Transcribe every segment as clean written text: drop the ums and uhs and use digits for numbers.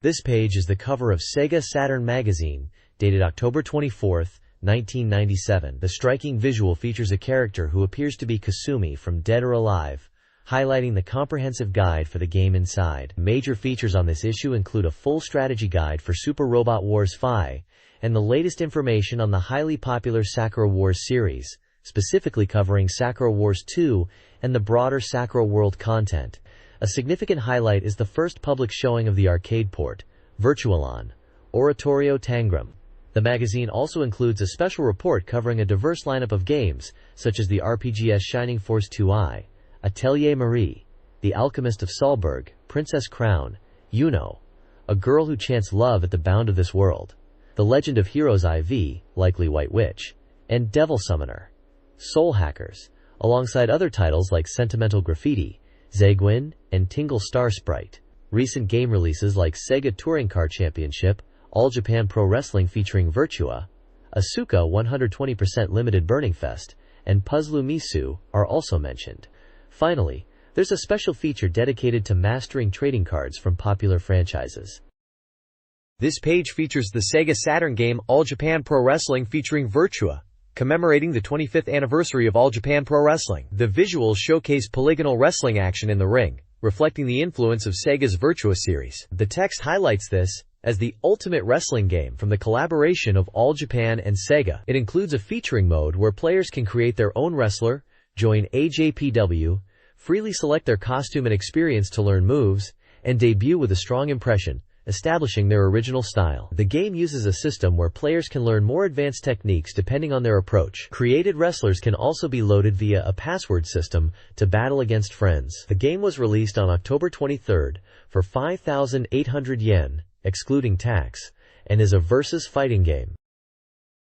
This page is the cover of SEGA Saturn magazine, dated October 24, 1997. The striking visual features a character who appears to be Kasumi from Dead or Alive, highlighting the comprehensive guide for the game inside. Major features on this issue include a full strategy guide for Super Robot Wars Phi, and the latest information on the highly popular Sakura Wars series, specifically covering Sakura Wars 2 and the broader Sakura World content. A significant highlight is the first public showing of the arcade port, Virtualon, Oratorio Tangram. The magazine also includes a special report covering a diverse lineup of games, such as the RPGs Shining Force 2i, Atelier Marie, The Alchemist of Salzburg, Princess Crown, Yuno, A Girl Who Chants Love at the Bound of This World, The Legend of Heroes IV, likely White Witch, and Devil Summoner, Soul Hackers, alongside other titles like Sentimental Graffiti, Zegwin, and Tingle Star Sprite. Recent game releases like Sega Touring Car Championship, All Japan Pro Wrestling featuring Virtua, Asuka 120% Limited Burning Fest, and Puzzle Misu are also mentioned. Finally, there's a special feature dedicated to mastering trading cards from popular franchises. This page features the Sega Saturn game All Japan Pro Wrestling featuring Virtua, commemorating the 25th anniversary of All Japan Pro Wrestling. The visuals showcase polygonal wrestling action in the ring, reflecting the influence of Sega's Virtua series. The text highlights this as the ultimate wrestling game from the collaboration of All Japan and Sega. It includes a featuring mode where players can create their own wrestler, join AJPW, freely select their costume and experience to learn moves, and debut with a strong impression, establishing their original style. The game uses a system where players can learn more advanced techniques depending on their approach. Created wrestlers can also be loaded via a password system to battle against friends. The game was released on October 23 for 5,800 yen, excluding tax, and is a versus fighting game.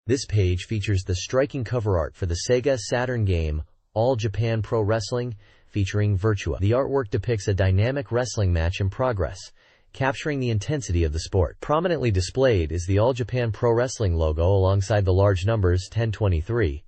This page features the striking cover art for the Sega Saturn game All Japan Pro Wrestling featuring Virtua. The artwork depicts a dynamic wrestling match in progress, capturing the intensity of the sport. Prominently displayed is the All Japan Pro Wrestling logo alongside the large numbers 1023,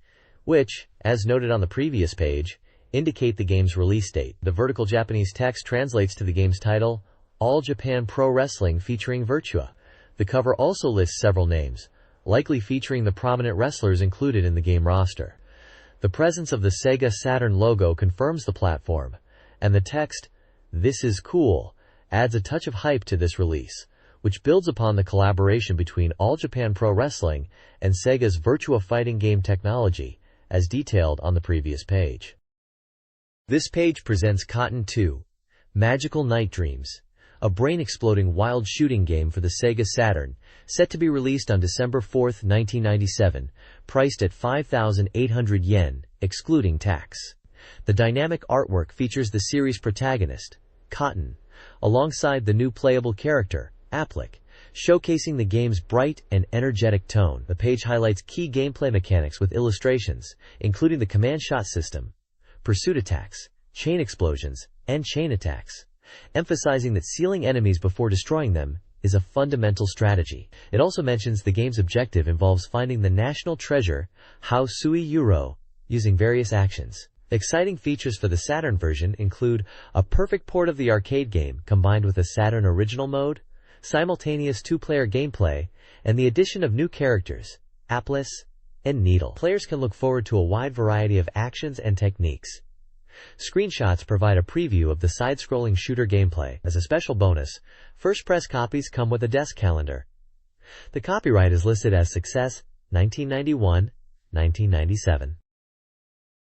which, as noted on the previous page, indicate the game's release date. The vertical Japanese text translates to the game's title, All Japan Pro Wrestling featuring Virtua. The cover also lists several names, likely featuring the prominent wrestlers included in the game roster. The presence of the Sega Saturn logo confirms the platform, and the text, "This is cool," adds a touch of hype to this release, which builds upon the collaboration between All Japan Pro Wrestling and Sega's Virtua fighting game technology, as detailed on the previous page. This page presents Cotton 2, Magical Night Dreams, a brain-exploding wild shooting game for the Sega Saturn, set to be released on December 4, 1997, priced at 5,800 yen, excluding tax. The dynamic artwork features the series protagonist, Cotton, alongside the new playable character, Applic, showcasing the game's bright and energetic tone. The page highlights key gameplay mechanics with illustrations, including the command shot system, pursuit attacks, chain explosions, and chain attacks, emphasizing that sealing enemies before destroying them is a fundamental strategy. It also mentions the game's objective involves finding the national treasure, Hao Sui Euro, using various actions. Exciting features for the Saturn version include a perfect port of the arcade game combined with a Saturn original mode, simultaneous two-player gameplay, and the addition of new characters, Applis and Needle. Players can look forward to a wide variety of actions and techniques. Screenshots provide a preview of the side-scrolling shooter gameplay. As a special bonus, first press copies come with a desk calendar. The copyright is listed as Success 1991-1997.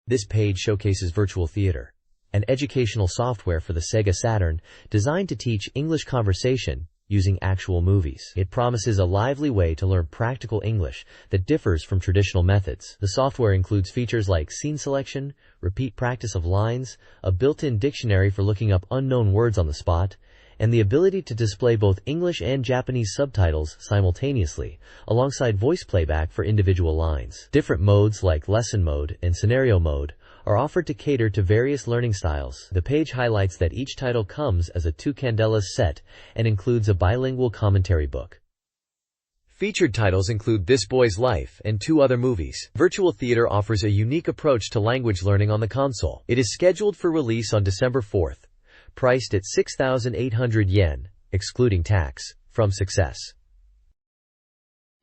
This page showcases Virtual Theater, an educational software for the Sega Saturn designed to teach English conversation using actual movies. It promises a lively way to learn practical English that differs from traditional methods. The software includes features like scene selection, repeat practice of lines, a built-in dictionary for looking up unknown words on the spot, and the ability to display both English and Japanese subtitles simultaneously, alongside voice playback for individual lines. Different modes like lesson mode and scenario mode are offered to cater to various learning styles. The page highlights that each title comes as a 2 candelas set and includes a bilingual commentary book. Featured titles include This Boy's Life and 2 other movies. Virtual Theater offers a unique approach to language learning on the console. It is scheduled for release on December 4th, priced at 6,800 yen, excluding tax, from success.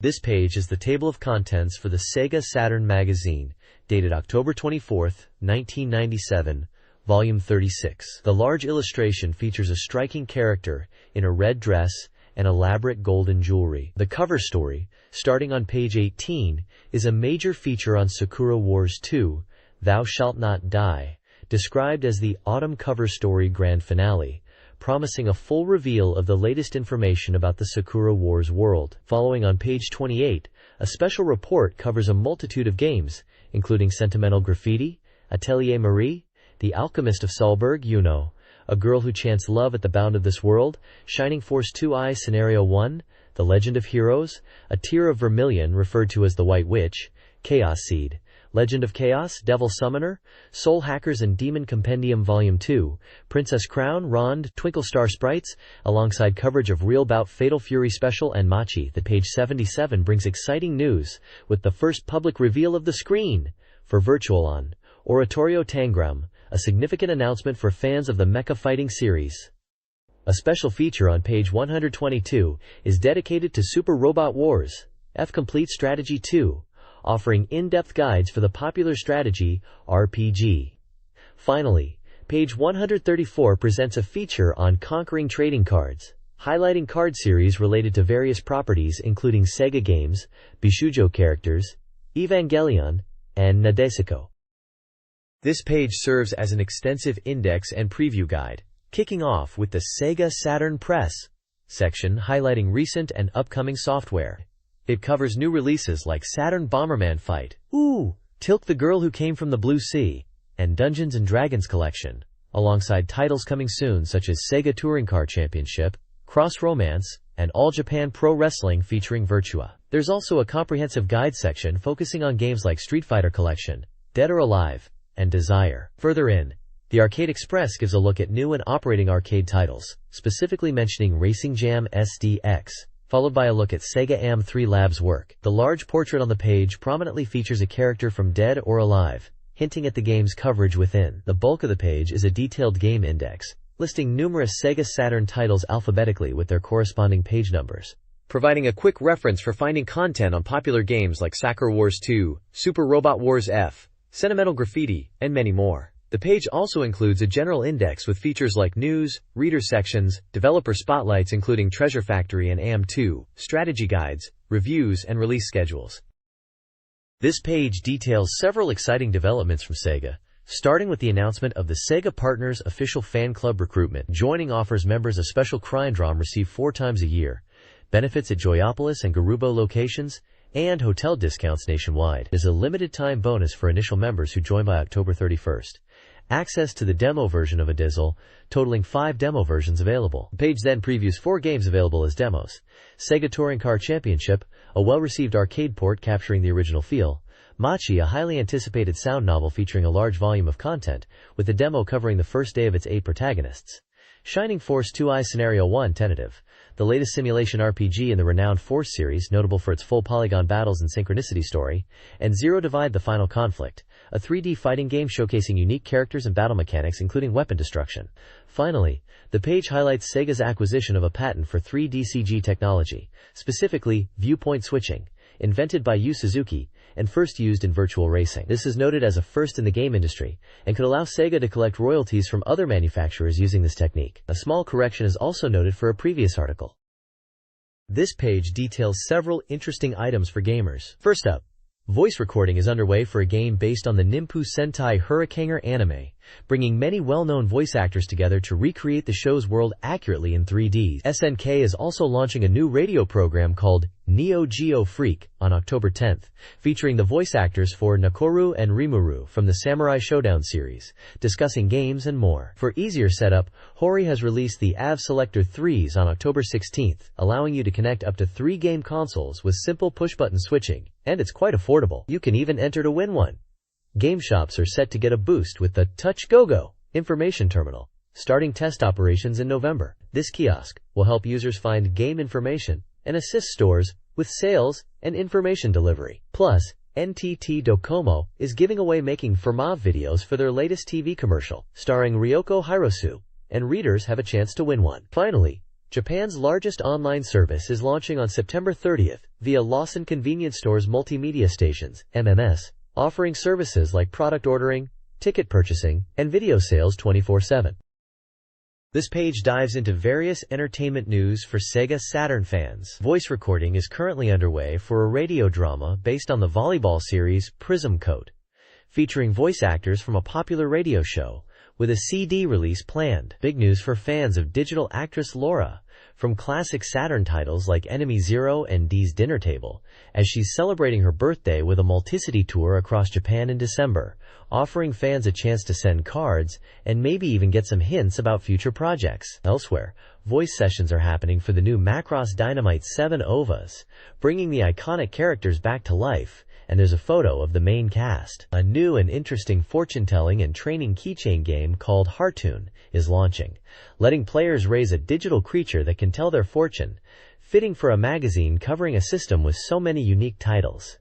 This page is the table of contents for the SEGA Saturn magazine, dated October 24, 1997, Volume 36. The large illustration features a striking character in a red dress and elaborate golden jewelry. The cover story, starting on page 18, is a major feature on Sakura Wars 2, Thou Shalt Not Die, described as the autumn cover story grand finale, promising a full reveal of the latest information about the Sakura Wars world. Following on page 28, a special report covers a multitude of games, including Sentimental Graffiti, Atelier Marie, The Alchemist of Solberg, Yuno, A Girl Who Chants Love at the Bound of This World, Shining Force 2i Scenario 1, The Legend of Heroes, A Tear of Vermilion referred to as the White Witch, Chaos Seed, Legend of Chaos, Devil Summoner, Soul Hackers and Demon Compendium Volume 2, Princess Crown, Rond, Twinkle Star Sprites, alongside coverage of Real Bout Fatal Fury Special and Machi. The page 77 brings exciting news, with the first public reveal of the screen for Virtual On, Oratorio Tangram, a significant announcement for fans of the mecha fighting series. A special feature on page 122 is dedicated to Super Robot Wars, F-Complete Strategy 2, offering in-depth guides for the popular strategy RPG. Finally, page 134 presents a feature on Conquering Trading Cards, highlighting card series related to various properties including Sega games, Bishujo characters, Evangelion, and Nadesico. This page serves as an extensive index and preview guide, kicking off with the SEGA Saturn Press section highlighting recent and upcoming software. It covers new releases like Saturn Bomberman Fight, Tilk the Girl Who Came from the Blue Sea, and Dungeons & Dragons Collection, alongside titles coming soon such as Sega Touring Car Championship, Cross Romance, and All Japan Pro Wrestling featuring Virtua. There's also a comprehensive guide section focusing on games like Street Fighter Collection, Dead or Alive, and Desire. Further in, the Arcade Express gives a look at new and operating arcade titles, specifically mentioning Racing Jam SDX, followed by a look at Sega AM3 Labs' work. The large portrait on the page prominently features a character from Dead or Alive, hinting at the game's coverage within. The bulk of the page is a detailed game index, listing numerous Sega Saturn titles alphabetically with their corresponding page numbers, providing a quick reference for finding content on popular games like Sakura Wars 2, Super Robot Wars F, Sentimental Graffiti, and many more. The page also includes a general index with features like news, reader sections, developer spotlights including Treasure Factory and AM2, strategy guides, reviews, and release schedules. This page details several exciting developments from Sega, starting with the announcement of the Sega Partners official fan club recruitment. Joining offers members a special Crindrom receive 4 times a year, benefits at Joyopolis and Garubo locations, and hotel discounts nationwide. There's a limited time bonus for initial members who join by October 31st. Access to the demo version of Adizzle, totaling 5 demo versions available. The page then previews 4 games available as demos. Sega Touring Car Championship, a well-received arcade port capturing the original feel. Machi, a highly anticipated sound novel featuring a large volume of content, with the demo covering the first day of its 8 protagonists. Shining Force 2i Scenario 1 tentative, the latest simulation RPG in the renowned Force series, notable for its full polygon battles and synchronicity story, and Zero Divide: The Final Conflict, a 3D fighting game showcasing unique characters and battle mechanics including weapon destruction. Finally, the page highlights Sega's acquisition of a patent for 3D CG technology, specifically viewpoint switching, invented by Yu Suzuki, and first used in virtual racing. This is noted as a first in the game industry, and could allow Sega to collect royalties from other manufacturers using this technique. A small correction is also noted for a previous article. This page details several interesting items for gamers. First up, voice recording is underway for a game based on the Nimpu Sentai Hurricaner anime, bringing many well-known voice actors together to recreate the show's world accurately in 3D. SNK is also launching a new radio program called Neo Geo Freak on October 10th, featuring the voice actors for Nakoru and Rimuru from the Samurai Showdown series, discussing games and more. For easier setup, Hori has released the AV Selector 3s on October 16th, allowing you to connect up to 3 game consoles with simple push-button switching, and it's quite affordable. You can even enter to win one. Game shops are set to get a boost with the Touch Go information terminal, starting test operations in November. This kiosk will help users find game information and assist stores with sales and information delivery. Plus, NTT Docomo is giving away making Firma videos for their latest TV commercial, starring Ryoko Hirosu, and readers have a chance to win one. Finally, Japan's largest online service is launching on September 30th via Lawson Convenience Stores Multimedia Stations, MMS, offering services like product ordering, ticket purchasing, and video sales 24/7. This page dives into various entertainment news for SEGA Saturn fans. Voice recording is currently underway for a radio drama based on the volleyball series Prism Code, featuring voice actors from a popular radio show, with a CD release planned. Big news for fans of digital actress Laura, from classic Saturn titles like Enemy Zero and Dee's Dinner Table, as she's celebrating her birthday with a multicity tour across Japan in December, offering fans a chance to send cards and maybe even get some hints about future projects. Elsewhere, voice sessions are happening for the new Macross Dynamite 7 OVAs, bringing the iconic characters back to life, and there's a photo of the main cast. A new and interesting fortune-telling and training keychain game called Heartoon is launching, letting players raise a digital creature that can tell their fortune, fitting for a magazine covering a system with so many unique titles.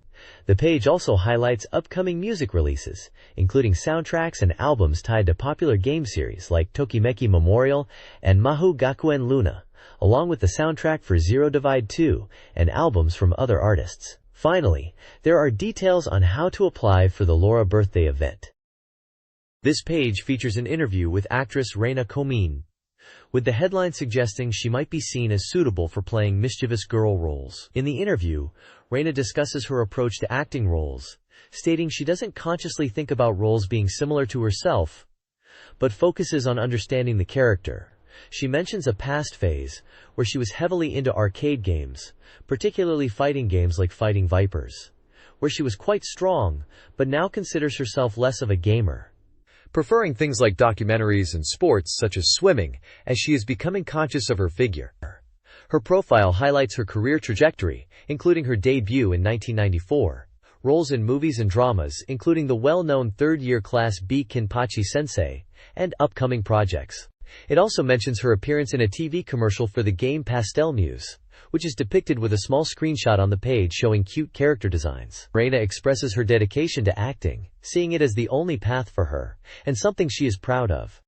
The page also highlights upcoming music releases, including soundtracks and albums tied to popular game series like Tokimeki Memorial and Mahou Gakuen Luna, along with the soundtrack for Zero Divide 2 and albums from other artists. Finally, there are details on how to apply for the Laura birthday event. This page features an interview with actress Reina Komin, with the headline suggesting she might be seen as suitable for playing mischievous girl roles. In the interview, Reina discusses her approach to acting roles, stating she doesn't consciously think about roles being similar to herself, but focuses on understanding the character. She mentions a past phase where she was heavily into arcade games, particularly fighting games like Fighting Vipers, where she was quite strong, but now considers herself less of a gamer, preferring things like documentaries and sports such as swimming, as she is becoming conscious of her figure. Her profile highlights her career trajectory, including her debut in 1994, roles in movies and dramas including the well-known third-year Class B Kinpachi Sensei, and upcoming projects. It also mentions her appearance in a TV commercial for the game Pastel Muse, which is depicted with a small screenshot on the page showing cute character designs. Reina expresses her dedication to acting, seeing it as the only path for her, and something she is proud of.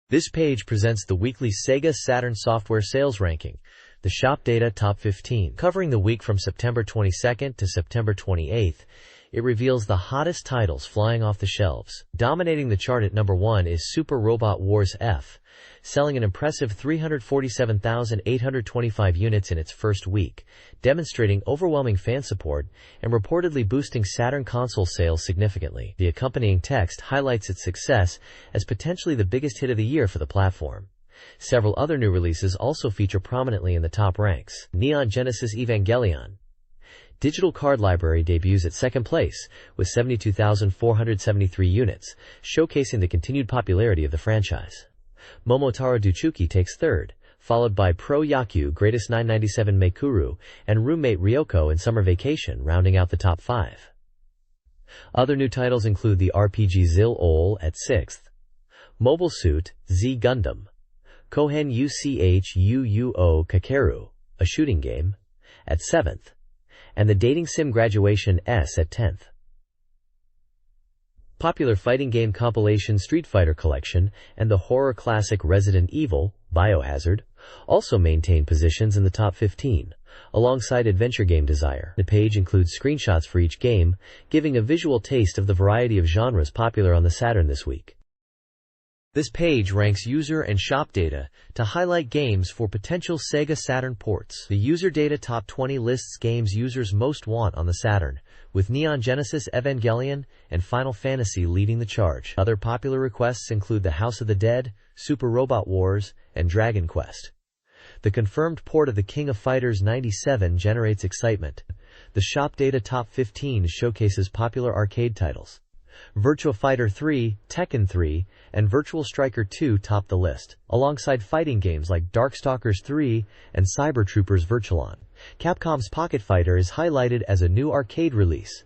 This page presents the weekly SEGA Saturn software sales ranking, the Shop Data Top 15. Covering the week from September 22nd to September 28th, it reveals the hottest titles flying off the shelves. Dominating the chart at number 1 is Super Robot Wars F, selling an impressive 347,825 units in its first week, demonstrating overwhelming fan support and reportedly boosting Saturn console sales significantly. The accompanying text highlights its success as potentially the biggest hit of the year for the platform. Several other new releases also feature prominently in the top ranks. Neon Genesis Evangelion Digital Card Library debuts at second place, with 72,473 units, showcasing the continued popularity of the franchise. Momotaro Duchuki takes third, followed by Pro Yaku Greatest 997 Meikuru and Roommate Ryoko in Summer Vacation rounding out the top 5. Other new titles include the RPG Zil Ol at 6th, Mobile Suit Z Gundam, Kohen Uchuo Kakeru, a shooting game, at 7th, and the dating sim Graduation S at 10th. Popular fighting game compilation Street Fighter Collection and the horror classic Resident Evil, Biohazard, also maintain positions in the top 15, alongside adventure game Desire. The page includes screenshots for each game, giving a visual taste of the variety of genres popular on the Saturn this week. This page ranks user and shop data to highlight games for potential SEGA Saturn ports. The user data top 20 lists games users most want on the Saturn, with Neon Genesis Evangelion and Final Fantasy leading the charge. Other popular requests include The House of the Dead, Super Robot Wars, and Dragon Quest. The confirmed port of the King of Fighters 97 generates excitement. The shop data top 15 showcases popular arcade titles. Virtua Fighter 3, Tekken 3, and Virtual Striker 2 top the list, alongside fighting games like Darkstalkers 3 and Cyber Troopers Virtualon. Capcom's Pocket Fighter is highlighted as a new arcade release.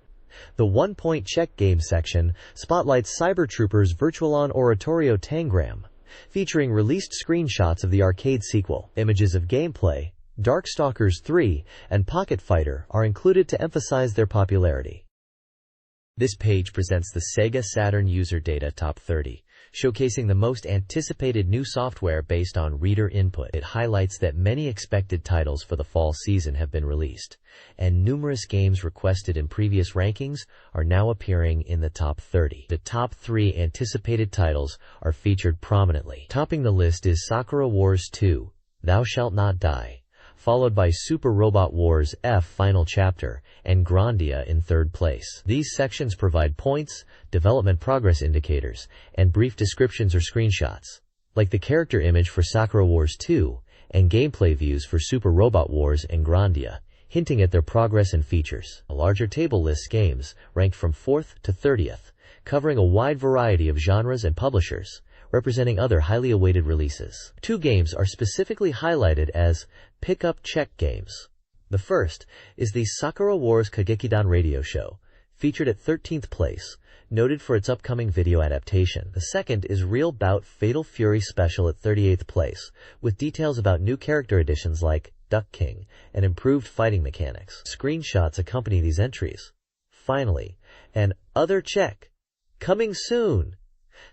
The one-point check game section spotlights Cyber Troopers Virtualon Oratorio Tangram, featuring released screenshots of the arcade sequel. Images of gameplay, Darkstalkers 3, and Pocket Fighter are included to emphasize their popularity. This page presents the SEGA Saturn User Data Top 30, showcasing the most anticipated new software based on reader input. It highlights that many expected titles for the fall season have been released, and numerous games requested in previous rankings are now appearing in the top 30. The top 3 anticipated titles are featured prominently. Topping the list is Sakura Wars 2, Thou Shalt Not Die, followed by Super Robot Wars F Final Chapter, and Grandia in third place. These sections provide points, development progress indicators, and brief descriptions or screenshots, like the character image for Sakura Wars 2 and gameplay views for Super Robot Wars and Grandia, hinting at their progress and features. A larger table lists games ranked from 4th to 30th, covering a wide variety of genres and publishers, representing other highly awaited releases. 2 games are specifically highlighted as pick-up check games. The first is the Sakura Wars Kagekidan radio show, featured at 13th place, noted for its upcoming video adaptation. The second is Real Bout Fatal Fury Special at 38th place, with details about new character additions like Duck King and improved fighting mechanics. Screenshots accompany these entries. Finally, an Other Check, Coming Soon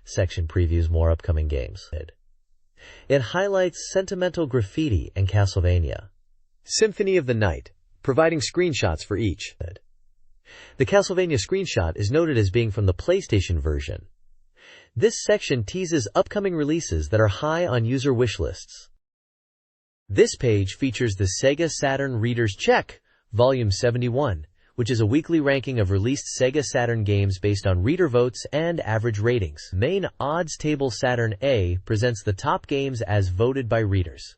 section previews more upcoming games. It highlights Sentimental Graffiti and Castlevania Symphony of the Night, providing screenshots for each. The Castlevania screenshot is noted as being from the PlayStation version. This section teases upcoming releases that are high on user wish lists. This page features the SEGA Saturn Reader's Check, Volume 71, which is a weekly ranking of released SEGA Saturn games based on reader votes and average ratings. Main odds table Saturn A presents the top games as voted by readers.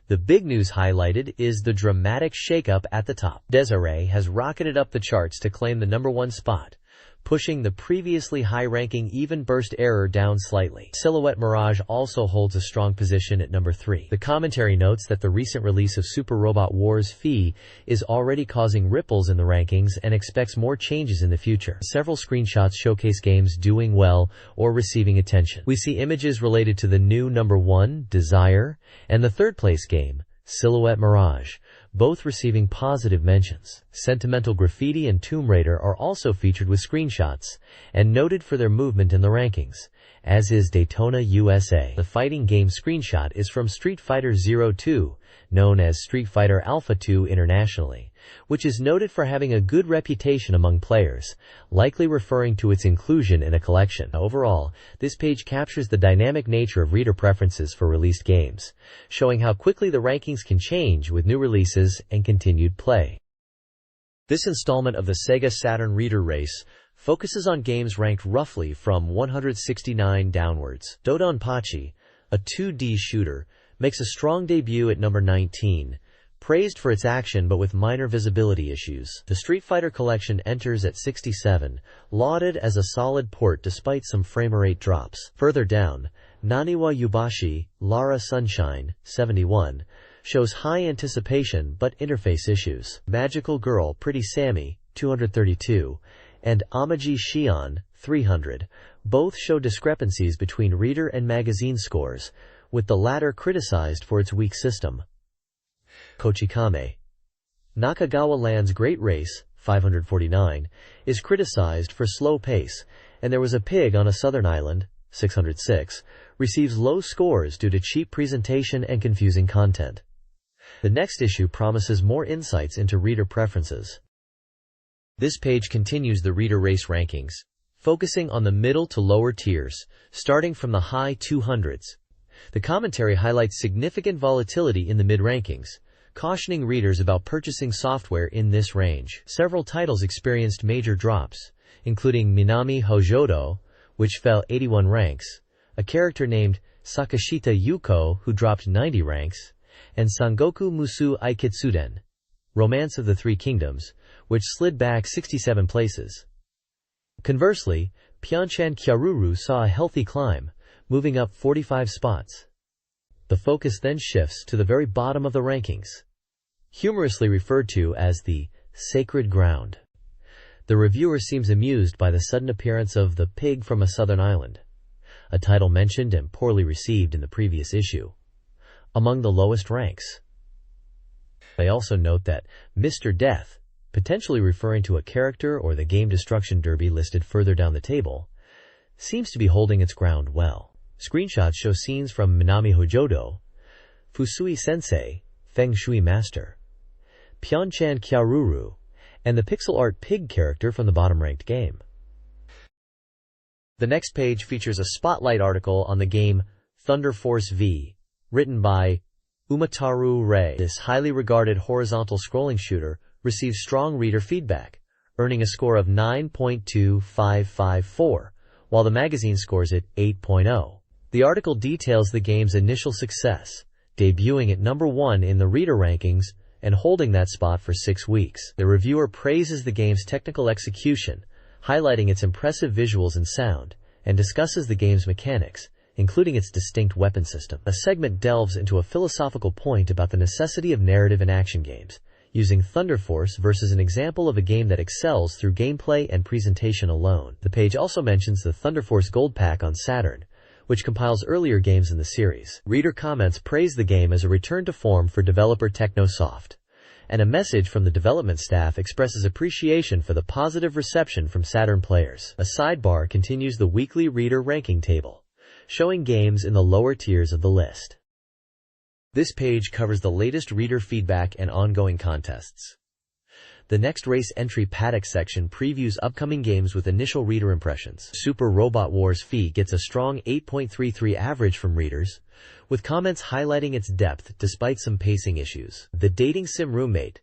The big news highlighted is the dramatic shakeup at the top. Desiree has rocketed up the charts to claim the #1 spot, pushing the previously high-ranking Even Burst Error down slightly. Silhouette Mirage also holds a strong position at number 3. The commentary notes that the recent release of Super Robot Wars Phi is already causing ripples in the rankings and expects more changes in the future. Several screenshots showcase games doing well or receiving attention. We see images related to the new #1, Desire, and the third-place game, Silhouette Mirage, both receiving positive mentions. Sentimental Graffiti and Tomb Raider are also featured with screenshots and noted for their movement in the rankings, as is Daytona USA. The fighting game screenshot is from Street Fighter 02, known as Street Fighter Alpha 2 internationally, which is noted for having a good reputation among players, likely referring to its inclusion in a collection. Overall, this page captures the dynamic nature of reader preferences for released games, showing how quickly the rankings can change with new releases and continued play. This installment of the SEGA Saturn Reader Race focuses on games ranked roughly from 169 downwards. Dodonpachi, a 2D shooter, makes a strong debut at number 19, praised for its action but with minor visibility issues. The Street Fighter collection enters at 67, lauded as a solid port despite some framerate drops. Further down, Naniwa Yubashi, Lara Sunshine, 71, shows high anticipation but interface issues. Magical Girl Pretty Sammy, 232, and Amaji Shion, 300, both show discrepancies between reader and magazine scores, with the latter criticized for its weak system. Kochikame Nakagawa Land's Great Race, 549, is criticized for slow pace, and There Was a Pig on a Southern Island, 606, receives low scores due to cheap presentation and confusing content. The next issue promises more insights into reader preferences. This page continues the reader race rankings, focusing on the middle to lower tiers, starting from the high 200s. The commentary highlights significant volatility in the mid-rankings, cautioning readers about purchasing software in this range. Several titles experienced major drops, including Minami Hojodo, which fell 81 ranks, a character named Sakashita Yuko who dropped 90 ranks, and Sangoku Musu Aikitsuden, Romance of the Three Kingdoms, which slid back 67 places. Conversely, Pyeongchan Kyaruru saw a healthy climb, moving up 45 spots. The focus then shifts to the very bottom of the rankings, humorously referred to as the sacred ground. The reviewer seems amused by the sudden appearance of the pig from a southern island, a title mentioned and poorly received in the previous issue, among the lowest ranks. They also note that Mr. Death, potentially referring to a character or the game Destruction Derby listed further down the table, seems to be holding its ground well. Screenshots show scenes from Minami Hojodo, Fusui Sensei, Feng Shui Master, Pyeongchan Kyaoruru, and the pixel art pig character from the bottom-ranked game. The next page features a spotlight article on the game Thunder Force V, written by Umataru Rei. This highly regarded horizontal scrolling shooter received strong reader feedback, earning a score of 9.2554, while the magazine scores it 8.0. The article details the game's initial success, debuting at number 1 in the reader rankings and holding that spot for 6 weeks. The reviewer praises the game's technical execution, highlighting its impressive visuals and sound, and discusses the game's mechanics, including its distinct weapon system. A segment delves into a philosophical point about the necessity of narrative in action games, using Thunder Force versus an example of a game that excels through gameplay and presentation alone. The page also mentions the Thunder Force Gold Pack on Saturn, which compiles earlier games in the series. Reader comments praise the game as a return to form for developer Technosoft, and a message from the development staff expresses appreciation for the positive reception from Saturn players. A sidebar continues the weekly reader ranking table, showing games in the lower tiers of the list. This page covers the latest reader feedback and ongoing contests. The next race entry paddock section previews upcoming games with initial reader impressions. Super Robot Wars Phi gets a strong 8.33 average from readers, with comments highlighting its depth despite some pacing issues. The dating sim roommate,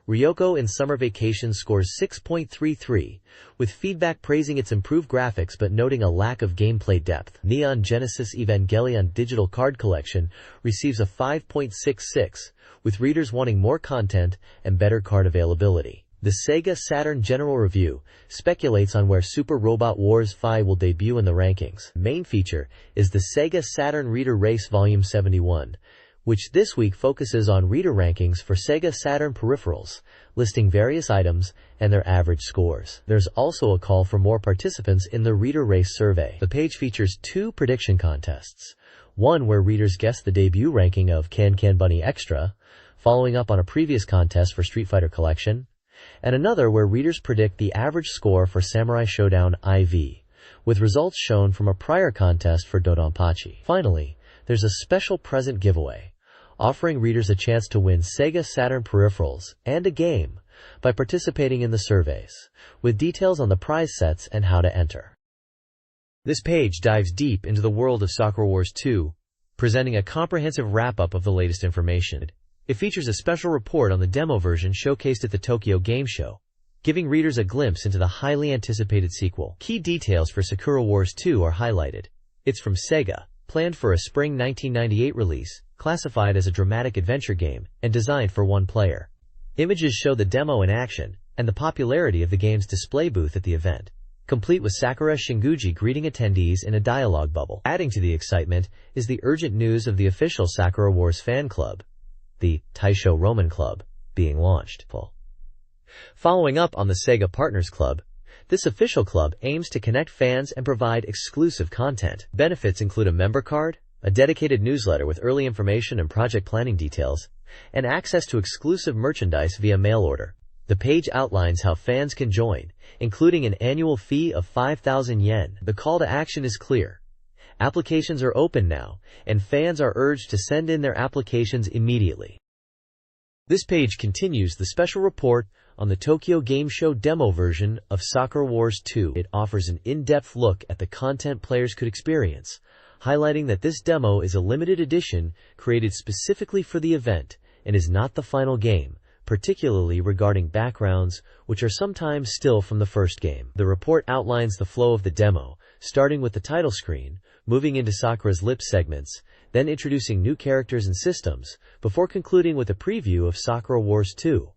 Ryoko in Summer Vacation scores 6.33, with feedback praising its improved graphics but noting a lack of gameplay depth. Neon Genesis Evangelion Digital Card Collection receives a 5.66, with readers wanting more content and better card availability. The SEGA Saturn General Review speculates on where Super Robot Wars Phi will debut in the rankings. Main feature is the SEGA Saturn Reader Race Volume 71, which this week focuses on reader rankings for SEGA Saturn peripherals, listing various items and their average scores. There's also a call for more participants in the Reader Race survey. The page features 2 prediction contests, one where readers guess the debut ranking of Can Can Bunny Extra, following up on a previous contest for Street Fighter Collection, and another where readers predict the average score for Samurai Showdown IV, with results shown from a prior contest for Dodonpachi. Finally, there's a special present giveaway, offering readers a chance to win SEGA Saturn peripherals and a game by participating in the surveys, with details on the prize sets and how to enter. This page dives deep into the world of Sakura Wars 2, presenting a comprehensive wrap-up of the latest information. It features a special report on the demo version showcased at the Tokyo Game Show, giving readers a glimpse into the highly anticipated sequel. Key details for Sakura Wars 2 are highlighted. It's from SEGA, planned for a spring 1998 release, classified as a dramatic adventure game, and designed for one player. Images show the demo in action, and the popularity of the game's display booth at the event, complete with Sakura Shinguji greeting attendees in a dialogue bubble. Adding to the excitement is the urgent news of the official Sakura Wars fan club, the Taisho Roman Club, being launched. Following up on the Sega Partners Club, this official club aims to connect fans and provide exclusive content. Benefits include a member card, a dedicated newsletter with early information and project planning details, and access to exclusive merchandise via mail order. The page outlines how fans can join, including an annual fee of 5,000 yen. The call to action is clear. Applications are open now, and fans are urged to send in their applications immediately. This page continues the special report on the Tokyo Game Show demo version of Sakura Wars 2. It offers an in-depth look at the content players could experience, highlighting that this demo is a limited edition created specifically for the event and is not the final game, particularly regarding backgrounds, which are sometimes still from the first game. The report outlines the flow of the demo, starting with the title screen, moving into Sakura's lip segments, then introducing new characters and systems, before concluding with a preview of Sakura Wars 2.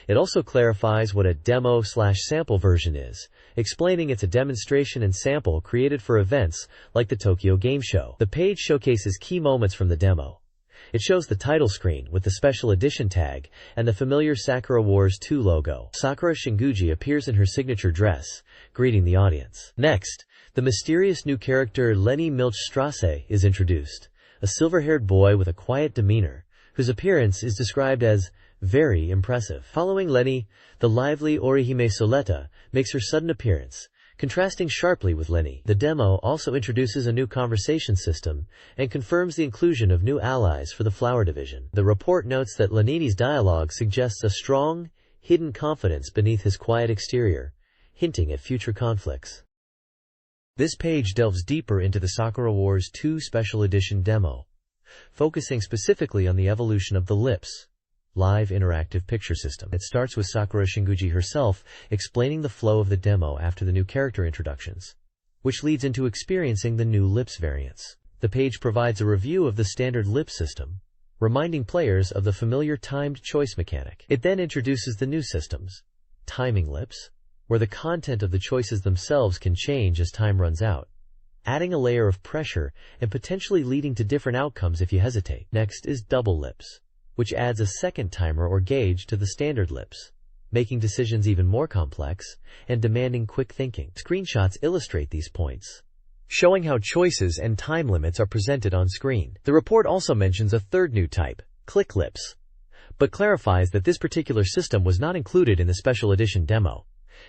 It also clarifies what a demo/sample version is, explaining it's a demonstration and sample created for events like the Tokyo Game Show. The page showcases key moments from the demo. It shows the title screen with the special edition tag and the familiar Sakura Wars 2 logo. Sakura Shinguji appears in her signature dress, greeting the audience. Next, the mysterious new character Lenny Milchstrasse is introduced, a silver-haired boy with a quiet demeanor, whose appearance is described as very impressive. Following Lenny, the lively Orihime Soleta makes her sudden appearance, contrasting sharply with Lenny. The demo also introduces a new conversation system and confirms the inclusion of new allies for the Flower Division. The report notes that Lenini's dialogue suggests a strong, hidden confidence beneath his quiet exterior, hinting at future conflicts. This page delves deeper into the Sakura Wars 2 Special Edition demo, focusing specifically on the evolution of the Lips live interactive picture system. It starts with Sakura Shinguji herself explaining the flow of the demo after the new character introductions, which leads into experiencing the new Lips variants. The page provides a review of the standard Lip system, reminding players of the familiar timed choice mechanic. It then introduces the new systems, Timing Lips, where the content of the choices themselves can change as time runs out, adding a layer of pressure and potentially leading to different outcomes if you hesitate. Next is Double Lips, which adds a second timer or gauge to the standard Lips, making decisions even more complex and demanding quick thinking. Screenshots illustrate these points, showing how choices and time limits are presented on screen. The report also mentions a third new type, Click Lips, but clarifies that this particular system was not included in the Special Edition demo,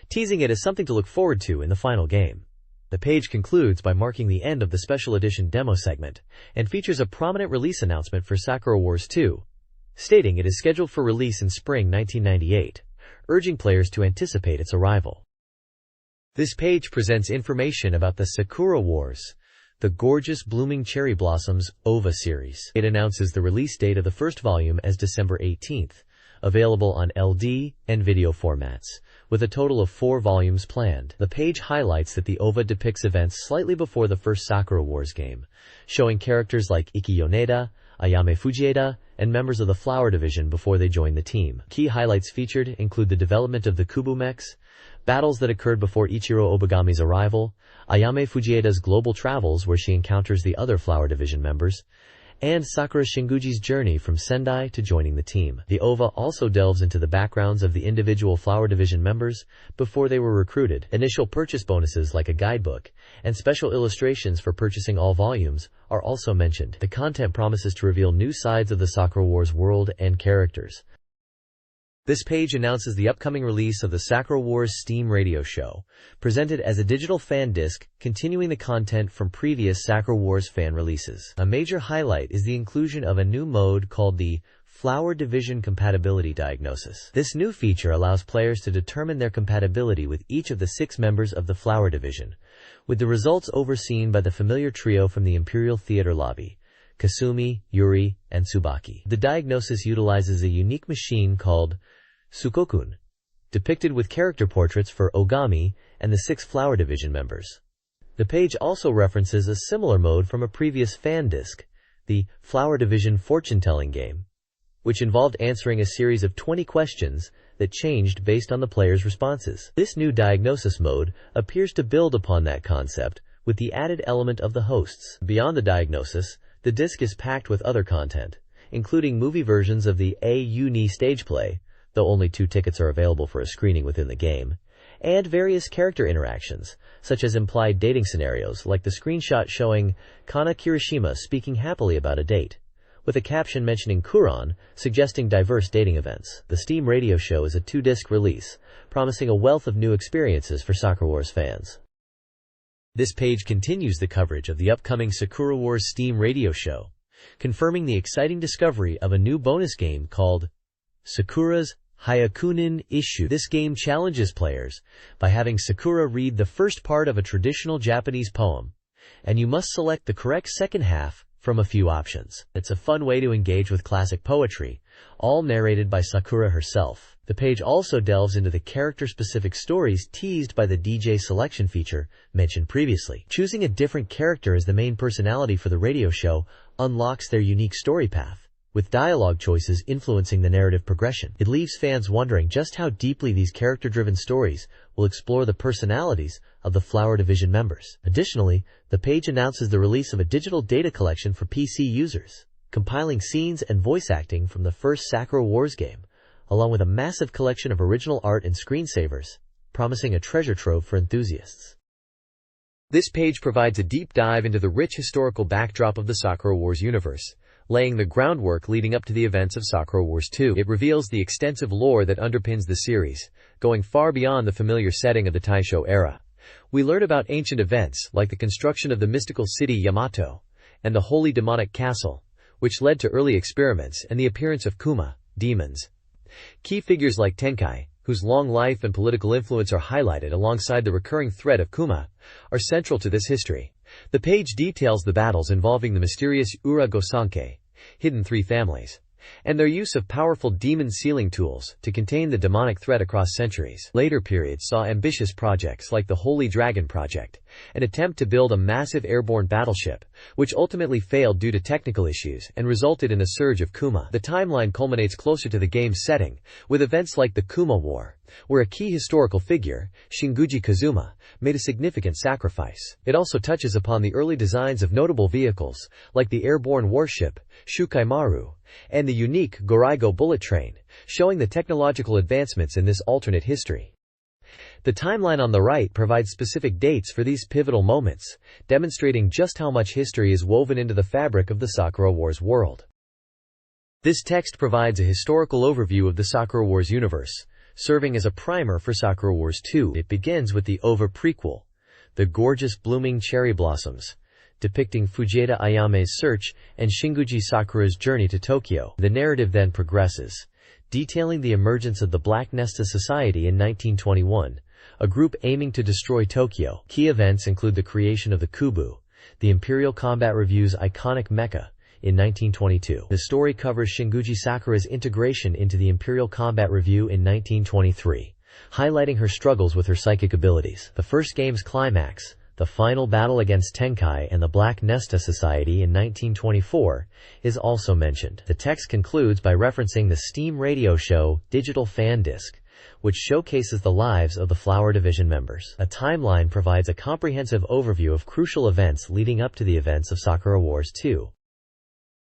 teasing it as something to look forward to in the final game. The page concludes by marking the end of the Special Edition demo segment and features a prominent release announcement for Sakura Wars 2, stating it is scheduled for release in spring 1998, urging players to anticipate its arrival. This page presents information about the Sakura Wars, the Gorgeous Blooming Cherry Blossoms OVA series. It announces the release date of the first volume as December 18th, available on LD and video formats, with a total of 4 volumes planned. The page highlights that the OVA depicts events slightly before the first Sakura Wars game, showing characters like Iki Yoneda, Ayame Fujieda, and members of the Flower Division before they joined the team. Key highlights featured include the development of the Kubu mechs, battles that occurred before Ichiro Obagami's arrival, Ayame Fujieda's global travels where she encounters the other Flower Division members, and Sakura Shinguji's journey from Sendai to joining the team. The OVA also delves into the backgrounds of the individual Flower Division members before they were recruited. Initial purchase bonuses like a guidebook and special illustrations for purchasing all volumes are also mentioned. The content promises to reveal new sides of the Sakura Wars world and characters. This page announces the upcoming release of the Sakura Wars Steam radio show, presented as a digital fan disc, continuing the content from previous Sakura Wars fan releases. A major highlight is the inclusion of a new mode called the Flower Division Compatibility Diagnosis. This new feature allows players to determine their compatibility with each of the 6 members of the Flower Division, with the results overseen by the familiar trio from the Imperial Theater lobby, Kasumi, Yuri, and Tsubaki. The diagnosis utilizes a unique machine called Sukokun, depicted with character portraits for Ogami and the 6 Flower Division members. The page also references a similar mode from a previous fan disc, the Flower Division fortune-telling game, which involved answering a series of 20 questions that changed based on the player's responses. This new diagnosis mode appears to build upon that concept with the added element of the hosts. Beyond the diagnosis, the disc is packed with other content, including movie versions of the A Uni stage play, though only 2 tickets are available for a screening within the game, and various character interactions, such as implied dating scenarios like the screenshot showing Kana Kirishima speaking happily about a date, with a caption mentioning Kuron, suggesting diverse dating events. The Steam radio show is a 2-disc release, promising a wealth of new experiences for Sakura Wars fans. This page continues the coverage of the upcoming Sakura Wars Steam radio show, confirming the exciting discovery of a new bonus game called Sakura's Hyakunin Issue. This game challenges players by having Sakura read the first part of a traditional Japanese poem, and you must select the correct second half from a few options. It's a fun way to engage with classic poetry, all narrated by Sakura herself. The page also delves into the character-specific stories teased by the DJ selection feature mentioned previously. Choosing a different character as the main personality for the radio show unlocks their unique story path, with dialogue choices influencing the narrative progression. It leaves fans wondering just how deeply these character-driven stories will explore the personalities of the Flower Division members. Additionally, the page announces the release of a digital data collection for PC users, compiling scenes and voice acting from the first Sakura Wars game, along with a massive collection of original art and screensavers, promising a treasure trove for enthusiasts. This page provides a deep dive into the rich historical backdrop of the Sakura Wars universe, laying the groundwork leading up to the events of Sakura Wars 2. It reveals the extensive lore that underpins the series, going far beyond the familiar setting of the Taisho era, We learn about ancient events like the construction of the mystical city Yamato and the holy demonic castle, which led to early experiments and the appearance of Kuma, demons. Key figures like Tenkai, whose long life and political influence are highlighted alongside the recurring threat of Kuma, are central to this history. The page details the battles involving the mysterious Ura Gosanke, hidden three families, and their use of powerful demon sealing tools to contain the demonic threat across centuries. Later periods saw ambitious projects like the Holy Dragon Project, an attempt to build a massive airborne battleship, which ultimately failed due to technical issues and resulted in a surge of Kuma. The timeline culminates closer to the game's setting, with events like the Kuma War, where a key historical figure, Shinguji Kazuma, made a significant sacrifice. It also touches upon the early designs of notable vehicles, like the airborne warship, Shukaimaru, and the unique Goraigo bullet train, showing the technological advancements in this alternate history. The timeline on the right provides specific dates for these pivotal moments, demonstrating just how much history is woven into the fabric of the Sakura Wars world. This text provides a historical overview of the Sakura Wars universe, serving as a primer for Sakura Wars 2. It begins with the OVA prequel, The Gorgeous Blooming Cherry Blossoms, depicting Fujita Ayame's search and Shinguji Sakura's journey to Tokyo. The narrative then progresses, detailing the emergence of the Black Nesta Society in 1921, a group aiming to destroy Tokyo. Key events include the creation of the Kubu, the Imperial Combat Review's iconic mecha, in 1922. The story covers Shinguji Sakura's integration into the Imperial Combat Review in 1923, highlighting her struggles with her psychic abilities. The first game's climax, the final battle against Tenkai and the Black Nesta Society in 1924, is also mentioned. The text concludes by referencing the Steam radio show Digital Fan Disc, which showcases the lives of the Flower Division members. A timeline provides a comprehensive overview of crucial events leading up to the events of Sakura Wars 2.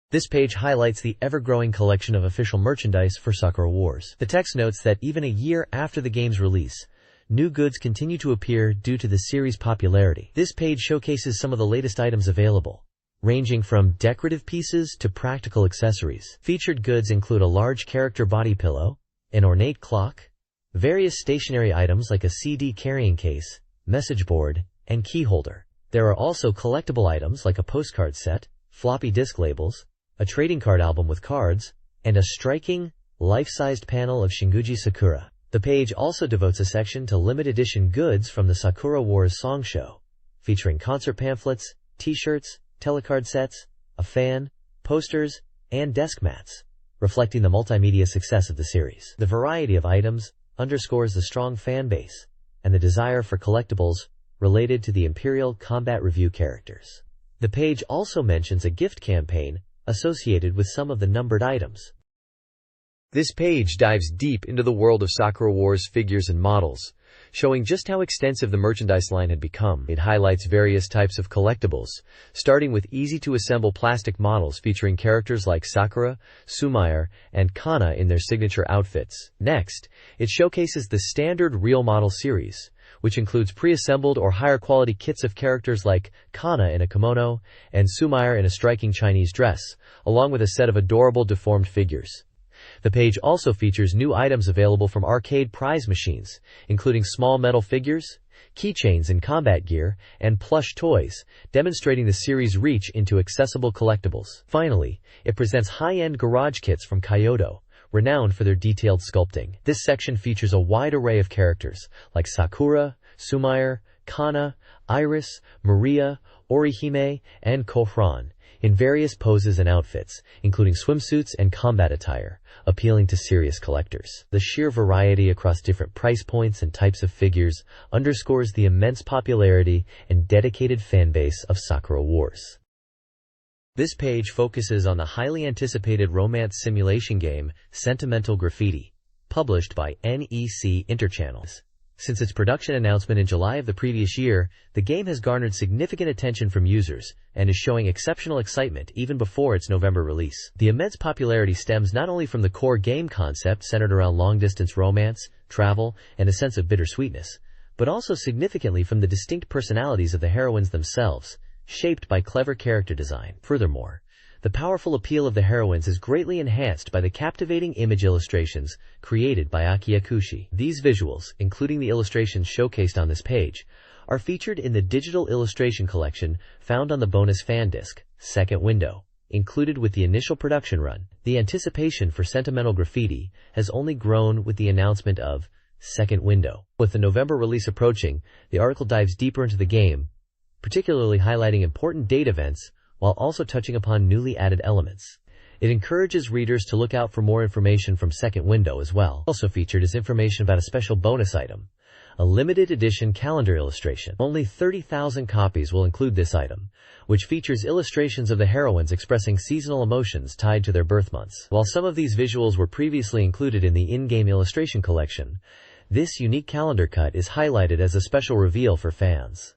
This page highlights the ever-growing collection of official merchandise for Sakura Wars. The text notes that even a year after the game's release, new goods continue to appear due to the series' popularity. This page showcases some of the latest items available, ranging from decorative pieces to practical accessories. Featured goods include a large character body pillow, an ornate clock, various stationary items like a CD carrying case, message board, and key holder. There are also collectible items like a postcard set, floppy disk labels, a trading card album with cards, and a striking, life-sized panel of Shinguji Sakura. The page also devotes a section to limited edition goods from the Sakura Wars Song Show, featuring concert pamphlets, t-shirts, telecard sets, a fan, posters, and desk mats, reflecting the multimedia success of the series. The variety of items underscores the strong fan base and the desire for collectibles related to the Imperial Combat Review characters. The page also mentions a gift campaign associated with some of the numbered items. This page dives deep into the world of Sakura Wars figures and models, showing just how extensive the merchandise line had become. It highlights various types of collectibles, starting with easy-to-assemble plastic models featuring characters like Sakura, Sumire, and Kana in their signature outfits. Next, it showcases the standard real model series, which includes pre-assembled or higher-quality kits of characters like Kana in a kimono and Sumire in a striking Chinese dress, along with a set of adorable deformed figures. The page also features new items available from arcade prize machines, including small metal figures, keychains and combat gear, and plush toys, demonstrating the series' reach into accessible collectibles. Finally, it presents high-end garage kits from Kyoto, renowned for their detailed sculpting. This section features a wide array of characters like Sakura, Sumire, Kana, Iris, Maria, Orihime, and Kohran, in various poses and outfits, including swimsuits and combat attire, appealing to serious collectors. The sheer variety across different price points and types of figures underscores the immense popularity and dedicated fanbase of Sakura Wars. This page focuses on the highly anticipated romance simulation game, Sentimental Graffiti, published by NEC Interchannels. Since its production announcement in July of the previous year, the game has garnered significant attention from users and is showing exceptional excitement even before its November release. The immense popularity stems not only from the core game concept centered around long-distance romance, travel, and a sense of bittersweetness, but also significantly from the distinct personalities of the heroines themselves, shaped by clever character design. Furthermore, the powerful appeal of the heroines is greatly enhanced by the captivating image illustrations created by Aki Yakushi. These visuals, including the illustrations showcased on this page, are featured in the digital illustration collection found on the bonus fan disc, Second Window. Included with the initial production run, the anticipation for Sentimental Graffiti has only grown with the announcement of Second Window. With the November release approaching, the article dives deeper into the game, particularly highlighting important date events while also touching upon newly added elements. It encourages readers to look out for more information from Second Window as well. Also featured is information about a special bonus item, a limited edition calendar illustration. Only 30,000 copies will include this item, which features illustrations of the heroines expressing seasonal emotions tied to their birth months. While some of these visuals were previously included in the in-game illustration collection, this unique calendar cut is highlighted as a special reveal for fans.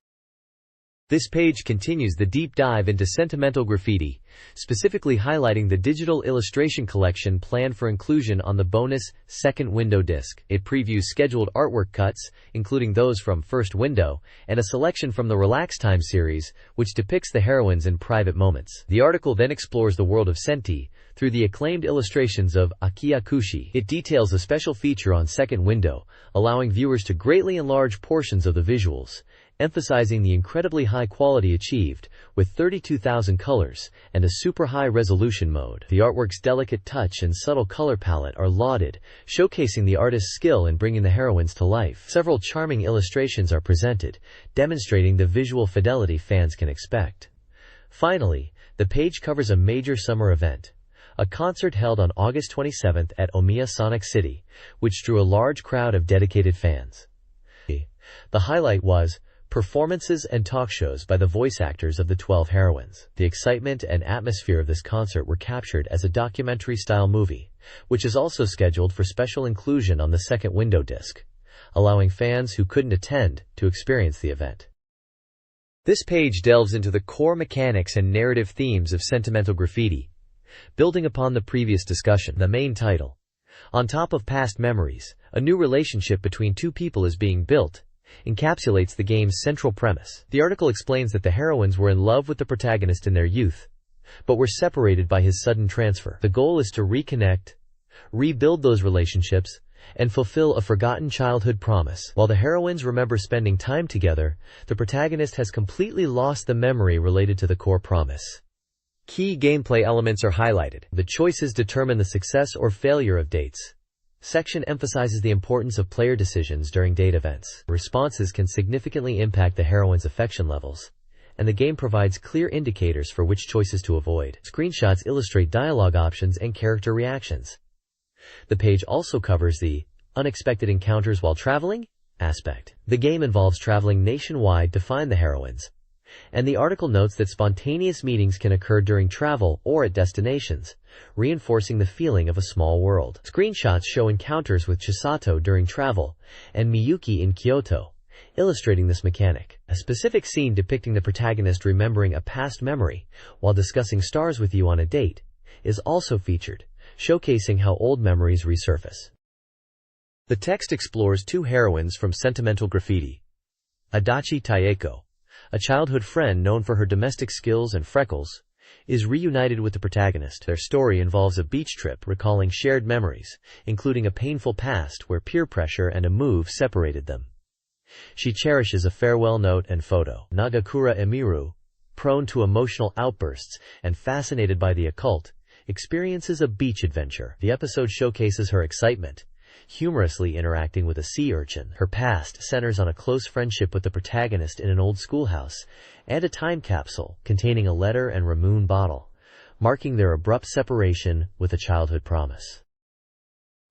This page continues the deep dive into Sentimental Graffiti, specifically highlighting the digital illustration collection planned for inclusion on the bonus Second Window disc. It previews scheduled artwork cuts, including those from First Window, and a selection from the Relax Time series, which depicts the heroines in private moments. The article then explores the world of Senti through the acclaimed illustrations of Akiya Kushi. It details a special feature on Second Window, allowing viewers to greatly enlarge portions of the visuals, emphasizing the incredibly high quality achieved, with 32,000 colors and a super high resolution mode. The artwork's delicate touch and subtle color palette are lauded, showcasing the artist's skill in bringing the heroines to life. Several charming illustrations are presented, demonstrating the visual fidelity fans can expect. Finally, the page covers a major summer event, a concert held on August 27th at Omiya Sonic City, which drew a large crowd of dedicated fans. The highlight was performances and talk shows by the voice actors of the 12 heroines. The excitement and atmosphere of this concert were captured as a documentary-style movie, which is also scheduled for special inclusion on the Second Window disc, allowing fans who couldn't attend to experience the event. This page delves into the core mechanics and narrative themes of Sentimental Graffiti, building upon the previous discussion. The main title, "On Top of Past Memories, a new relationship between two people is being built," encapsulates the game's central premise. The article explains that the heroines were in love with the protagonist in their youth, but were separated by his sudden transfer. The goal is to reconnect, rebuild those relationships, and fulfill a forgotten childhood promise. While the heroines remember spending time together, the protagonist has completely lost the memory related to the core promise. Key gameplay elements are highlighted. The choices determine the success or failure of dates. Section emphasizes the importance of player decisions during date events. Responses can significantly impact the heroine's affection levels, and the game provides clear indicators for which choices to avoid. Screenshots illustrate dialogue options and character reactions. The page also covers the unexpected encounters while traveling aspect. The game involves traveling nationwide to find the heroines, and the article notes that spontaneous meetings can occur during travel or at destinations, reinforcing the feeling of a small world. Screenshots show encounters with Chisato during travel and Miyuki in Kyoto, illustrating this mechanic. A specific scene depicting the protagonist remembering a past memory while discussing stars with you on a date is also featured, showcasing how old memories resurface. The text explores two heroines from Sentimental Graffiti. Adachi Taeko, a childhood friend known for her domestic skills and freckles, is reunited with the protagonist. Their story involves a beach trip recalling shared memories, including a painful past where peer pressure and a move separated them. She cherishes a farewell note and photo. Nagakura Emiru, prone to emotional outbursts and fascinated by the occult, experiences a beach adventure. The episode showcases her excitement, humorously interacting with a sea urchin. Her past centers on a close friendship with the protagonist in an old schoolhouse and a time capsule containing a letter and Ramoon bottle, marking their abrupt separation with a childhood promise.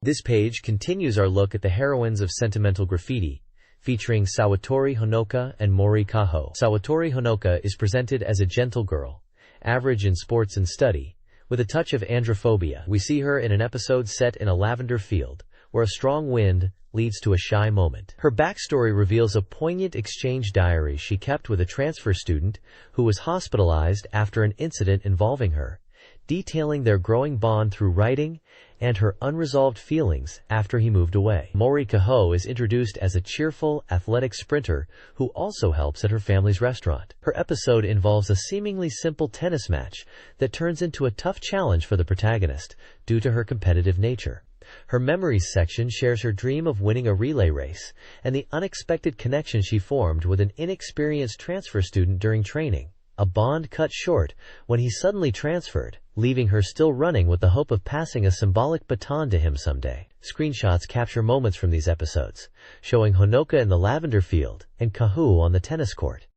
This page continues our look at the heroines of Sentimental Graffiti, featuring Sawatori Honoka and Mori Kaho. Sawatori Honoka is presented as a gentle girl, average in sports and study, with a touch of androphobia. We see her in an episode set in a lavender field, where a strong wind leads to a shy moment. Her backstory reveals a poignant exchange diary she kept with a transfer student who was hospitalized after an incident involving her, detailing their growing bond through writing and her unresolved feelings after he moved away. Mori Kaho is introduced as a cheerful, athletic sprinter who also helps at her family's restaurant. Her episode involves a seemingly simple tennis match that turns into a tough challenge for the protagonist due to her competitive nature. Her memories section shares her dream of winning a relay race and the unexpected connection she formed with an inexperienced transfer student during training. A bond cut short when he suddenly transferred, leaving her still running with the hope of passing a symbolic baton to him someday. Screenshots capture moments from these episodes, showing Honoka in the lavender field and Kahu on the tennis court.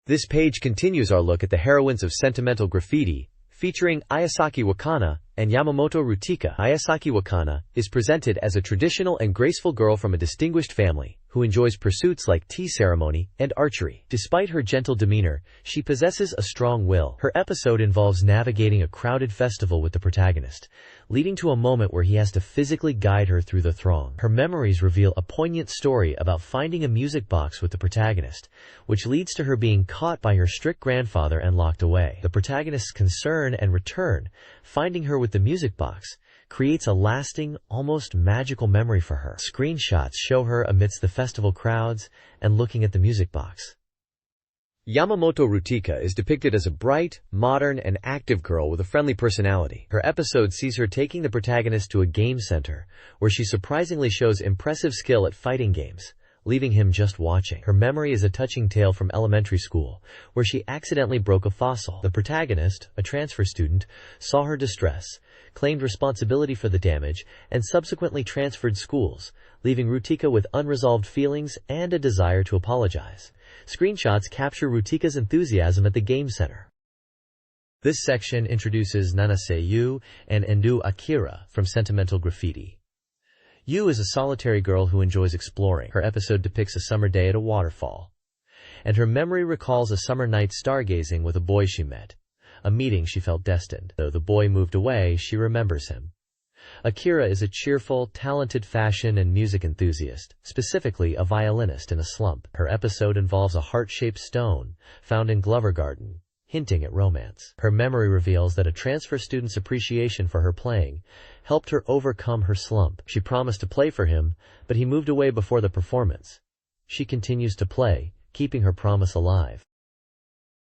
This page continues our look at the heroines of Sentimental Graffiti, featuring Ayasaki Wakana and Yamamoto Rutika. Ayasaki Wakana is presented as a traditional and graceful girl from a distinguished family, who enjoys pursuits like tea ceremony and archery. Despite her gentle demeanor, she possesses a strong will. Her episode involves navigating a crowded festival with the protagonist, leading to a moment where he has to physically guide her through the throng. Her memories reveal a poignant story about finding a music box with the protagonist, which leads to her being caught by her strict grandfather and locked away. The protagonist's concern and return, finding her with the music box, creates a lasting, almost magical memory for her. Screenshots show her amidst the festival crowds and looking at the music box. Yamamoto Rutika is depicted as a bright, modern, and active girl with a friendly personality. Her episode sees her taking the protagonist to a game center, where she surprisingly shows impressive skill at fighting games, leaving him just watching. Her memory is a touching tale from elementary school, where she accidentally broke a fossil. The protagonist, a transfer student, saw her distress, claimed responsibility for the damage, and subsequently transferred schools, leaving Rutika with unresolved feelings and a desire to apologize. Screenshots capture Rutika's enthusiasm at the game center. This section introduces Nanase Yu and Endo Akira from Sentimental Graffiti. Yu is a solitary girl who enjoys exploring. Her episode depicts a summer day at a waterfall, and her memory recalls a summer night stargazing with a boy she met, a meeting she felt destined. Though the boy moved away, she remembers him. Akira is a cheerful, talented fashion and music enthusiast, specifically a violinist in a slump. Her episode involves a heart-shaped stone found in Glover Garden, hinting at romance. Her memory reveals that a transfer student's appreciation for her playing helped her overcome her slump. She promised to play for him, but he moved away before the performance. She continues to play, keeping her promise alive.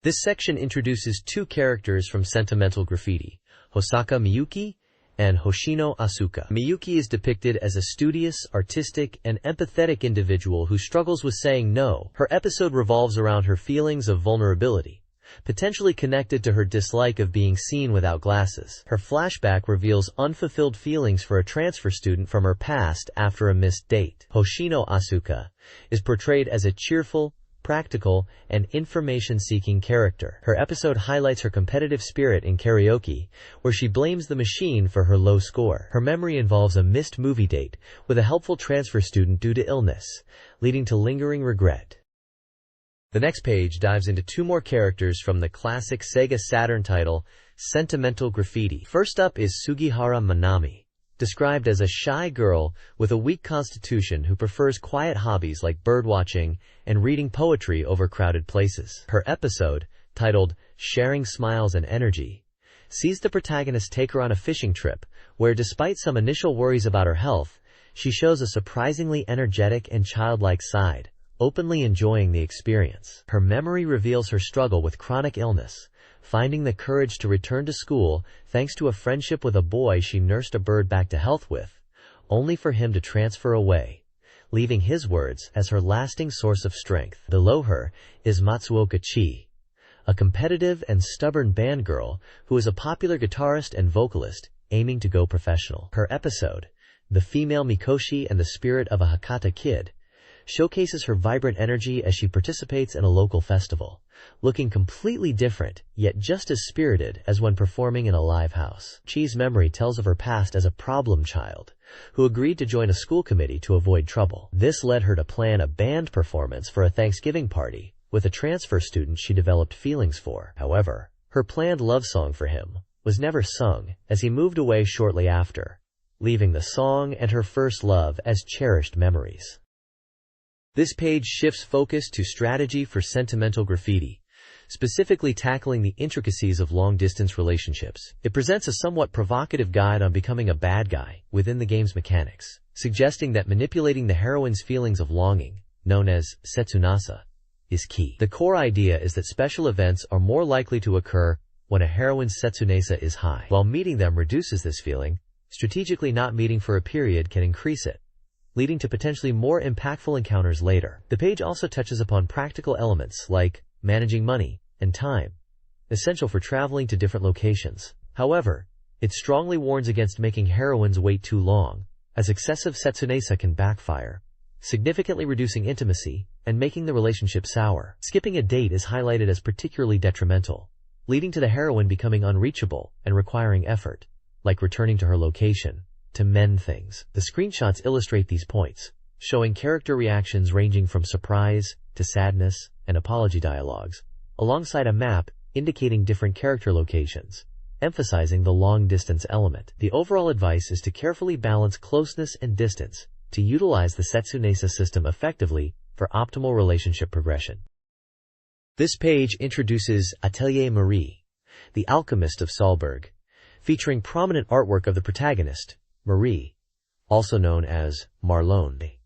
This section introduces two characters from Sentimental Graffiti, Hosaka Miyuki and Hoshino Asuka. Miyuki is depicted as a studious, artistic, and empathetic individual who struggles with saying no. Her episode revolves around her feelings of vulnerability, potentially connected to her dislike of being seen without glasses. Her flashback reveals unfulfilled feelings for a transfer student from her past after a missed date. Hoshino Asuka is portrayed as a cheerful, practical, and information-seeking character. Her episode highlights her competitive spirit in karaoke, where she blames the machine for her low score. Her memory involves a missed movie date with a helpful transfer student due to illness, leading to lingering regret. The next page dives into two more characters from the classic SEGA Saturn title, Sentimental Graffiti. First up is Sugihara Manami, described as a shy girl with a weak constitution who prefers quiet hobbies like birdwatching and reading poetry over crowded places. Her episode, titled Sharing Smiles and Energy, sees the protagonist take her on a fishing trip, where despite some initial worries about her health, she shows a surprisingly energetic and childlike side, openly enjoying the experience. Her memory reveals her struggle with chronic illness, finding the courage to return to school thanks to a friendship with a boy she nursed a bird back to health with, only for him to transfer away, leaving his words as her lasting source of strength. Below her is Matsuoka Chi, a competitive and stubborn band girl who is a popular guitarist and vocalist aiming to go professional. Her episode, The Female Mikoshi and the Spirit of a Hakata Kid, showcases her vibrant energy as she participates in a local festival, looking completely different, yet just as spirited as when performing in a live house. Chi's memory tells of her past as a problem child, who agreed to join a school committee to avoid trouble. This led her to plan a band performance for a Thanksgiving party with a transfer student she developed feelings for. However, her planned love song for him was never sung, as he moved away shortly after, leaving the song and her first love as cherished memories. This page shifts focus to strategy for Sentimental Graffiti, specifically tackling the intricacies of long-distance relationships. It presents a somewhat provocative guide on becoming a bad guy within the game's mechanics, suggesting that manipulating the heroine's feelings of longing, known as setsunasa, is key. The core idea is that special events are more likely to occur when a heroine's setsunasa is high. While meeting them reduces this feeling, Strategically not meeting for a period can increase it, leading to potentially more impactful encounters later. The page also touches upon practical elements like managing money and time, essential for traveling to different locations. However, it strongly warns against making heroines wait too long, as excessive setsunesa can backfire, significantly reducing intimacy and making the relationship sour. Skipping a date is highlighted as particularly detrimental, leading to the heroine becoming unreachable and requiring effort, like returning to her location, to mend things. The screenshots illustrate these points, showing character reactions ranging from surprise to sadness and apology dialogues, alongside a map indicating different character locations, emphasizing the long-distance element. The overall advice is to carefully balance closeness and distance to utilize the Setsunesa system effectively for optimal relationship progression. This page introduces Atelier Marie, the alchemist of Salzburg, featuring prominent artwork of the protagonist, Marie, also known as Marlone.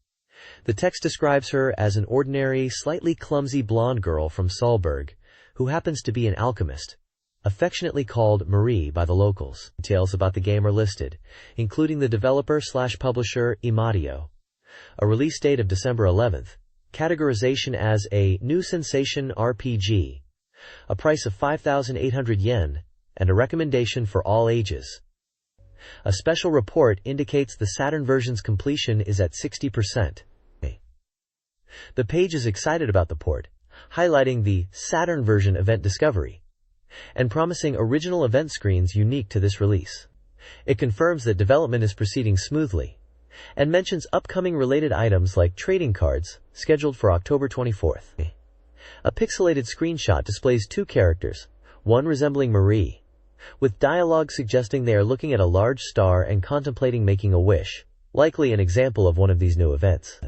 The text describes her as an ordinary, slightly clumsy blonde girl from Salzburg who happens to be an alchemist, affectionately called Marie by the locals. Details about the game are listed, including the developer/publisher Imadio, a release date of December 11th, categorization as a new sensation RPG, a price of 5,800 yen, and a recommendation for all ages. A special report indicates the Saturn version's completion is at 60%. The page is excited about the port, highlighting the Saturn version event discovery, and promising original event screens unique to this release. It confirms that development is proceeding smoothly, and mentions upcoming related items like trading cards, scheduled for October 24th. A pixelated screenshot displays two characters, one resembling Marie, with dialogue suggesting they are looking at a large star and contemplating making a wish, likely an example of one of these new events.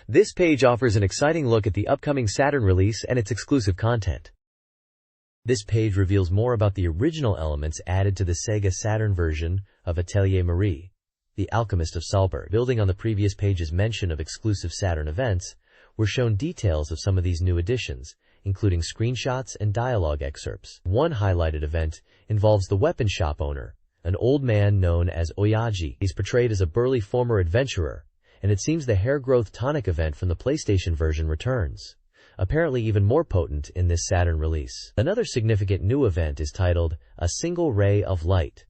This page offers an exciting look at the upcoming Saturn release and its exclusive content. This page reveals more about the original elements added to the SEGA Saturn version of Atelier Marie, the Alchemist of Salzburg. Building on the previous page's mention of exclusive Saturn events, we're shown details of some of these new additions, including screenshots and dialogue excerpts. One highlighted event involves the weapon shop owner, an old man known as Oyaji. He's portrayed as a burly former adventurer, and it seems the hair growth tonic event from the PlayStation version returns, apparently even more potent in this Saturn release. Another significant new event is titled A Single Ray of Light.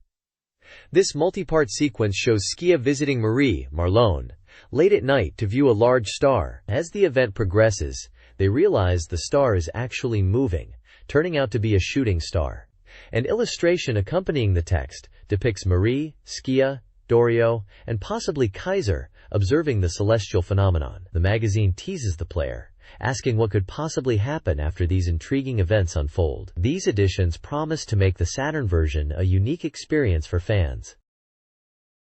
This multi-part sequence shows Skia visiting Marie, Marlone, late at night to view a large star. As the event progresses, they realize the star is actually moving, turning out to be a shooting star. An illustration accompanying the text depicts Marie, Skia, Dorio, and possibly Kaiser observing the celestial phenomenon. The magazine teases the player, asking what could possibly happen after these intriguing events unfold. These additions promise to make the Saturn version a unique experience for fans.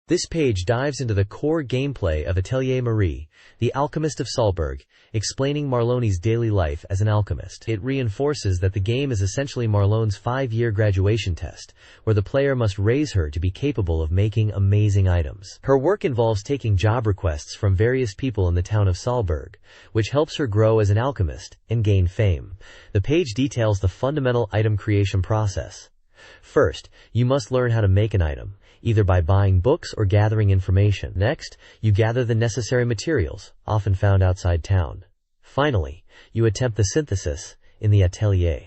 This page dives into the core gameplay of Atelier Marie, the Alchemist of Salzburg, explaining Marlone's daily life as an alchemist. It reinforces that the game is essentially Marlone's 5-year graduation test, where the player must raise her to be capable of making amazing items. Her work involves taking job requests from various people in the town of Salzburg, which helps her grow as an alchemist and gain fame. The page details the fundamental item creation process. First, you must learn how to make an item, either by buying books or gathering information. Next, you gather the necessary materials, often found outside town. Finally, you attempt the synthesis in the atelier.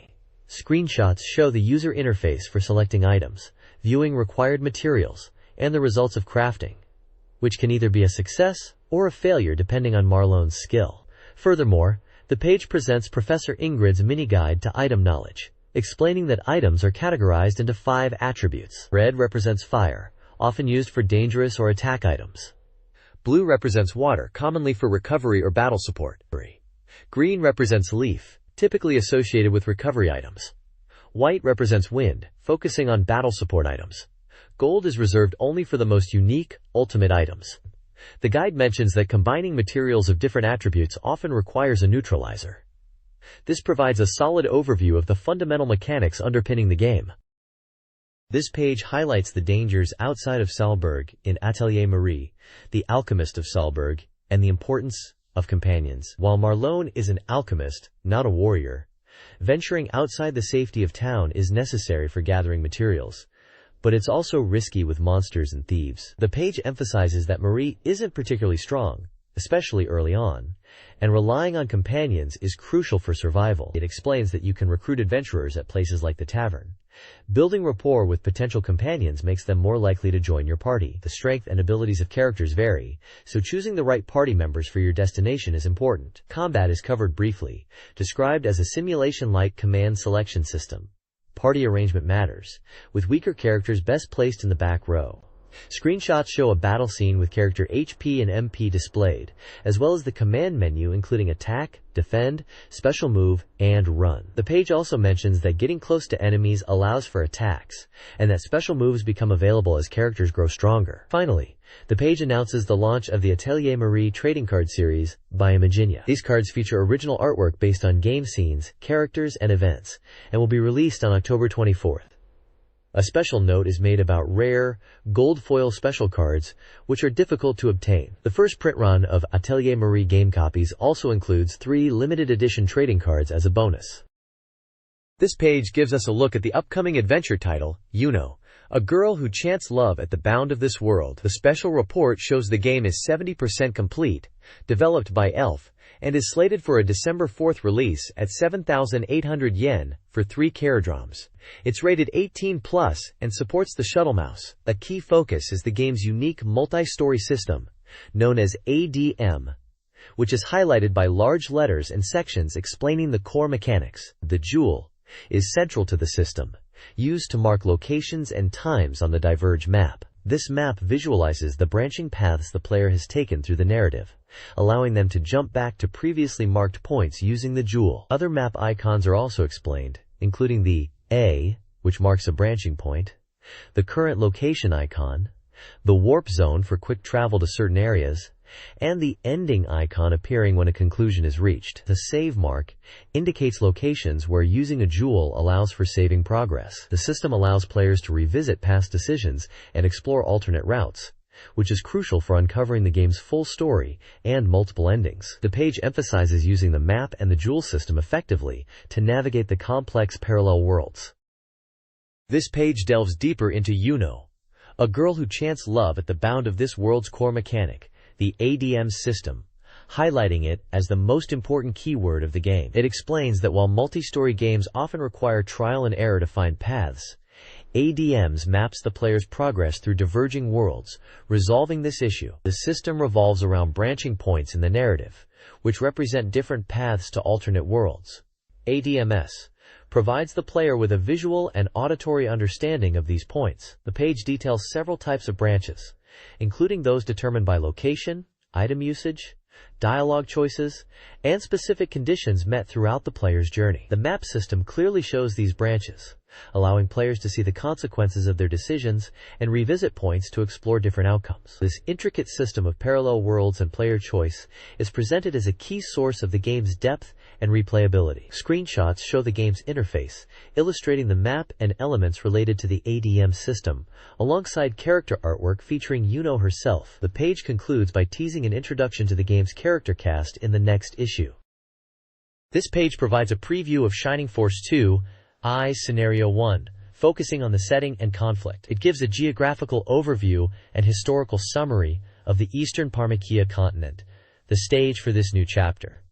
Screenshots show the user interface for selecting items, viewing required materials, and the results of crafting, which can either be a success or a failure depending on Marlone's skill. Furthermore, the page presents Professor Ingrid's mini-guide to item knowledge, explaining that items are categorized into 5 attributes. Red represents fire, often used for dangerous or attack items. Blue represents water, commonly for recovery or battle support. Green represents leaf, typically associated with recovery items. White represents wind, focusing on battle support items. Gold is reserved only for the most unique, ultimate items. The guide mentions that combining materials of different attributes often requires a neutralizer. This provides a solid overview of the fundamental mechanics underpinning the game. This page highlights the dangers outside of Salzburg in Atelier Marie, the Alchemist of Salzburg, and the importance of companions. While Marlone is an alchemist, not a warrior, venturing outside the safety of town is necessary for gathering materials, but it's also risky with monsters and thieves. The page emphasizes that Marie isn't particularly strong, especially early on, and relying on companions is crucial for survival. It explains that you can recruit adventurers at places like the tavern. Building rapport with potential companions makes them more likely to join your party. The strength and abilities of characters vary, so choosing the right party members for your destination is important. Combat is covered briefly, described as a simulation-like command selection system. Party arrangement matters, with weaker characters best placed in the back row. Screenshots show a battle scene with character HP and MP displayed, as well as the command menu including attack, defend, special move, and run. The page also mentions that getting close to enemies allows for attacks, and that special moves become available as characters grow stronger. Finally, the page announces the launch of the Atelier Marie trading card series by Imaginia. These cards feature original artwork based on game scenes, characters, and events, and will be released on October 24th. A special note is made about rare, gold foil special cards, which are difficult to obtain. The first print run of Atelier Marie game copies also includes 3 limited edition trading cards as a bonus. This page gives us a look at the upcoming adventure title, Yuno, a girl who chants love at the bound of this world. The special report shows the game is 70% complete, developed by Elf, and is slated for a December 4th release at 7,800 yen for 3 Caradroms. It's rated 18+ and supports the shuttle mouse. A key focus is the game's unique multi-story system, known as ADM, which is highlighted by large letters and sections explaining the core mechanics. The jewel is central to the system, used to mark locations and times on the Diverge map. This map visualizes the branching paths the player has taken through the narrative, allowing them to jump back to previously marked points using the jewel. Other map icons are also explained, including the A, which marks a branching point, the current location icon, the warp zone for quick travel to certain areas, and the ending icon appearing when a conclusion is reached. The save mark indicates locations where using a jewel allows for saving progress. The system allows players to revisit past decisions and explore alternate routes, which is crucial for uncovering the game's full story and multiple endings. The page emphasizes using the map and the jewel system effectively to navigate the complex parallel worlds. This page delves deeper into Yuno, a girl who chants love at the bound of this world's core mechanic, the ADM system, highlighting it as the most important keyword of the game. It explains that while multi-story games often require trial and error to find paths, ADMs maps the player's progress through diverging worlds, resolving this issue. The system revolves around branching points in the narrative, which represent different paths to alternate worlds. ADMS provides the player with a visual and auditory understanding of these points. The page details several types of branches, including those determined by location, item usage, dialogue choices, and specific conditions met throughout the player's journey. The map system clearly shows these branches, allowing players to see the consequences of their decisions and revisit points to explore different outcomes. This intricate system of parallel worlds and player choice is presented as a key source of the game's depth and replayability. Screenshots show the game's interface, illustrating the map and elements related to the ADM system, alongside character artwork featuring Yuno herself. The page concludes by teasing an introduction to the game's character cast in the next issue. This page provides a preview of Shining Force 2, Scenario 1, focusing on the setting and conflict. It gives a geographical overview and historical summary of the Eastern Parmakia continent, the stage for this new chapter.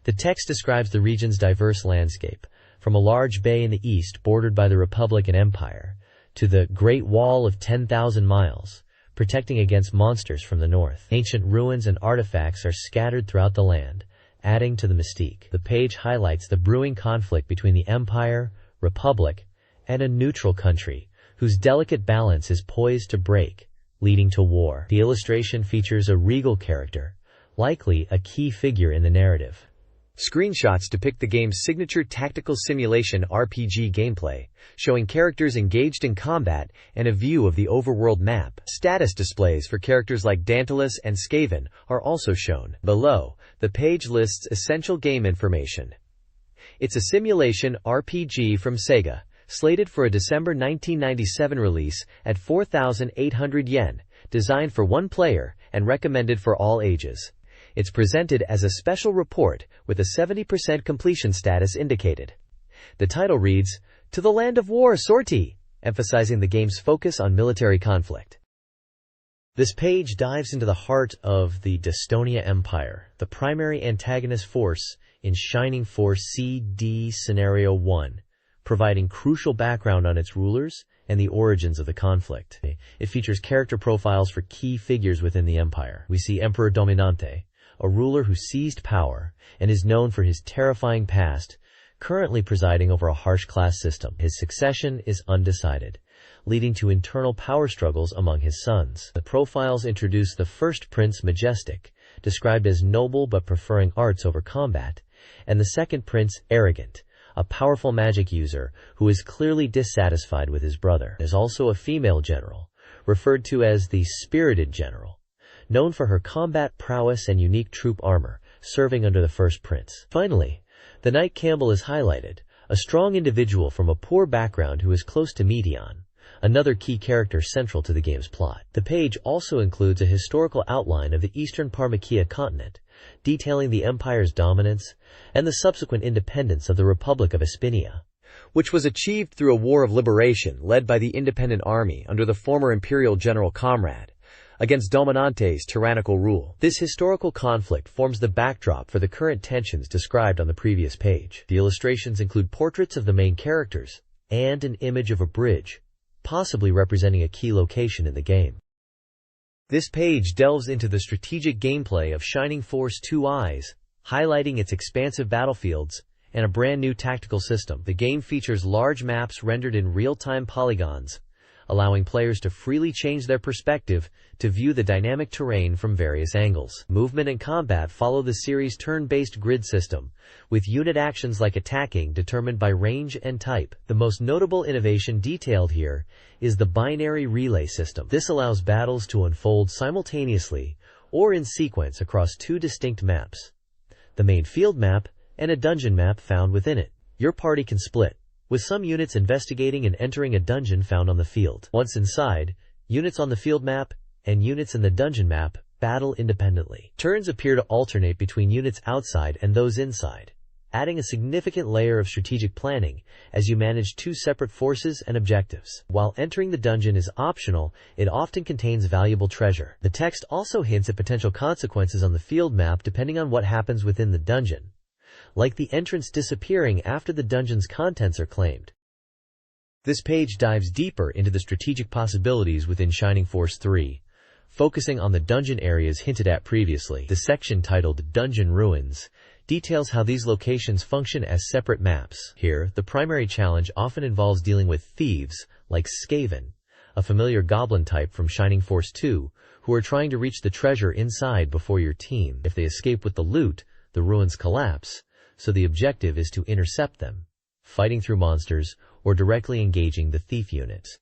The text describes the region's diverse landscape, from a large bay in the east bordered by the Republic and Empire, to the Great Wall of 10,000 miles, protecting against monsters from the north. Ancient ruins and artifacts are scattered throughout the land, adding to the mystique. The page highlights the brewing conflict between the Empire, Republic, and a neutral country, whose delicate balance is poised to break, leading to war. The illustration features a regal character, likely a key figure in the narrative. Screenshots depict the game's signature tactical simulation RPG gameplay, showing characters engaged in combat and a view of the overworld map. Status displays for characters like Dantalus and Skaven are also shown. Below, the page lists essential game information. It's a simulation RPG from SEGA, slated for a December 1997 release at 4,800 yen, designed for one player and recommended for all ages. It's presented as a special report with a 70% completion status indicated. The title reads, "To the Land of War, Sortie!" emphasizing the game's focus on military conflict. This page dives into the heart of the Dystonia Empire, the primary antagonist force in Shining Force CD Scenario 1, providing crucial background on its rulers and the origins of the conflict. It features character profiles for key figures within the empire. We see Emperor Dominante, a ruler who seized power and is known for his terrifying past, currently presiding over a harsh class system. His succession is undecided, leading to internal power struggles among his sons. The profiles introduce the first Prince Majestic, described as noble but preferring arts over combat, and the second Prince Arrogant, a powerful magic user who is clearly dissatisfied with his brother. There's also a female general, referred to as the Spirited General, known for her combat prowess and unique troop armor, serving under the first prince. Finally, the Knight Campbell is highlighted, a strong individual from a poor background who is close to Medion, another key character central to the game's plot. The page also includes a historical outline of the Eastern Parmakia continent, detailing the empire's dominance and the subsequent independence of the Republic of Espinia, which was achieved through a war of liberation led by the independent army under the former imperial general Comrade, against Dominante's tyrannical rule. This historical conflict forms the backdrop for the current tensions described on the previous page. The illustrations include portraits of the main characters and an image of a bridge, possibly representing a key location in the game. This page delves into the strategic gameplay of Shining Force 2 Eyes, highlighting its expansive battlefields and a brand new tactical system. The game features large maps rendered in real-time polygons, allowing players to freely change their perspective to view the dynamic terrain from various angles. Movement and combat follow the series' turn-based grid system, with unit actions like attacking determined by range and type. The most notable innovation detailed here is the binary relay system. This allows battles to unfold simultaneously or in sequence across two distinct maps, the main field map and a dungeon map found within it. Your party can split, with some units investigating and entering a dungeon found on the field. Once inside, units on the field map and units in the dungeon map battle independently. Turns appear to alternate between units outside and those inside, adding a significant layer of strategic planning as you manage two separate forces and objectives. While entering the dungeon is optional, it often contains valuable treasure. The text also hints at potential consequences on the field map depending on what happens within the dungeon, like the entrance disappearing after the dungeon's contents are claimed. This page dives deeper into the strategic possibilities within Shining Force 3, focusing on the dungeon areas hinted at previously. The section titled Dungeon Ruins details how these locations function as separate maps. Here, the primary challenge often involves dealing with thieves like Skaven, a familiar goblin type from Shining Force 2, who are trying to reach the treasure inside before your team. If they escape with the loot, the ruins collapse, so the objective is to intercept them, fighting through monsters or directly engaging the thief units.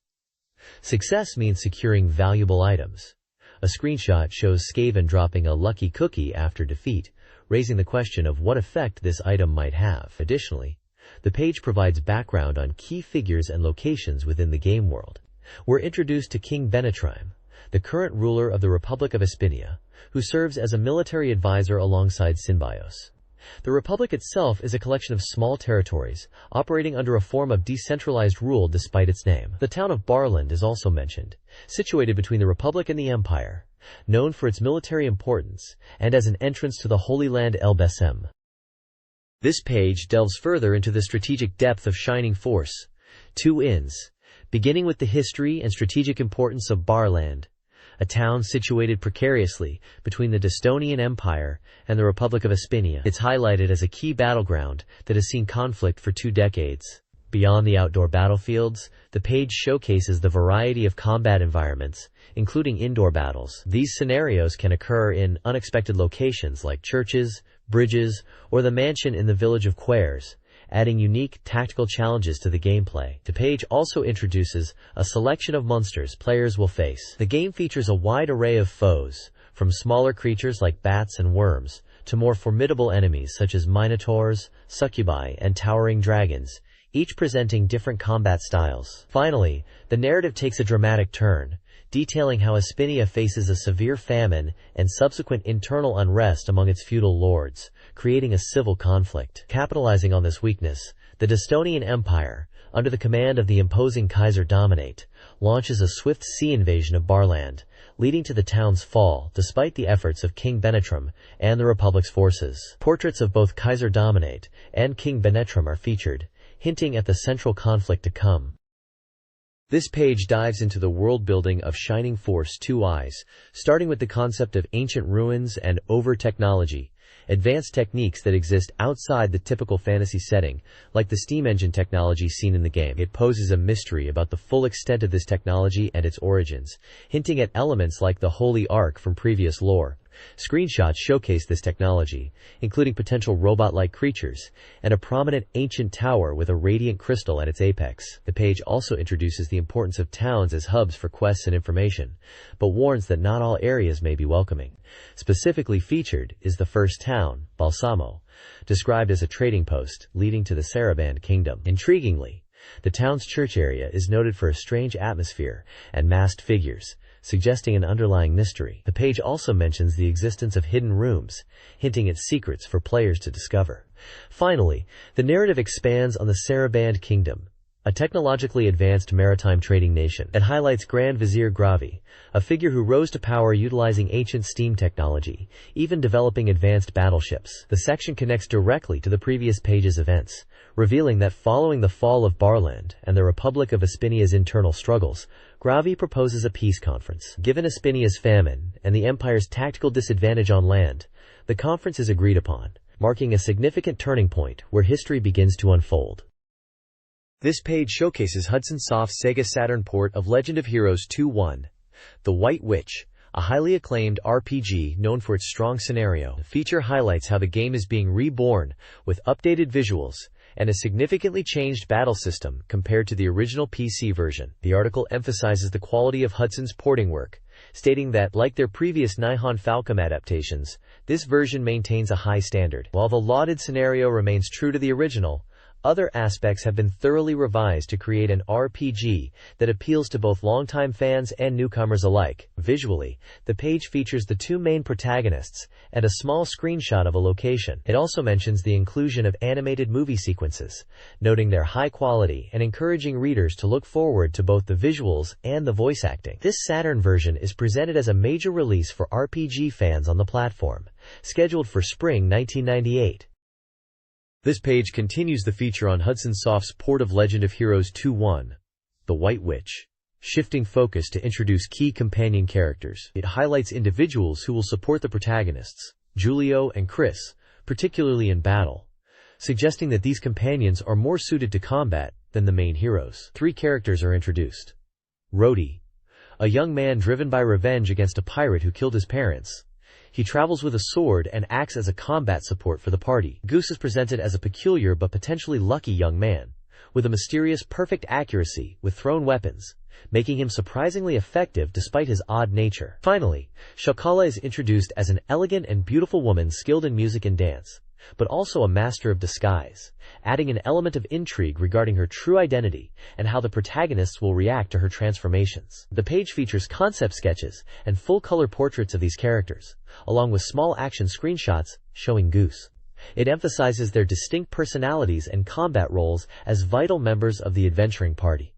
Success means securing valuable items. A screenshot shows Skaven dropping a lucky cookie after defeat, raising the question of what effect this item might have. Additionally, the page provides background on key figures and locations within the game world. We're introduced to King Benetrime, the current ruler of the Republic of Espinia, who serves as a military advisor alongside Synbios. The Republic itself is a collection of small territories, operating under a form of decentralized rule despite its name. The town of Barland is also mentioned, situated between the Republic and the Empire, known for its military importance, and as an entrance to the Holy Land El Besem. This page delves further into the strategic depth of Shining Force 2 Inns, beginning with the history and strategic importance of Barland, a town situated precariously between the Dystonian Empire and the Republic of Espinia. It's highlighted as a key battleground that has seen conflict for 2 decades. Beyond the outdoor battlefields, the page showcases the variety of combat environments, including indoor battles. These scenarios can occur in unexpected locations like churches, bridges, or the mansion in the village of Quares, adding unique tactical challenges to the gameplay. The page also introduces a selection of monsters players will face. The game features a wide array of foes, from smaller creatures like bats and worms, to more formidable enemies such as minotaurs, succubi, and towering dragons, each presenting different combat styles. Finally, the narrative takes a dramatic turn, detailing how Espinia faces a severe famine and subsequent internal unrest among its feudal lords, creating a civil conflict. Capitalizing on this weakness, the Dystonian Empire, under the command of the imposing Kaiser Dominate, launches a swift sea invasion of Barland, leading to the town's fall despite the efforts of King Benetram and the Republic's forces. Portraits of both Kaiser Dominate and King Benetram are featured, hinting at the central conflict to come. This page dives into the world-building of Shining Force 2 Eyes, starting with the concept of ancient ruins and over-technology, advanced techniques that exist outside the typical fantasy setting, like the steam engine technology seen in the game. It poses a mystery about the full extent of this technology and its origins, hinting at elements like the Holy Ark from previous lore. Screenshots showcase this technology, including potential robot-like creatures, and a prominent ancient tower with a radiant crystal at its apex. The page also introduces the importance of towns as hubs for quests and information, but warns that not all areas may be welcoming. Specifically featured is the first town, Balsamo, described as a trading post leading to the Saraband Kingdom. Intriguingly, the town's church area is noted for a strange atmosphere and masked figures, suggesting an underlying mystery. The page also mentions the existence of hidden rooms, hinting at secrets for players to discover. Finally, the narrative expands on the Saraband Kingdom, a technologically advanced maritime trading nation. It highlights Grand Vizier Gravi, a figure who rose to power utilizing ancient steam technology, even developing advanced battleships. The section connects directly to the previous page's events, revealing that following the fall of Barland and the Republic of Aspinia's internal struggles, Gravi proposes a peace conference. Given Aspinia's famine and the Empire's tactical disadvantage on land, the conference is agreed upon, marking a significant turning point where history begins to unfold. This page showcases Hudson Soft's SEGA Saturn port of Legend of Heroes 2-1, The White Witch, a highly acclaimed RPG known for its strong scenario. The feature highlights how the game is being reborn with updated visuals and a significantly changed battle system compared to the original PC version. The article emphasizes the quality of Hudson's porting work, stating that, like their previous Nihon Falcom adaptations, this version maintains a high standard. While the lauded scenario remains true to the original, other aspects have been thoroughly revised to create an RPG that appeals to both longtime fans and newcomers alike. Visually, the page features the two main protagonists and a small screenshot of a location. It also mentions the inclusion of animated movie sequences, noting their high quality and encouraging readers to look forward to both the visuals and the voice acting. This Saturn version is presented as a major release for RPG fans on the platform, scheduled for spring 1998. This page continues the feature on Hudson Soft's port of Legend of Heroes 2-1, The White Witch, shifting focus to introduce key companion characters. It highlights individuals who will support the protagonists, Julio and Chris, particularly in battle, suggesting that these companions are more suited to combat than the main heroes. 3 characters are introduced. Rhodey, a young man driven by revenge against a pirate who killed his parents. He travels with a sword and acts as a combat support for the party. Goose is presented as a peculiar but potentially lucky young man, with a mysterious perfect accuracy with thrown weapons, making him surprisingly effective despite his odd nature. Finally, Shakala is introduced as an elegant and beautiful woman skilled in music and dance, but also a master of disguise, adding an element of intrigue regarding her true identity and how the protagonists will react to her transformations. The page features concept sketches and full-color portraits of these characters, along with small action screenshots showing Goose. It emphasizes their distinct personalities and combat roles as vital members of the adventuring party.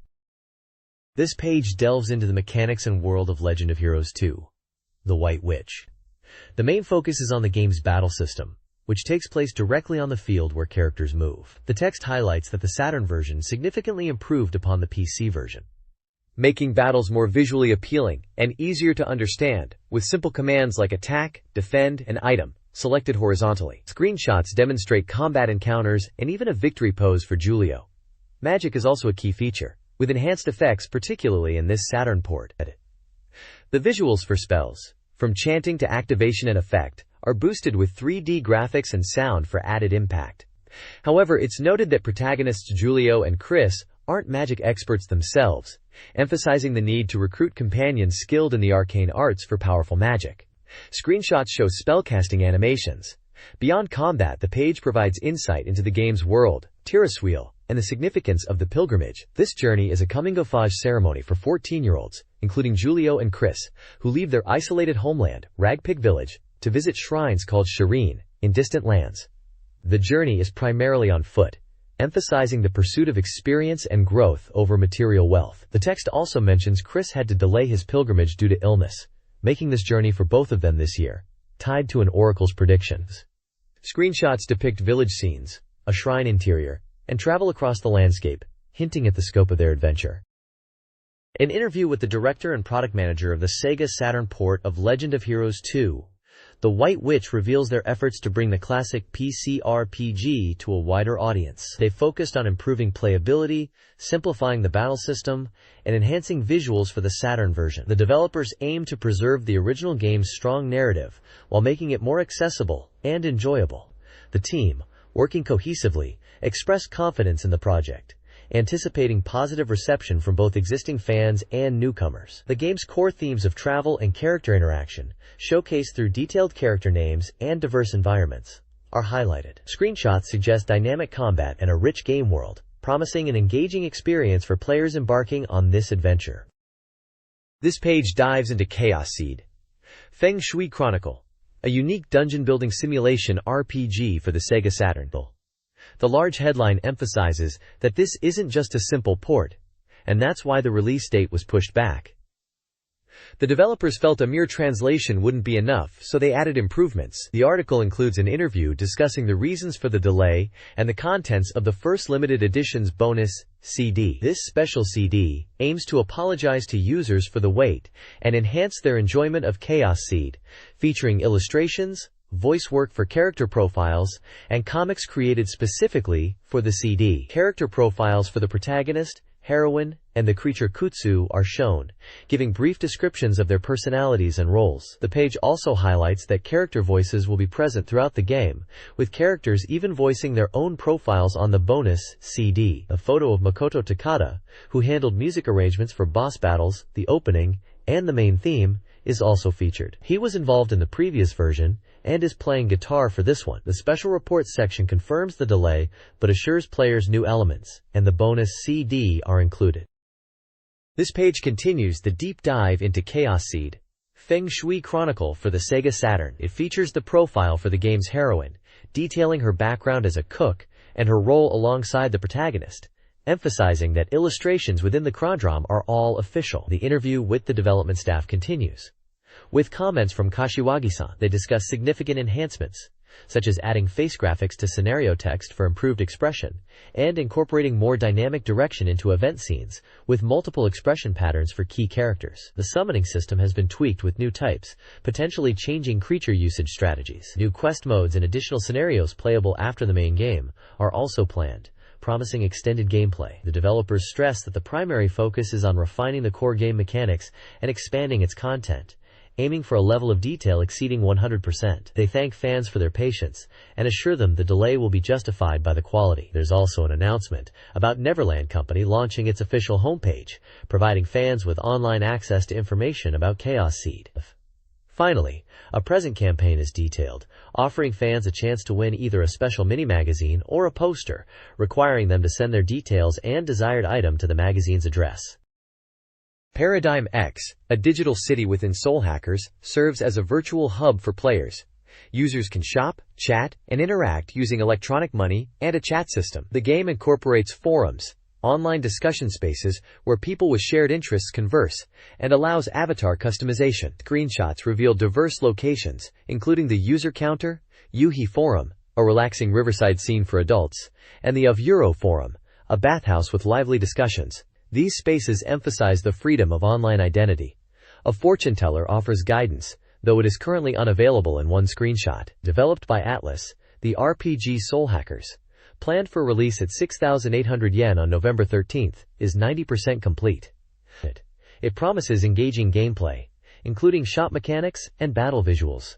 This page delves into the mechanics and world of Legend of Heroes 2, The White Witch. The main focus is on the game's battle system, which takes place directly on the field where characters move. The text highlights that the Saturn version significantly improved upon the PC version, making battles more visually appealing and easier to understand, with simple commands like attack, defend, and item selected horizontally. Screenshots demonstrate combat encounters and even a victory pose for Julio. Magic is also a key feature, with enhanced effects particularly in this Saturn port. The visuals for spells, from chanting to activation and effect, are boosted with 3D graphics and sound for added impact. However, it's noted that protagonists Julio and Chris aren't magic experts themselves, emphasizing the need to recruit companions skilled in the arcane arts for powerful magic. Screenshots show spellcasting animations. Beyond combat, the page provides insight into the game's world, Tiriswheel, and the significance of the pilgrimage. This journey is a coming-of-age ceremony for 14-year-olds, including Julio and Chris, who leave their isolated homeland, Ragpig Village, to visit shrines called Shireen, in distant lands. The journey is primarily on foot, emphasizing the pursuit of experience and growth over material wealth. The text also mentions Chris had to delay his pilgrimage due to illness, making this journey for both of them this year, tied to an oracle's predictions. Screenshots depict village scenes, a shrine interior, and travel across the landscape, hinting at the scope of their adventure. An interview with the director and product manager of the SEGA Saturn port of Legend of Heroes 2, The White Witch reveals their efforts to bring the classic PC RPG to a wider audience. They focused on improving playability, simplifying the battle system, and enhancing visuals for the Saturn version. The developers aim to preserve the original game's strong narrative while making it more accessible and enjoyable. The team, working cohesively, expressed confidence in the project, anticipating positive reception from both existing fans and newcomers. The game's core themes of travel and character interaction, showcased through detailed character names and diverse environments, are highlighted. Screenshots suggest dynamic combat and a rich game world, promising an engaging experience for players embarking on this adventure. This page dives into Chaos Seed, Feng Shui Chronicle, a unique dungeon-building simulation RPG for the SEGA Saturn. The large headline emphasizes that this isn't just a simple port, and that's why the release date was pushed back. The developers felt a mere translation wouldn't be enough, so they added improvements. The article includes an interview discussing the reasons for the delay and the contents of the first limited edition's bonus CD. This special CD aims to apologize to users for the wait and enhance their enjoyment of Chaos Seed, featuring illustrations, voice work for character profiles, and comics created specifically for the CD. Character profiles for the protagonist, heroine, and the creature Kutsu are shown, giving brief descriptions of their personalities and roles. The page also highlights that character voices will be present throughout the game, with characters even voicing their own profiles on the bonus CD. A photo of Makoto Takada, who handled music arrangements for boss battles, the opening, and the main theme, is also featured. He was involved in the previous version and is playing guitar for this one. The special reports section confirms the delay but assures players new elements and the bonus CD are included. This page continues the deep dive into Chaos Seed, Feng Shui Chronicle for the SEGA Saturn. It features the profile for the game's heroine, detailing her background as a cook and her role alongside the protagonist, emphasizing that illustrations within the chronodrom are all official. The interview with the development staff continues, with comments from Kashiwagi-san. They discuss significant enhancements, such as adding face graphics to scenario text for improved expression, and incorporating more dynamic direction into event scenes, with multiple expression patterns for key characters. The summoning system has been tweaked with new types, potentially changing creature usage strategies. New quest modes and additional scenarios playable after the main game are also planned, promising extended gameplay. The developers stress that the primary focus is on refining the core game mechanics and expanding its content, aiming for a level of detail exceeding 100%. They thank fans for their patience and assure them the delay will be justified by the quality. There's also an announcement about Neverland Company launching its official homepage, providing fans with online access to information about Chaos Seed. Finally, a present campaign is detailed, offering fans a chance to win either a special mini-magazine or a poster, requiring them to send their details and desired item to the magazine's address. Paradigm X, a digital city within Soul Hackers, serves as a virtual hub for players. Users can shop, chat, and interact using electronic money and a chat system. The game incorporates forums, online discussion spaces where people with shared interests converse, and allows avatar customization. Screenshots reveal diverse locations, including the user counter, Yuhi Forum, a relaxing riverside scene for adults, and the Of Euro Forum, a bathhouse with lively discussions. These spaces emphasize the freedom of online identity. A fortune teller offers guidance, though it is currently unavailable in one screenshot. Developed by Atlas, the RPG Soul Hackers, planned for release at 6,800 yen on November 13th, is 90% complete. It promises engaging gameplay, including shop mechanics and battle visuals.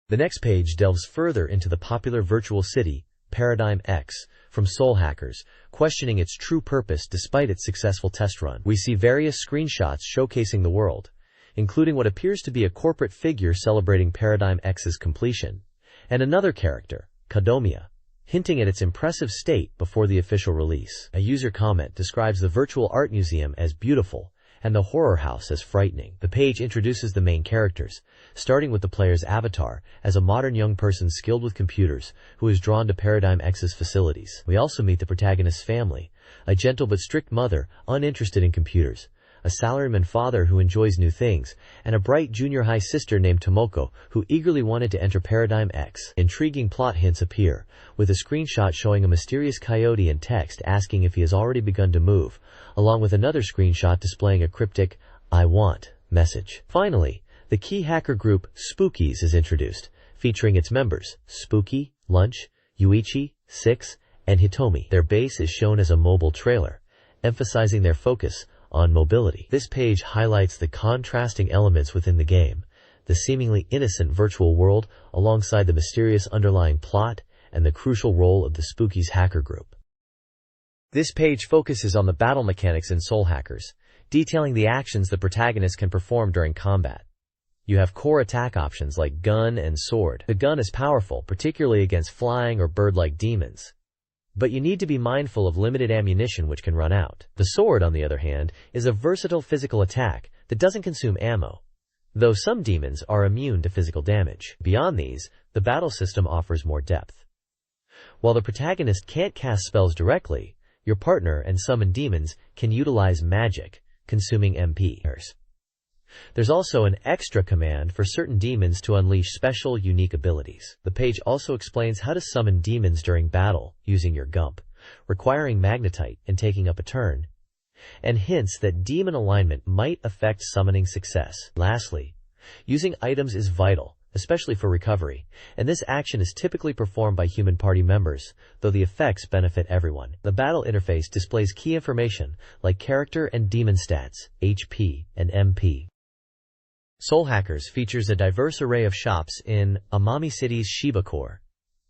The next page delves further into the popular virtual city, Paradigm X, from Soul Hackers, questioning its true purpose despite its successful test run. We see various screenshots showcasing the world, including what appears to be a corporate figure celebrating Paradigm X's completion, and another character, Kadomiya, hinting at its impressive state before the official release. A user comment describes the virtual art museum as beautiful and the horror house as frightening. The page introduces the main characters, starting with the player's avatar as a modern young person skilled with computers who is drawn to Paradigm X's facilities. We also meet the protagonist's family, a gentle but strict mother uninterested in computers, a salaryman father who enjoys new things, and a bright junior high sister named Tomoko who eagerly wanted to enter Paradigm X. Intriguing plot hints appear, with a screenshot showing a mysterious coyote and text asking if he has already begun to move, along with another screenshot displaying a cryptic, "I want" message. Finally, the key hacker group Spookies is introduced, featuring its members, Spooky, Lunch, Yuichi, Six, and Hitomi. Their base is shown as a mobile trailer, emphasizing their focus on mobility. This page highlights the contrasting elements within the game, the seemingly innocent virtual world alongside the mysterious underlying plot and the crucial role of the Spookies hacker group. This page focuses on the battle mechanics in Soul Hackers, detailing the actions the protagonist can perform during combat. You have core attack options like gun and sword. The gun is powerful, particularly against flying or bird-like demons, but you need to be mindful of limited ammunition which can run out. The sword, on the other hand, is a versatile physical attack that doesn't consume ammo, though some demons are immune to physical damage. Beyond these, the battle system offers more depth. While the protagonist can't cast spells directly, your partner and summoned demons can utilize magic, consuming MP. There's also an extra command for certain demons to unleash special, unique abilities. The page also explains how to summon demons during battle using your Gump, requiring Magnetite and taking up a turn, and hints that demon alignment might affect summoning success. Lastly, using items is vital, especially for recovery, and this action is typically performed by human party members, though the effects benefit everyone. The battle interface displays key information like character and demon stats, HP, and MP. Soul Hackers features a diverse array of shops in Amami City's Shiba Core.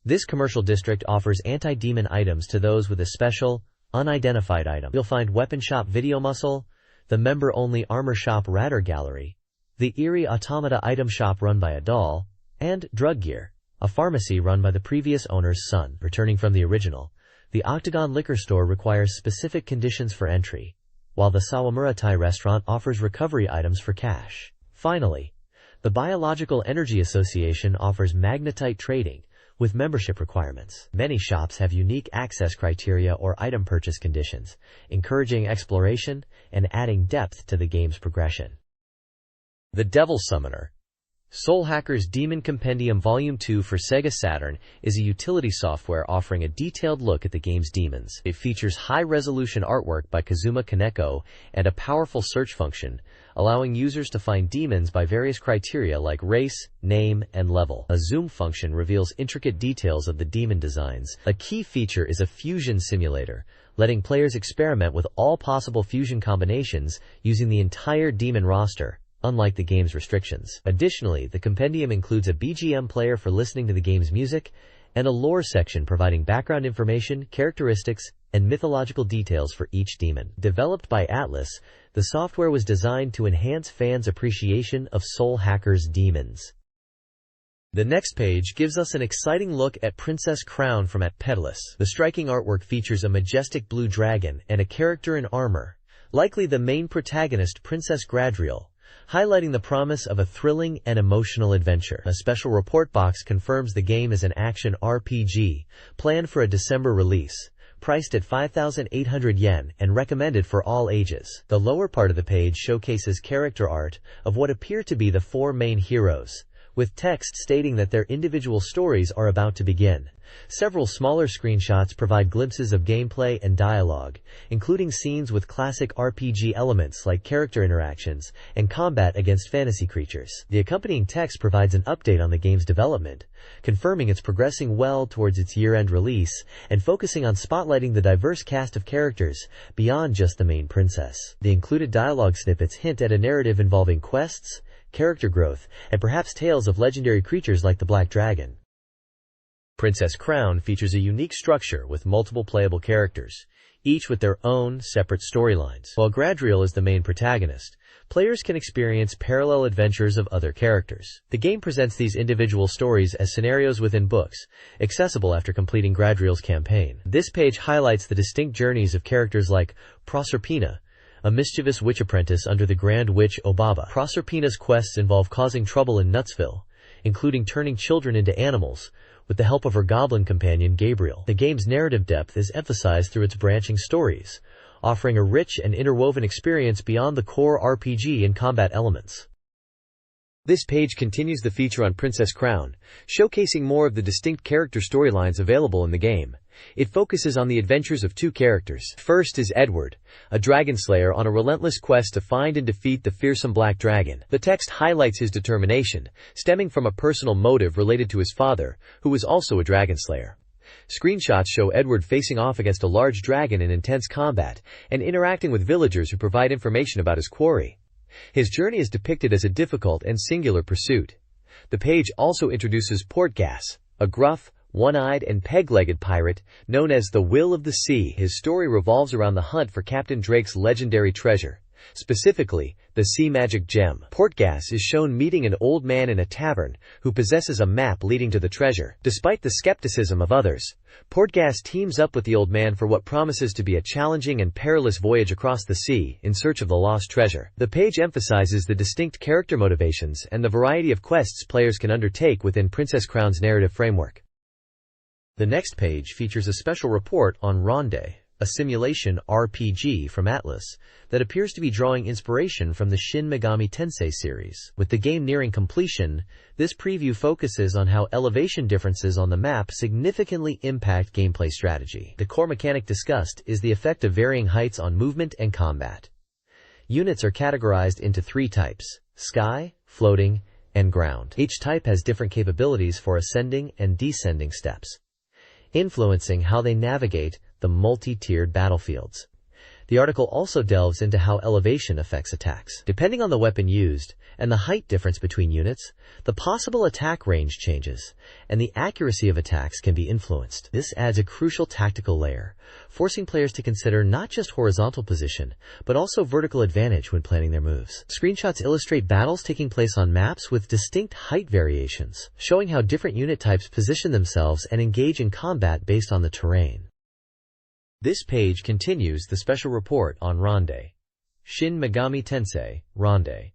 This commercial district offers anti-demon items to those with a special, unidentified item. You'll find weapon shop Video Muscle, the member-only armor shop Radar Gallery, the eerie automata item shop run by a doll, and Drug Gear, a pharmacy run by the previous owner's son. Returning from the original, the Octagon Liquor Store requires specific conditions for entry, while the Sawamura Thai restaurant offers recovery items for cash. Finally, the Biological Energy Association offers magnetite trading with membership requirements. Many shops have unique access criteria or item purchase conditions, encouraging exploration and adding depth to the game's progression. The Devil Summoner. Soul Hackers Demon Compendium Volume 2 for SEGA Saturn is a utility software offering a detailed look at the game's demons. It features high-resolution artwork by Kazuma Kaneko and a powerful search function, allowing users to find demons by various criteria like race, name, and level. A zoom function reveals intricate details of the demon designs. A key feature is a fusion simulator, letting players experiment with all possible fusion combinations using the entire demon roster, unlike the game's restrictions. Additionally, the compendium includes a BGM player for listening to the game's music, and a lore section providing background information, characteristics, and mythological details for each demon. Developed by Atlas, the software was designed to enhance fans' appreciation of Soul Hackers' demons. The next page gives us an exciting look at Princess Crown from At Pedalus. The striking artwork features a majestic blue dragon and a character in armor, likely the main protagonist, Princess Gradriel, highlighting the promise of a thrilling and emotional adventure. A special report box confirms the game is an action RPG, planned for a December release, priced at 5,800 yen and recommended for all ages. The lower part of the page showcases character art of what appear to be the four main heroes, with text stating that their individual stories are about to begin. Several smaller screenshots provide glimpses of gameplay and dialogue, including scenes with classic RPG elements like character interactions and combat against fantasy creatures. The accompanying text provides an update on the game's development, confirming it's progressing well towards its year-end release and focusing on spotlighting the diverse cast of characters beyond just the main princess. The included dialogue snippets hint at a narrative involving quests, character growth, and perhaps tales of legendary creatures like the Black Dragon. Princess Crown features a unique structure with multiple playable characters, each with their own separate storylines. While Gradriel is the main protagonist, players can experience parallel adventures of other characters. The game presents these individual stories as scenarios within books, accessible after completing Gradriel's campaign. This page highlights the distinct journeys of characters like Proserpina, a mischievous witch apprentice under the Grand Witch Obaba. Proserpina's quests involve causing trouble in Nutsville, including turning children into animals, with the help of her goblin companion Gabriel. The game's narrative depth is emphasized through its branching stories, offering a rich and interwoven experience beyond the core RPG and combat elements. This page continues the feature on Princess Crown, showcasing more of the distinct character storylines available in the game. It focuses on the adventures of two characters. First is Edward, a dragon slayer on a relentless quest to find and defeat the fearsome Black Dragon. The text highlights his determination, stemming from a personal motive related to his father, who was also a dragon slayer. Screenshots show Edward facing off against a large dragon in intense combat, and interacting with villagers who provide information about his quarry. His journey is depicted as a difficult and singular pursuit. The page also introduces Portgas, a gruff, one-eyed and peg-legged pirate known as the Will of the Sea. His story revolves around the hunt for Captain Drake's legendary treasure, specifically the sea magic gem. Portgas is shown meeting an old man in a tavern who possesses a map leading to the treasure. Despite the skepticism of others, Portgas teams up with the old man for what promises to be a challenging and perilous voyage across the sea in search of the lost treasure. The page emphasizes the distinct character motivations and the variety of quests players can undertake within Princess Crown's narrative framework. The next page features a special report on Ronde, a simulation RPG from Atlas that appears to be drawing inspiration from the Shin Megami Tensei series. With the game nearing completion, this preview focuses on how elevation differences on the map significantly impact gameplay strategy. The core mechanic discussed is the effect of varying heights on movement and combat. Units are categorized into three types: sky, floating, and ground. Each type has different capabilities for ascending and descending steps, influencing how they navigate the multi-tiered battlefields. The article also delves into how elevation affects attacks. Depending on the weapon used and the height difference between units, the possible attack range changes, and the accuracy of attacks can be influenced. This adds a crucial tactical layer, forcing players to consider not just horizontal position, but also vertical advantage when planning their moves. Screenshots illustrate battles taking place on maps with distinct height variations, showing how different unit types position themselves and engage in combat based on the terrain. This page continues the special report on Ronde, Shin Megami Tensei, Ronde,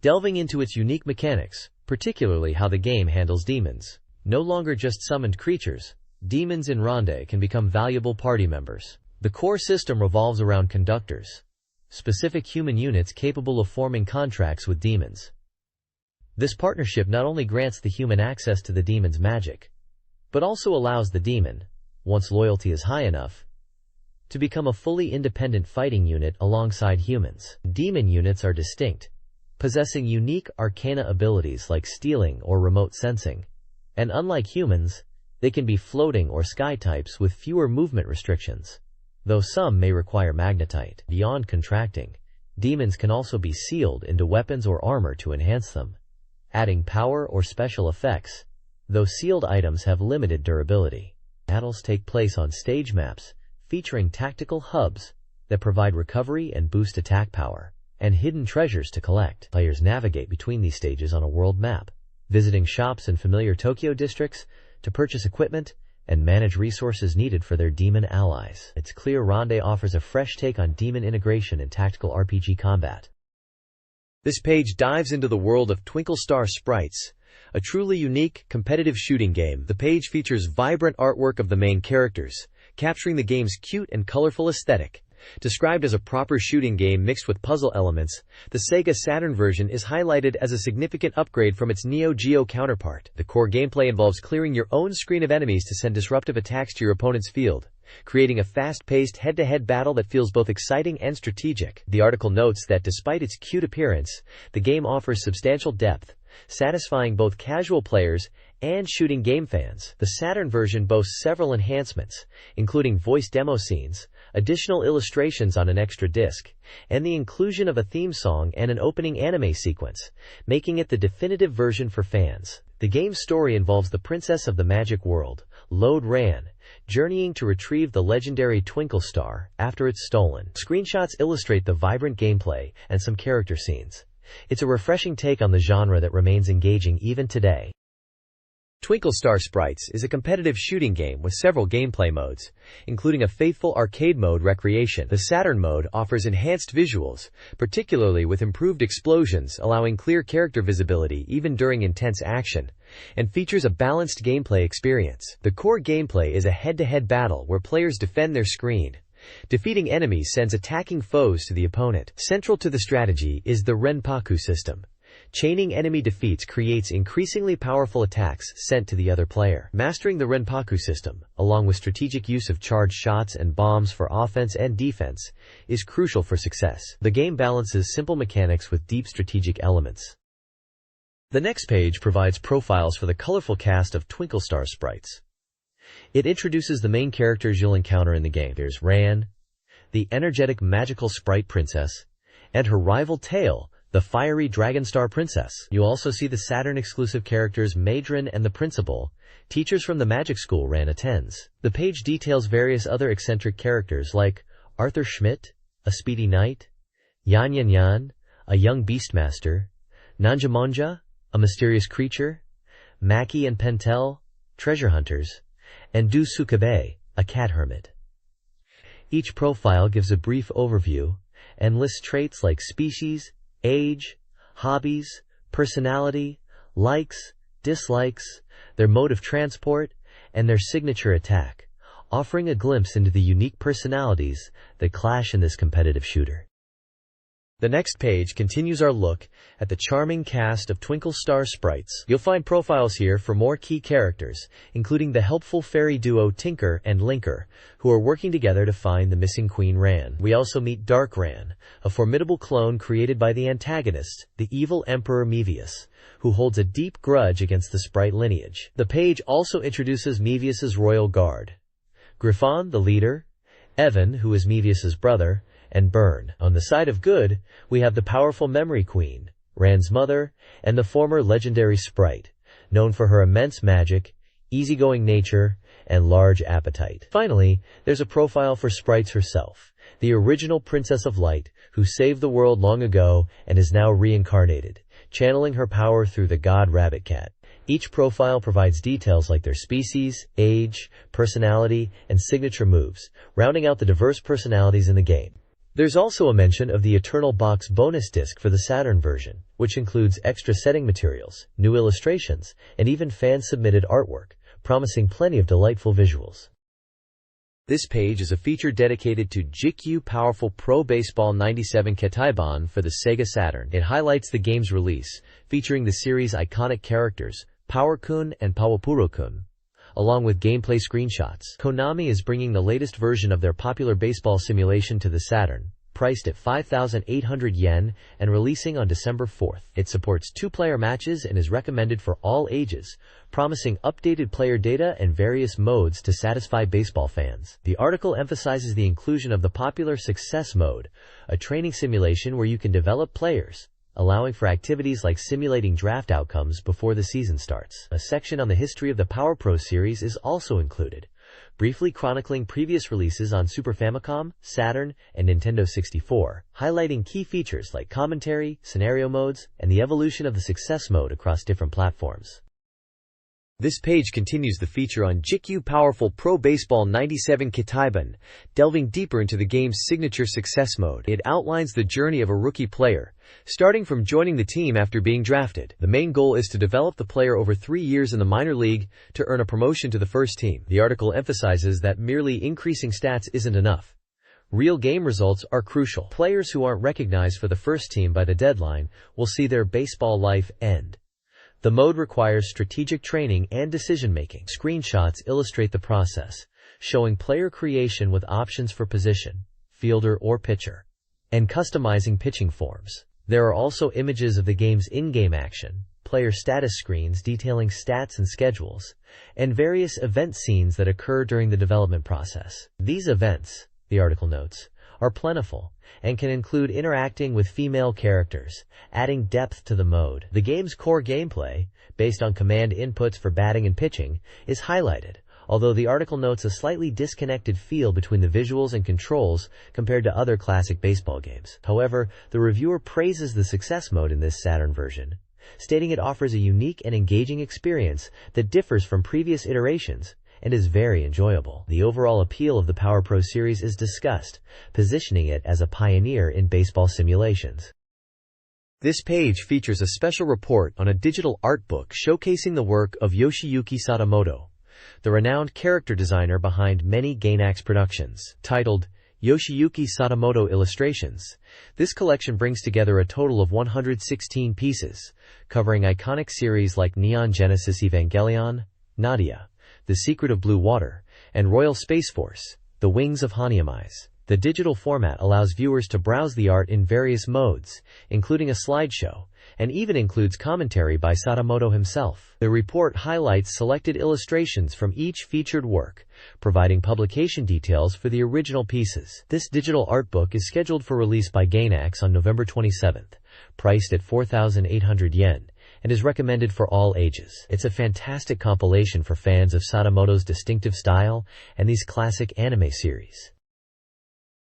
delving into its unique mechanics, particularly how the game handles demons. No longer just summoned creatures, demons in Ronde can become valuable party members. The core system revolves around conductors, specific human units capable of forming contracts with demons. This partnership not only grants the human access to the demon's magic, but also allows the demon, once loyalty is high enough, to become a fully independent fighting unit alongside humans. Demon units are distinct, possessing unique arcana abilities like stealing or remote sensing, and unlike humans, they can be floating or sky types with fewer movement restrictions, though some may require magnetite. Beyond contracting, demons can also be sealed into weapons or armor to enhance them, adding power or special effects, though sealed items have limited durability. Battles take place on stage maps, featuring tactical hubs that provide recovery and boost attack power, and hidden treasures to collect. Players navigate between these stages on a world map, visiting shops in familiar Tokyo districts to purchase equipment and manage resources needed for their demon allies. It's clear Ronde offers a fresh take on demon integration in tactical RPG combat. This page dives into the world of Twinkle Star Sprites, a truly unique, competitive shooting game. The page features vibrant artwork of the main characters, capturing the game's cute and colorful aesthetic. Described as a proper shooting game mixed with puzzle elements, the SEGA Saturn version is highlighted as a significant upgrade from its Neo Geo counterpart. The core gameplay involves clearing your own screen of enemies to send disruptive attacks to your opponent's field, creating a fast-paced head-to-head battle that feels both exciting and strategic. The article notes that despite its cute appearance, the game offers substantial depth, satisfying both casual players and shooting game fans. The Saturn version boasts several enhancements, including voice demo scenes, additional illustrations on an extra disc, and the inclusion of a theme song and an opening anime sequence, making it the definitive version for fans. The game's story involves the Princess of the Magic World, Lode Ran, journeying to retrieve the legendary Twinkle Star after it's stolen. Screenshots illustrate the vibrant gameplay and some character scenes. It's a refreshing take on the genre that remains engaging even today. Twinkle Star Sprites is a competitive shooting game with several gameplay modes, including a faithful arcade mode Recreation. The Saturn mode offers enhanced visuals, particularly with improved explosions allowing clear character visibility even during intense action, and features a balanced gameplay experience. The core gameplay is a head-to-head battle where players defend their screen. Defeating enemies sends attacking foes to the opponent. Central to the strategy is the Renpaku system. Chaining enemy defeats creates increasingly powerful attacks sent to the other player. Mastering the Renpaku system, along with strategic use of charged shots and bombs for offense and defense, is crucial for success. The game balances simple mechanics with deep strategic elements. The next page provides profiles for the colorful cast of Twinkle Star Sprites. It introduces the main characters you'll encounter in the game. There's Ran, the energetic magical sprite princess, and her rival Tail, the fiery Dragonstar Princess. You also see the Saturn-exclusive characters Madron and the Principal, teachers from the magic school Ran attends. The page details various other eccentric characters like Arthur Schmidt, a speedy knight, Yan Yan Yan, a young beastmaster, Nanjamonja, a mysterious creature, Maki and Pentel, treasure hunters, and Du Sukabe, a cat hermit. Each profile gives a brief overview and lists traits like species, age, hobbies, personality, likes, dislikes, their mode of transport, and their signature attack, offering a glimpse into the unique personalities that clash in this competitive shooter. The next page continues our look at the charming cast of Twinkle Star Sprites. You'll find profiles here for more key characters, including the helpful fairy duo Tinker and Linker, who are working together to find the missing Queen Ran. We also meet Dark Ran, a formidable clone created by the antagonist, the evil Emperor Mevius, who holds a deep grudge against the Sprite lineage. The page also introduces Mevius's royal guard, Griffon, the leader, Evan, who is Mevius's brother, and Burn. On the side of good, we have the powerful Memory Queen, Ran's mother, and the former legendary Sprite, known for her immense magic, easygoing nature, and large appetite. Finally, there's a profile for Sprites herself, the original Princess of Light, who saved the world long ago and is now reincarnated, channeling her power through the god Rabbit Cat. Each profile provides details like their species, age, personality, and signature moves, rounding out the diverse personalities in the game. There's also a mention of the Eternal Box bonus disc for the Saturn version, which includes extra setting materials, new illustrations, and even fan-submitted artwork, promising plenty of delightful visuals. This page is a feature dedicated to JIKU Powerful Pro Baseball 97 Ketaiban for the SEGA Saturn. It highlights the game's release, featuring the series' iconic characters, Power-kun and Pawapuro-kun, along with gameplay screenshots. Konami is bringing the latest version of their popular baseball simulation to the Saturn, priced at 5,800 yen and releasing on December 4th. It supports 2-player matches and is recommended for all ages, promising updated player data and various modes to satisfy baseball fans. The article emphasizes the inclusion of the popular Success Mode, a training simulation where you can develop players, allowing for activities like simulating draft outcomes before the season starts. A section on the history of the Power Pro series is also included, briefly chronicling previous releases on Super Famicom, Saturn, and Nintendo 64, highlighting key features like commentary, scenario modes, and the evolution of the Success Mode across different platforms. This page continues the feature on JIKU Powerful Pro Baseball 97 Ketaiban, delving deeper into the game's signature Success Mode. It outlines the journey of a rookie player, starting from joining the team after being drafted. The main goal is to develop the player over 3 years in the minor league to earn a promotion to the first team. The article emphasizes that merely increasing stats isn't enough. Real game results are crucial. Players who aren't recognized for the first team by the deadline will see their baseball life end. The mode requires strategic training and decision-making. Screenshots illustrate the process, showing player creation with options for position, fielder or pitcher, and customizing pitching forms. There are also images of the game's in-game action, player status screens detailing stats and schedules, and various event scenes that occur during the development process. These events, the article notes, are plentiful and can include interacting with female characters, adding depth to the mode. The game's core gameplay, based on command inputs for batting and pitching, is highlighted, although the article notes a slightly disconnected feel between the visuals and controls compared to other classic baseball games. However, the reviewer praises the Success Mode in this Saturn version, stating it offers a unique and engaging experience that differs from previous iterations and is very enjoyable. The overall appeal of the Power Pro series is discussed, positioning it as a pioneer in baseball simulations. This page features a special report on a digital art book showcasing the work of Yoshiyuki Sadamoto, the renowned character designer behind many Gainax productions. Titled Yoshiyuki Sadamoto Illustrations, this collection brings together a total of 116 pieces, covering iconic series like Neon Genesis Evangelion, Nadia, The Secret of Blue Water, and Royal Space Force, The Wings of Hanyamize. The digital format allows viewers to browse the art in various modes, including a slideshow, and even includes commentary by Sadamoto himself. The report highlights selected illustrations from each featured work, providing publication details for the original pieces. This digital art book is scheduled for release by Gainax on November 27th, priced at 4,800 yen, and is recommended for all ages. It's a fantastic compilation for fans of Sadamoto's distinctive style and these classic anime series.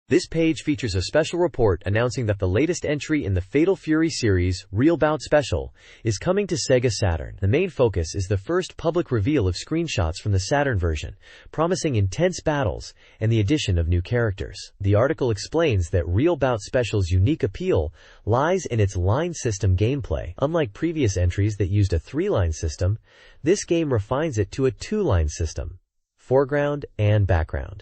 This page features a special report announcing that the latest entry in the Fatal Fury series, Real Bout Special, is coming to SEGA Saturn. The main focus is the first public reveal of screenshots from the Saturn version, promising intense battles and the addition of new characters. The article explains that Real Bout Special's unique appeal lies in its line system gameplay. Unlike previous entries that used a 3-line system, this game refines it to a 2-line system, foreground and background.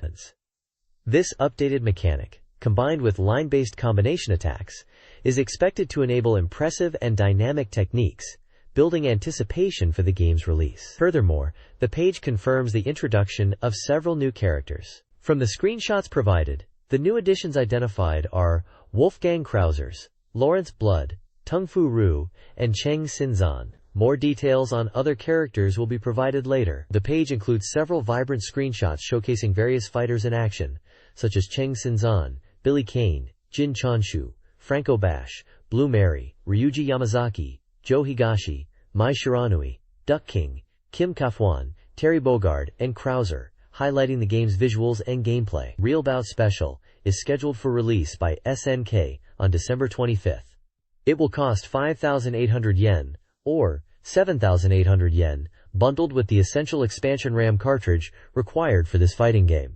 This updated mechanic, combined with line-based combination attacks, is expected to enable impressive and dynamic techniques, building anticipation for the game's release. Furthermore, the page confirms the introduction of several new characters. From the screenshots provided, the new additions identified are Wolfgang Krausers, Lawrence Blood, Tung Fu Ru, and Cheng Sinzan. More details on other characters will be provided later. The page includes several vibrant screenshots showcasing various fighters in action, such as Cheng Sinzan, Billy Kane, Jin Chonshu, Franco Bash, Blue Mary, Ryuji Yamazaki, Joe Higashi, Mai Shiranui, Duck King, Kim Kafwan, Terry Bogard, and Krauser, highlighting the game's visuals and gameplay. Real Bout Special is scheduled for release by SNK on December 25th. It will cost 5,800 yen, or 7,800 yen, bundled with the essential expansion RAM cartridge required for this fighting game.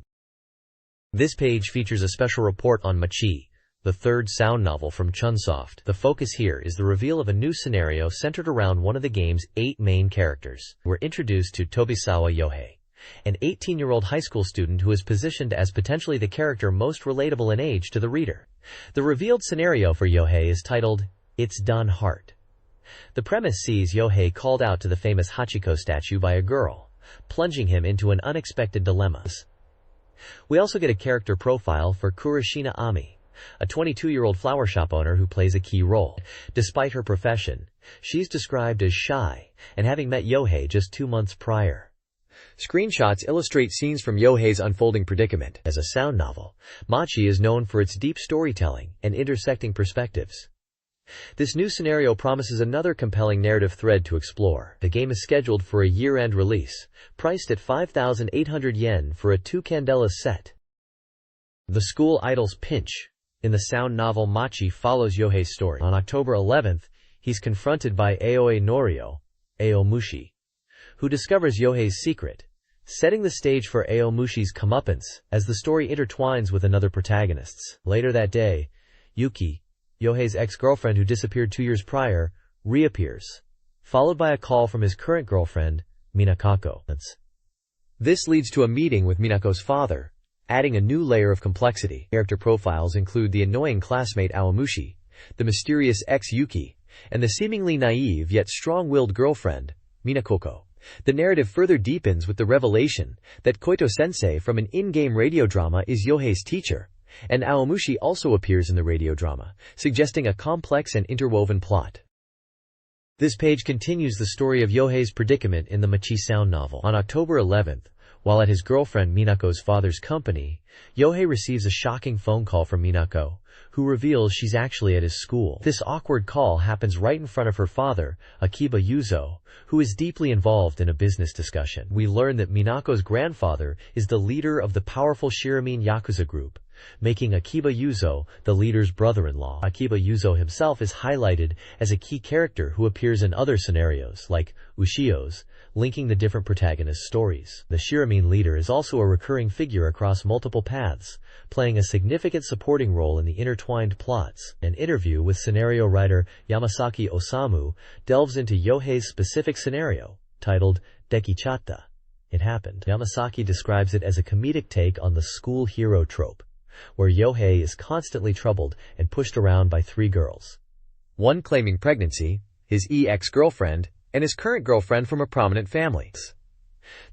This page features a special report on Machi, the third sound novel from Chunsoft. The focus here is the reveal of a new scenario centered around one of the game's 8 main characters. We're introduced to Tobisawa Yohei, an 18-year-old high school student who is positioned as potentially the character most relatable in age to the reader. The revealed scenario for Yohei is titled, It's Done Heart. The premise sees Yohei called out to the famous Hachiko statue by a girl, plunging him into an unexpected dilemma. We also get a character profile for Kurashina Ami, a 22-year-old flower shop owner who plays a key role. Despite her profession, she's described as shy and having met Yohei just 2 months prior. Screenshots illustrate scenes from Yohei's unfolding predicament. As a sound novel, Machi is known for its deep storytelling and intersecting perspectives. This new scenario promises another compelling narrative thread to explore. The game is scheduled for a year-end release, priced at 5,800 yen for a 2-candela set. The school idol's pinch. In the sound novel, Machi follows Yohei's story. On October 11th, he's confronted by Aoe Norio, Aomushi, who discovers Yohei's secret, setting the stage for Aomushi's comeuppance as the story intertwines with another protagonist's. Later that day, Yuki, Yohei's ex-girlfriend who disappeared 2 years prior, reappears, followed by a call from his current girlfriend, Minako. This leads to a meeting with Minako's father, adding a new layer of complexity. Character profiles include the annoying classmate Aomushi, the mysterious ex-Yuki, and the seemingly naive yet strong-willed girlfriend, Minako. The narrative further deepens with the revelation that Koito-sensei from an in-game radio drama is Yohei's teacher, and Aomushi also appears in the radio drama, suggesting a complex and interwoven plot. This page continues the story of Yohei's predicament in the Machi sound novel. On October 11th, while at his girlfriend Minako's father's company, Yohei receives a shocking phone call from Minako, who reveals she's actually at his school. This awkward call happens right in front of her father, Akiba Yuzo, who is deeply involved in a business discussion. We learn that Minako's grandfather is the leader of the powerful Shiramine Yakuza group, making Akiba Yuzo the leader's brother-in-law. Akiba Yuzo himself is highlighted as a key character who appears in other scenarios, like Ushio's, linking the different protagonists' stories. The Shiramine leader is also a recurring figure across multiple paths, playing a significant supporting role in the intertwined plots. An interview with scenario writer Yamasaki Osamu delves into Yohei's specific scenario, titled Dekichatta. It happened. Yamasaki describes it as a comedic take on the school hero trope, where Yohei is constantly troubled and pushed around by three girls. One claiming pregnancy, his ex-girlfriend, and his current girlfriend from a prominent family.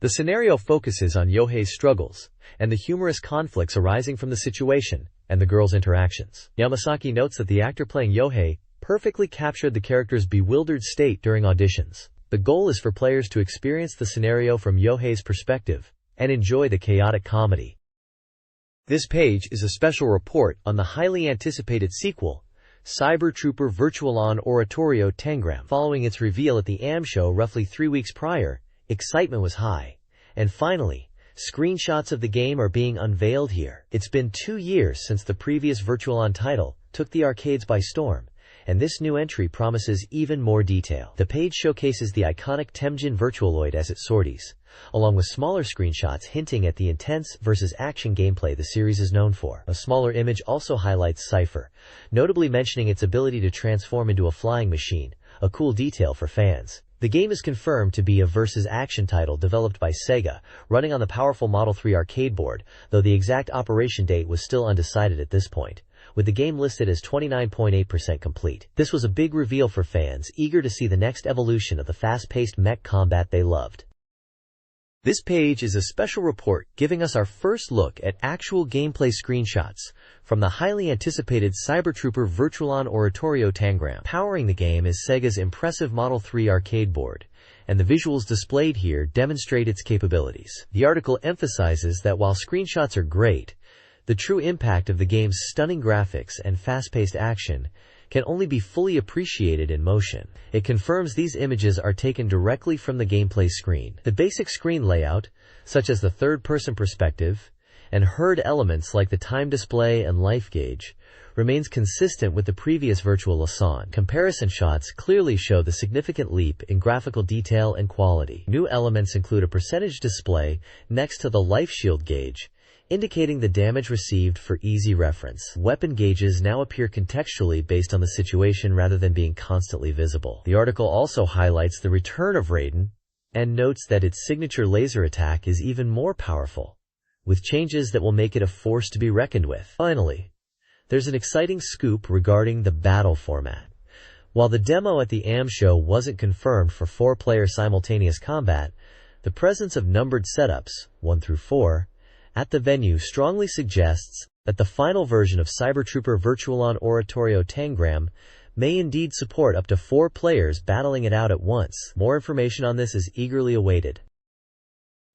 The scenario focuses on Yohei's struggles and the humorous conflicts arising from the situation and the girls' interactions. Yamasaki notes that the actor playing Yohei perfectly captured the character's bewildered state during auditions. The goal is for players to experience the scenario from Yohei's perspective and enjoy the chaotic comedy. This page is a special report on the highly anticipated sequel, Cyber Trooper Virtual-On Oratorio Tangram. Following its reveal at the AM show roughly 3 weeks prior, excitement was high. And finally, screenshots of the game are being unveiled here. It's been 2 years since the previous Virtual-On title took the arcades by storm, and this new entry promises even more detail. The page showcases the iconic Temjin Virtualoid as its sorties, along with smaller screenshots hinting at the intense versus action gameplay the series is known for. A smaller image also highlights Cypher, notably mentioning its ability to transform into a flying machine, a cool detail for fans. The game is confirmed to be a versus action title developed by SEGA, running on the powerful Model 3 arcade board, though the exact operation date was still undecided at this point, with the game listed as 29.8% complete. This was a big reveal for fans eager to see the next evolution of the fast-paced mech combat they loved. This page is a special report giving us our first look at actual gameplay screenshots from the highly anticipated Cyber Trooper Virtual-On Oratorio Tangram. Powering the game is SEGA's impressive Model 3 arcade board, and the visuals displayed here demonstrate its capabilities. The article emphasizes that while screenshots are great, the true impact of the game's stunning graphics and fast-paced action can only be fully appreciated in motion. It confirms these images are taken directly from the gameplay screen. The basic screen layout, such as the third-person perspective, and HUD elements like the time display and life gauge, remains consistent with the previous Virtual-On. Comparison shots clearly show the significant leap in graphical detail and quality. New elements include a percentage display next to the life shield gauge, indicating the damage received for easy reference. Weapon gauges now appear contextually based on the situation rather than being constantly visible. The article also highlights the return of Raiden and notes that its signature laser attack is even more powerful, with changes that will make it a force to be reckoned with. Finally, there's an exciting scoop regarding the battle format. While the demo at the AM show wasn't confirmed for 4-player simultaneous combat, the presence of numbered setups, 1 through 4, at the venue strongly suggests that the final version of Cyber Trooper Virtual-On Oratorio Tangram may indeed support up to 4 players battling it out at once. More information on this is eagerly awaited.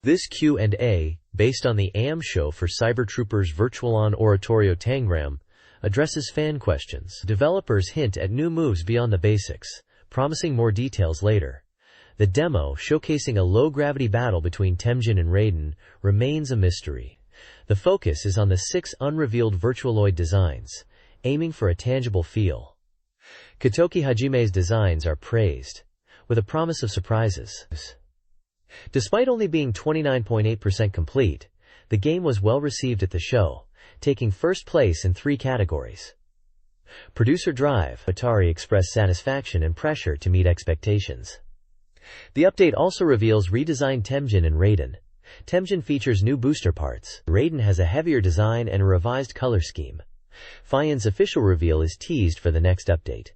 This Q&A, based on the AM show for Cyber Troopers Virtual-On Oratorio Tangram, addresses fan questions. Developers hint at new moves beyond the basics, promising more details later. The demo, showcasing a low-gravity battle between Temjin and Raiden, remains a mystery. The focus is on the 6 unrevealed Virtualoid designs, aiming for a tangible feel. Kotoki Hajime's designs are praised, with a promise of surprises. Despite only being 29.8% complete, the game was well received at the show, taking first place in 3 categories. Producer drive, Atari expressed satisfaction and pressure to meet expectations. The update also reveals redesigned Temjin and Raiden. Temjin features new booster parts. Raiden has a heavier design and a revised color scheme. Fion's official reveal is teased for the next update.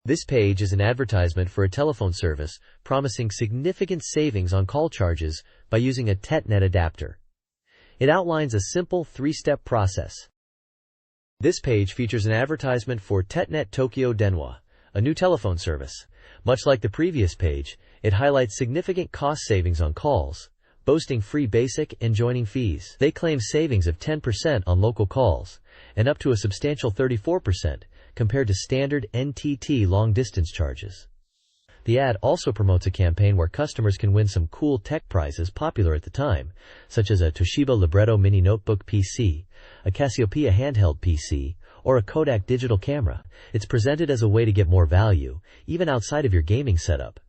This page is an advertisement for a telephone service promising significant savings on call charges by using a TETNet adapter. It outlines a simple 3-step process. This page features an advertisement for TETNet Tokyo Denwa, a new telephone service. Much like the previous page, it highlights significant cost savings on calls, boasting free basic and joining fees. They claim savings of 10% on local calls, and up to a substantial 34% compared to standard NTT long-distance charges. The ad also promotes a campaign where customers can win some cool tech prizes popular at the time, such as a Toshiba Libretto mini notebook PC, a Cassiopeia handheld PC, or a Kodak digital camera. It's presented as a way to get more value, even outside of your gaming setup.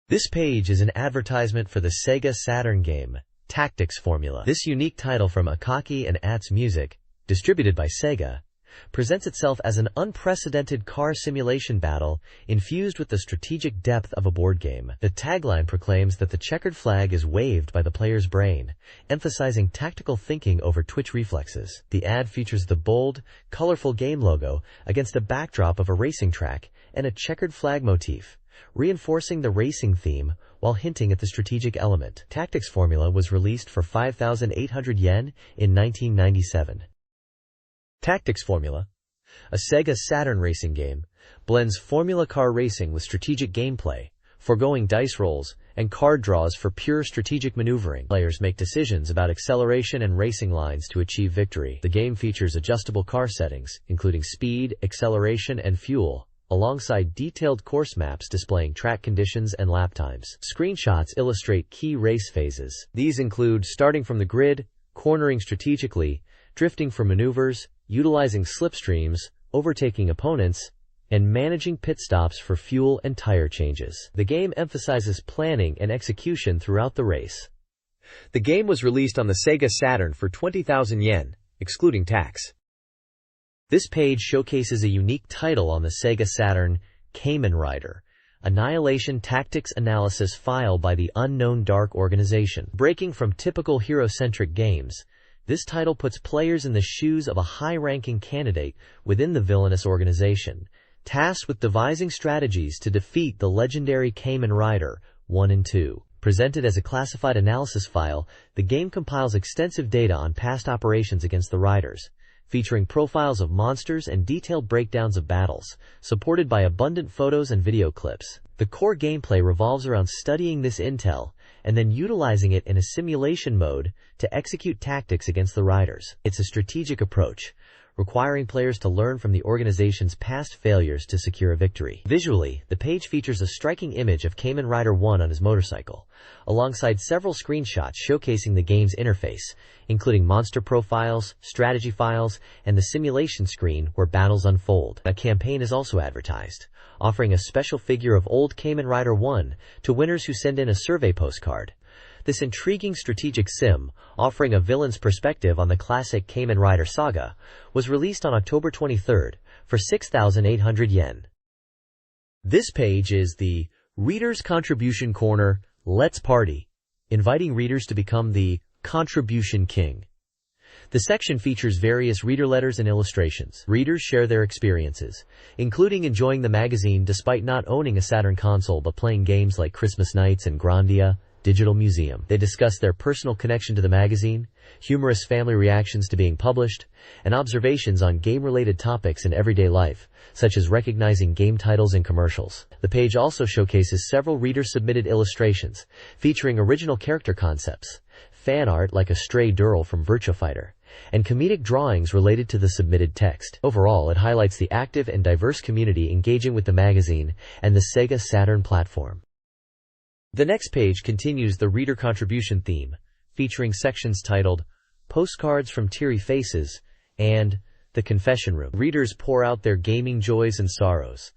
This page is an advertisement for the SEGA Saturn game, Tactics Formula. This unique title from Akaki and Atz Music, distributed by SEGA, presents itself as an unprecedented car simulation battle infused with the strategic depth of a board game. The tagline proclaims that the checkered flag is waved by the player's brain, emphasizing tactical thinking over twitch reflexes. The ad features the bold, colorful game logo against a backdrop of a racing track and a checkered flag motif, reinforcing the racing theme while hinting at the strategic element. Tactics Formula was released for 5,800 yen in 1997. Tactics Formula, a SEGA Saturn racing game, blends formula car racing with strategic gameplay, foregoing dice rolls and card draws for pure strategic maneuvering. Players make decisions about acceleration and racing lines to achieve victory. The game features adjustable car settings, including speed, acceleration, and fuel, alongside detailed course maps displaying track conditions and lap times. Screenshots illustrate key race phases. These include starting from the grid, cornering strategically, drifting for maneuvers, utilizing slipstreams, overtaking opponents, and managing pit stops for fuel and tire changes. The game emphasizes planning and execution throughout the race. The game was released on the SEGA Saturn for 20,000 yen, excluding tax. This page showcases a unique title on the SEGA Saturn, Kamen Rider, Annihilation Tactics Analysis file by the Unknown Dark Organization. Breaking from typical hero-centric games, this title puts players in the shoes of a high-ranking candidate within the villainous organization, tasked with devising strategies to defeat the legendary Kamen Rider 1 and 2. Presented as a classified analysis file, the game compiles extensive data on past operations against the Riders, featuring profiles of monsters and detailed breakdowns of battles, supported by abundant photos and video clips. The core gameplay revolves around studying this intel and then utilizing it in a simulation mode to execute tactics against the Riders. It's a strategic approach, requiring players to learn from the organization's past failures to secure a victory. Visually, the page features a striking image of Kamen Rider 1 on his motorcycle, alongside several screenshots showcasing the game's interface, including monster profiles, strategy files, and the simulation screen where battles unfold. A campaign is also advertised, offering a special figure of old Kamen Rider 1 to winners who send in a survey postcard. This intriguing strategic sim, offering a villain's perspective on the classic Kamen Rider saga, was released on October 23rd for 6,800 yen. This page is the Reader's Contribution Corner, Let's Party, inviting readers to become the Contribution King. The section features various reader letters and illustrations. Readers share their experiences, including enjoying the magazine despite not owning a Saturn console but playing games like Christmas Nights and Grandia Digital Museum. They discuss their personal connection to the magazine, humorous family reactions to being published, and observations on game-related topics in everyday life, such as recognizing game titles in commercials. The page also showcases several reader-submitted illustrations, featuring original character concepts, fan art like a stray Durl from Virtua Fighter, and comedic drawings related to the submitted text. Overall, it highlights the active and diverse community engaging with the magazine and the SEGA Saturn platform. The next page continues the reader contribution theme, featuring sections titled Postcards from Teary Faces and The Confession Room. Readers pour out their gaming joys and sorrows,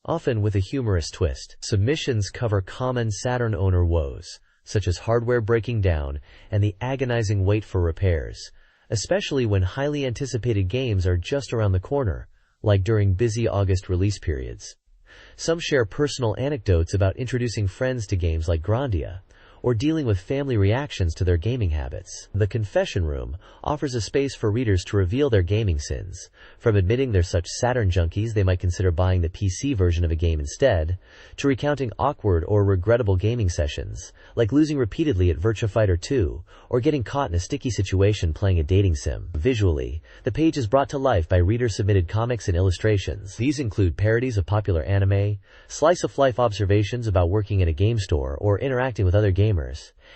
often with a humorous twist. Submissions cover common Saturn owner woes, such as hardware breaking down and the agonizing wait for repairs, especially when highly anticipated games are just around the corner, like during busy August release periods. Some share personal anecdotes about introducing friends to games like Grandia, or dealing with family reactions to their gaming habits. The Confession Room offers a space for readers to reveal their gaming sins, from admitting they're such Saturn junkies they might consider buying the PC version of a game instead, to recounting awkward or regrettable gaming sessions, like losing repeatedly at Virtua Fighter 2, or getting caught in a sticky situation playing a dating sim. Visually, the page is brought to life by reader-submitted comics and illustrations. These include parodies of popular anime, slice-of-life observations about working in a game store or interacting with other gamers,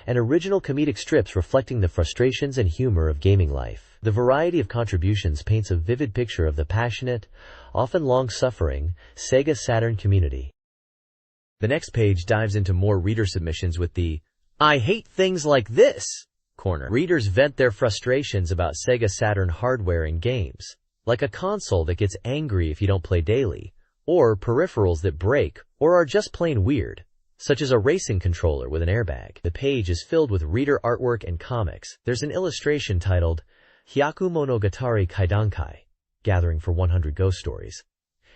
and original comedic strips reflecting the frustrations and humor of gaming life. The variety of contributions paints a vivid picture of the passionate, often long-suffering, SEGA Saturn community. The next page dives into more reader submissions with the "I hate things like this" corner. Readers vent their frustrations about SEGA Saturn hardware and games, like a console that gets angry if you don't play daily, or peripherals that break or are just plain weird, such as a racing controller with an airbag. The page is filled with reader artwork and comics. There's an illustration titled Hyaku Monogatari Kaidankai, Gathering for 100 Ghost Stories,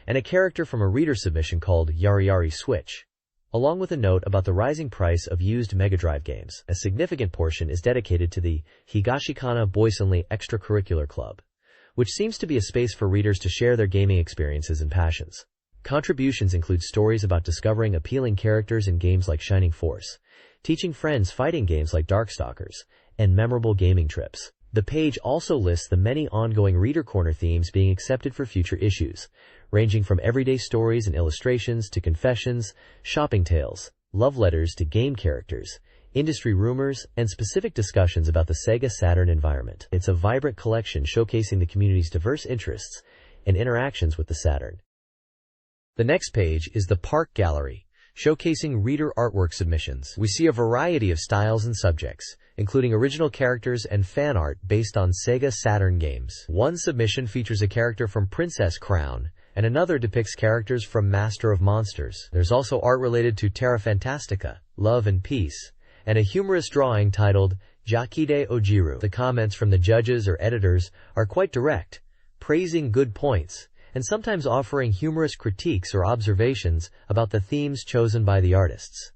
and a character from a reader submission called Yari Yari Switch, along with a note about the rising price of used Mega Drive games. A significant portion is dedicated to the Higashikana Boysenli Extracurricular Club, which seems to be a space for readers to share their gaming experiences and passions. Contributions include stories about discovering appealing characters in games like Shining Force, teaching friends fighting games like Darkstalkers, and memorable gaming trips. The page also lists the many ongoing Reader Corner themes being accepted for future issues, ranging from everyday stories and illustrations to confessions, shopping tales, love letters to game characters, industry rumors, and specific discussions about the SEGA Saturn environment. It's a vibrant collection showcasing the community's diverse interests and interactions with the Saturn. The next page is the Park Gallery, showcasing reader artwork submissions. We see a variety of styles and subjects, including original characters and fan art based on SEGA Saturn games. One submission features a character from Princess Crown, and another depicts characters from Master of Monsters. There's also art related to Terra Fantastica, Love and Peace, and a humorous drawing titled Jakide Ojiru. The comments from the judges or editors are quite direct, praising good points, and sometimes offering humorous critiques or observations about the themes chosen by the artists.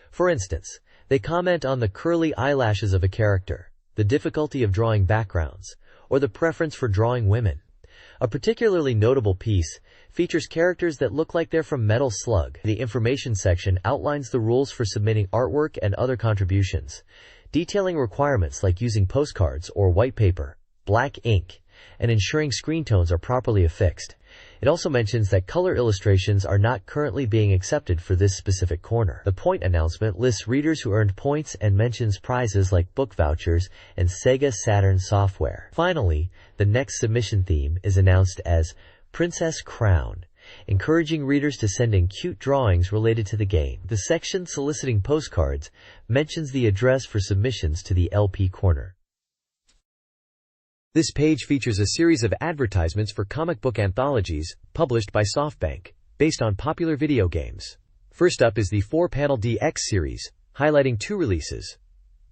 For instance, they comment on the curly eyelashes of a character, the difficulty of drawing backgrounds, or the preference for drawing women. A particularly notable piece features characters that look like they're from Metal Slug. The information section outlines the rules for submitting artwork and other contributions, detailing requirements like using postcards or white paper, black ink, and ensuring screen tones are properly affixed. It also mentions that color illustrations are not currently being accepted for this specific corner. The point announcement lists readers who earned points and mentions prizes like book vouchers and SEGA Saturn software. Finally, the next submission theme is announced as Princess Crown, encouraging readers to send in cute drawings related to the game. The section soliciting postcards mentions the address for submissions to the LP corner. This page features a series of advertisements for comic book anthologies published by SoftBank, based on popular video games. First up is the 4-panel DX series, highlighting 2 releases.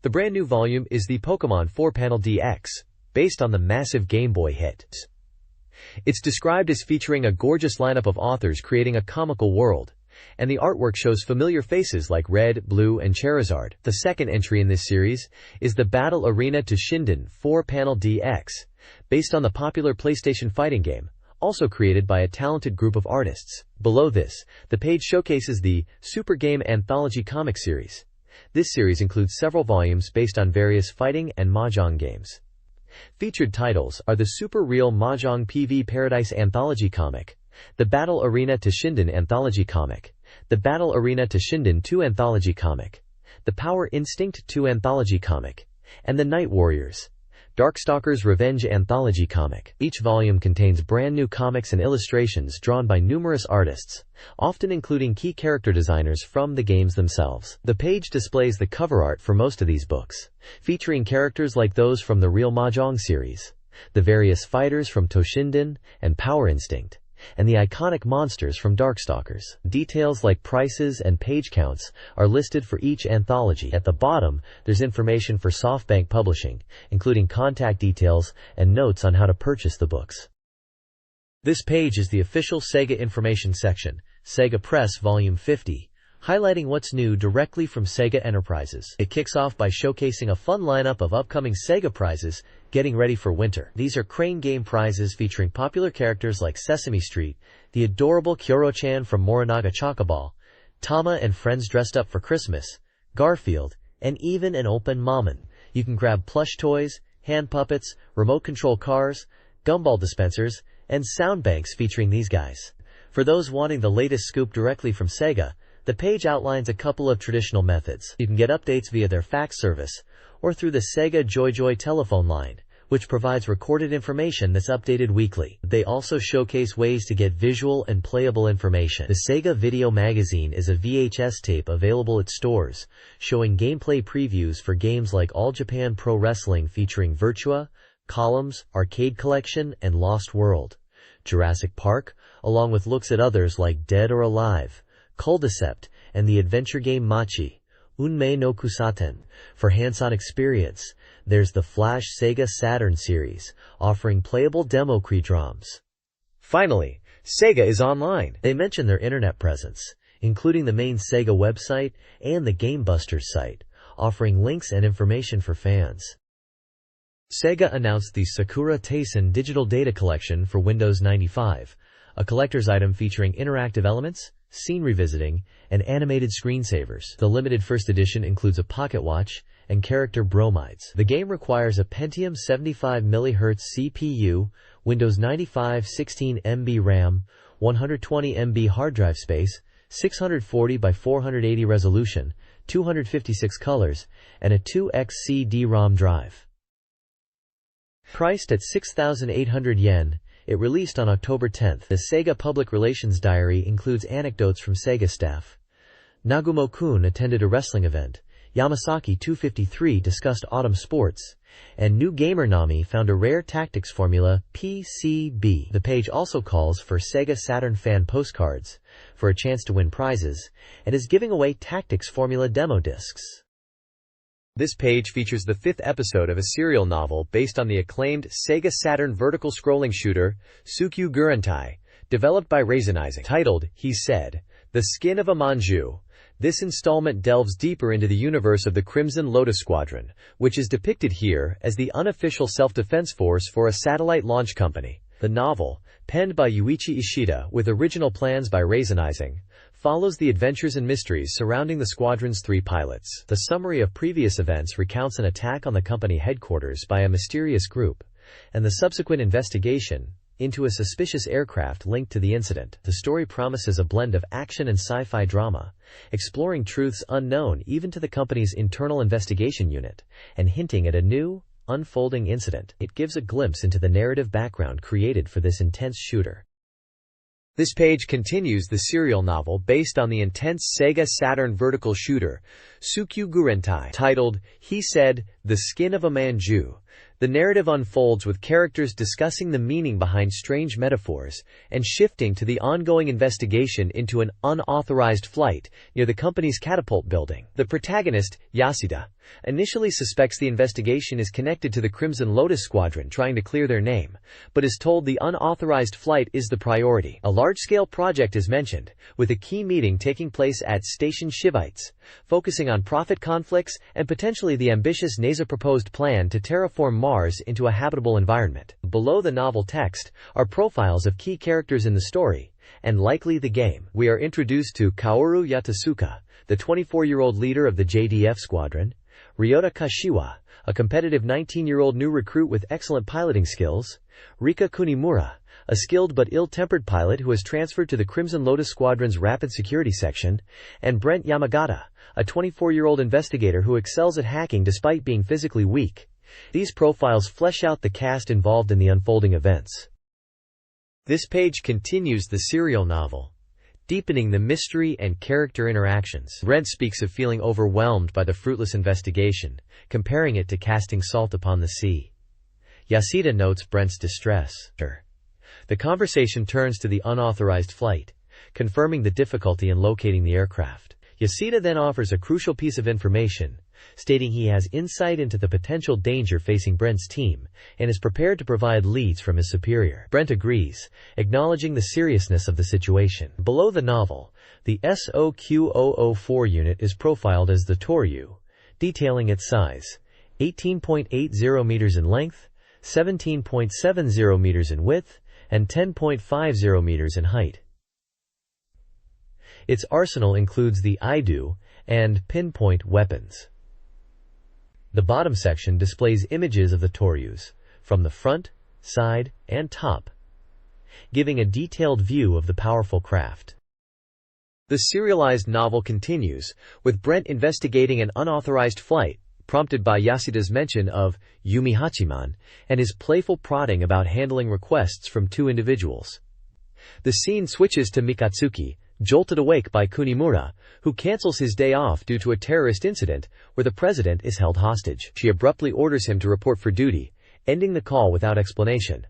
The brand new volume is the Pokemon 4-panel DX, based on the massive Game Boy hit. It's described as featuring a gorgeous lineup of authors creating a comical world, and the artwork shows familiar faces like Red, Blue, and Charizard. The second entry in this series is the Battle Arena to Shinden 4-panel DX, based on the popular PlayStation fighting game, also created by a talented group of artists. Below this, the page showcases the Super Game Anthology comic series. This series includes several volumes based on various fighting and mahjong games. Featured titles are the Super Real Mahjong PV Paradise Anthology comic, the Battle Arena to Shinden Anthology comic, the Battle Arena to Shinden 2 Anthology comic, the Power Instinct 2 Anthology comic, and the Night Warriors, Darkstalkers Revenge Anthology comic. Each volume contains brand new comics and illustrations drawn by numerous artists, often including key character designers from the games themselves. The page displays the cover art for most of these books, featuring characters like those from the Real Mahjong series, the various fighters from Toshinden and Power Instinct, and the iconic monsters from Darkstalkers. Details like prices and page counts are listed for each anthology. At the bottom, there's information for SoftBank Publishing, including contact details and notes on how to purchase the books. This page is the official SEGA information section, SEGA Press Volume 50, highlighting what's new directly from SEGA Enterprises. It kicks off by showcasing a fun lineup of upcoming SEGA prizes getting ready for winter. These are Crane Game prizes featuring popular characters like Sesame Street, the adorable Kyoro-chan from Morinaga Chocoball, Tama and friends dressed up for Christmas, Garfield, and even an open Mammon. You can grab plush toys, hand puppets, remote control cars, gumball dispensers, and sound banks featuring these guys. For those wanting the latest scoop directly from SEGA, the page outlines a couple of traditional methods. You can get updates via their fax service, or through the SEGA JoyJoy telephone line, which provides recorded information that's updated weekly. They also showcase ways to get visual and playable information. The Sega Video Magazine is a VHS tape available at stores, showing gameplay previews for games like All Japan Pro Wrestling featuring Virtua, Columns, Arcade Collection, and Lost World, Jurassic Park, along with looks at others like Dead or Alive, Culdicept, and the adventure game Machi, Unmei no Kusaten. For hands-on experience, there's the Flash SEGA Saturn series, offering playable demo drums. Finally, Sega is online. They mention their internet presence, including the main Sega website and the Game Busters site, offering links and information for fans. Sega announced the Sakura Taisen Digital Data Collection for Windows 95, a collector's item featuring interactive elements, scene revisiting, and animated screensavers. The limited first edition includes a pocket watch and character bromides. The game requires a Pentium 75 MHz CPU, Windows 95 16 MB RAM, 120 MB hard drive space, 640 by 480 resolution, 256 colors, and a 2x CD-ROM drive. Priced at 6,800 yen, it released on October 10th. The Sega Public Relations Diary includes anecdotes from Sega staff. Nagumo-kun attended a wrestling event, Yamasaki 253 discussed autumn sports, and New Gamer Nami found a rare tactics formula, PCB. The page also calls for Sega Saturn fan postcards, for a chance to win prizes, and is giving away tactics formula demo discs. This page features the 5th episode of a serial novel based on the acclaimed Sega Saturn vertical scrolling shooter, Tsukyu Gurentai, developed by Raisonizing. Titled, He Said, The Skin of a Manju, this installment delves deeper into the universe of the Crimson Lotus Squadron, which is depicted here as the unofficial self-defense force for a satellite launch company. The novel, penned by Yuichi Ishida with original plans by Raisonizing, follows the adventures and mysteries surrounding the squadron's 3 pilots. The summary of previous events recounts an attack on the company headquarters by a mysterious group, and the subsequent investigation into a suspicious aircraft linked to the incident. The story promises a blend of action and sci-fi drama, exploring truths unknown even to the company's internal investigation unit, and hinting at a new, unfolding incident. It gives a glimpse into the narrative background created for this intense shooter. This page continues the serial novel based on the intense Sega Saturn vertical shooter, Tsukyu Gurentai, titled, He Said, The Skin of a Manju. The narrative unfolds with characters discussing the meaning behind strange metaphors and shifting to the ongoing investigation into an unauthorized flight near the company's catapult building. The protagonist, Yasuda, initially suspects the investigation is connected to the Crimson Lotus Squadron trying to clear their name, but is told the unauthorized flight is the priority. A large-scale project is mentioned, with a key meeting taking place at Station Shivites, focusing on profit conflicts and potentially the ambitious NASA proposed plan to terraform Mars into a habitable environment. Below the novel text are profiles of key characters in the story, and likely the game. We are introduced to Kaoru Yatasuka, the 24-year-old leader of the JDF squadron, Ryota Kashiwa, a competitive 19-year-old new recruit with excellent piloting skills, Rika Kunimura, a skilled but ill-tempered pilot who has transferred to the Crimson Lotus Squadron's Rapid Security Section, and Brent Yamagata, a 24-year-old investigator who excels at hacking despite being physically weak. These profiles flesh out the cast involved in the unfolding events. This page continues the serial novel, deepening the mystery and character interactions. Brent speaks of feeling overwhelmed by the fruitless investigation, comparing it to casting salt upon the sea. Yasuda notes Brent's distress. The conversation turns to the unauthorized flight, confirming the difficulty in locating the aircraft. Yasuda then offers a crucial piece of information, stating he has insight into the potential danger facing Brent's team, and is prepared to provide leads from his superior. Brent agrees, acknowledging the seriousness of the situation. Below the novel, the SOQ-004 unit is profiled as the Toryu, detailing its size, 18.80 meters in length, 17.70 meters in width, and 10.50 meters in height. Its arsenal includes the IDU and pinpoint weapons. The bottom section displays images of the Toryus, from the front, side, and top, giving a detailed view of the powerful craft. The serialized novel continues, with Brent investigating an unauthorized flight, prompted by Yasuda's mention of Yumi Hachiman and his playful prodding about handling requests from two individuals. The scene switches to Mikatsuki, jolted awake by Kunimura, who cancels his day off due to a terrorist incident where the president is held hostage. She abruptly orders him to report for duty, ending the call without explanation.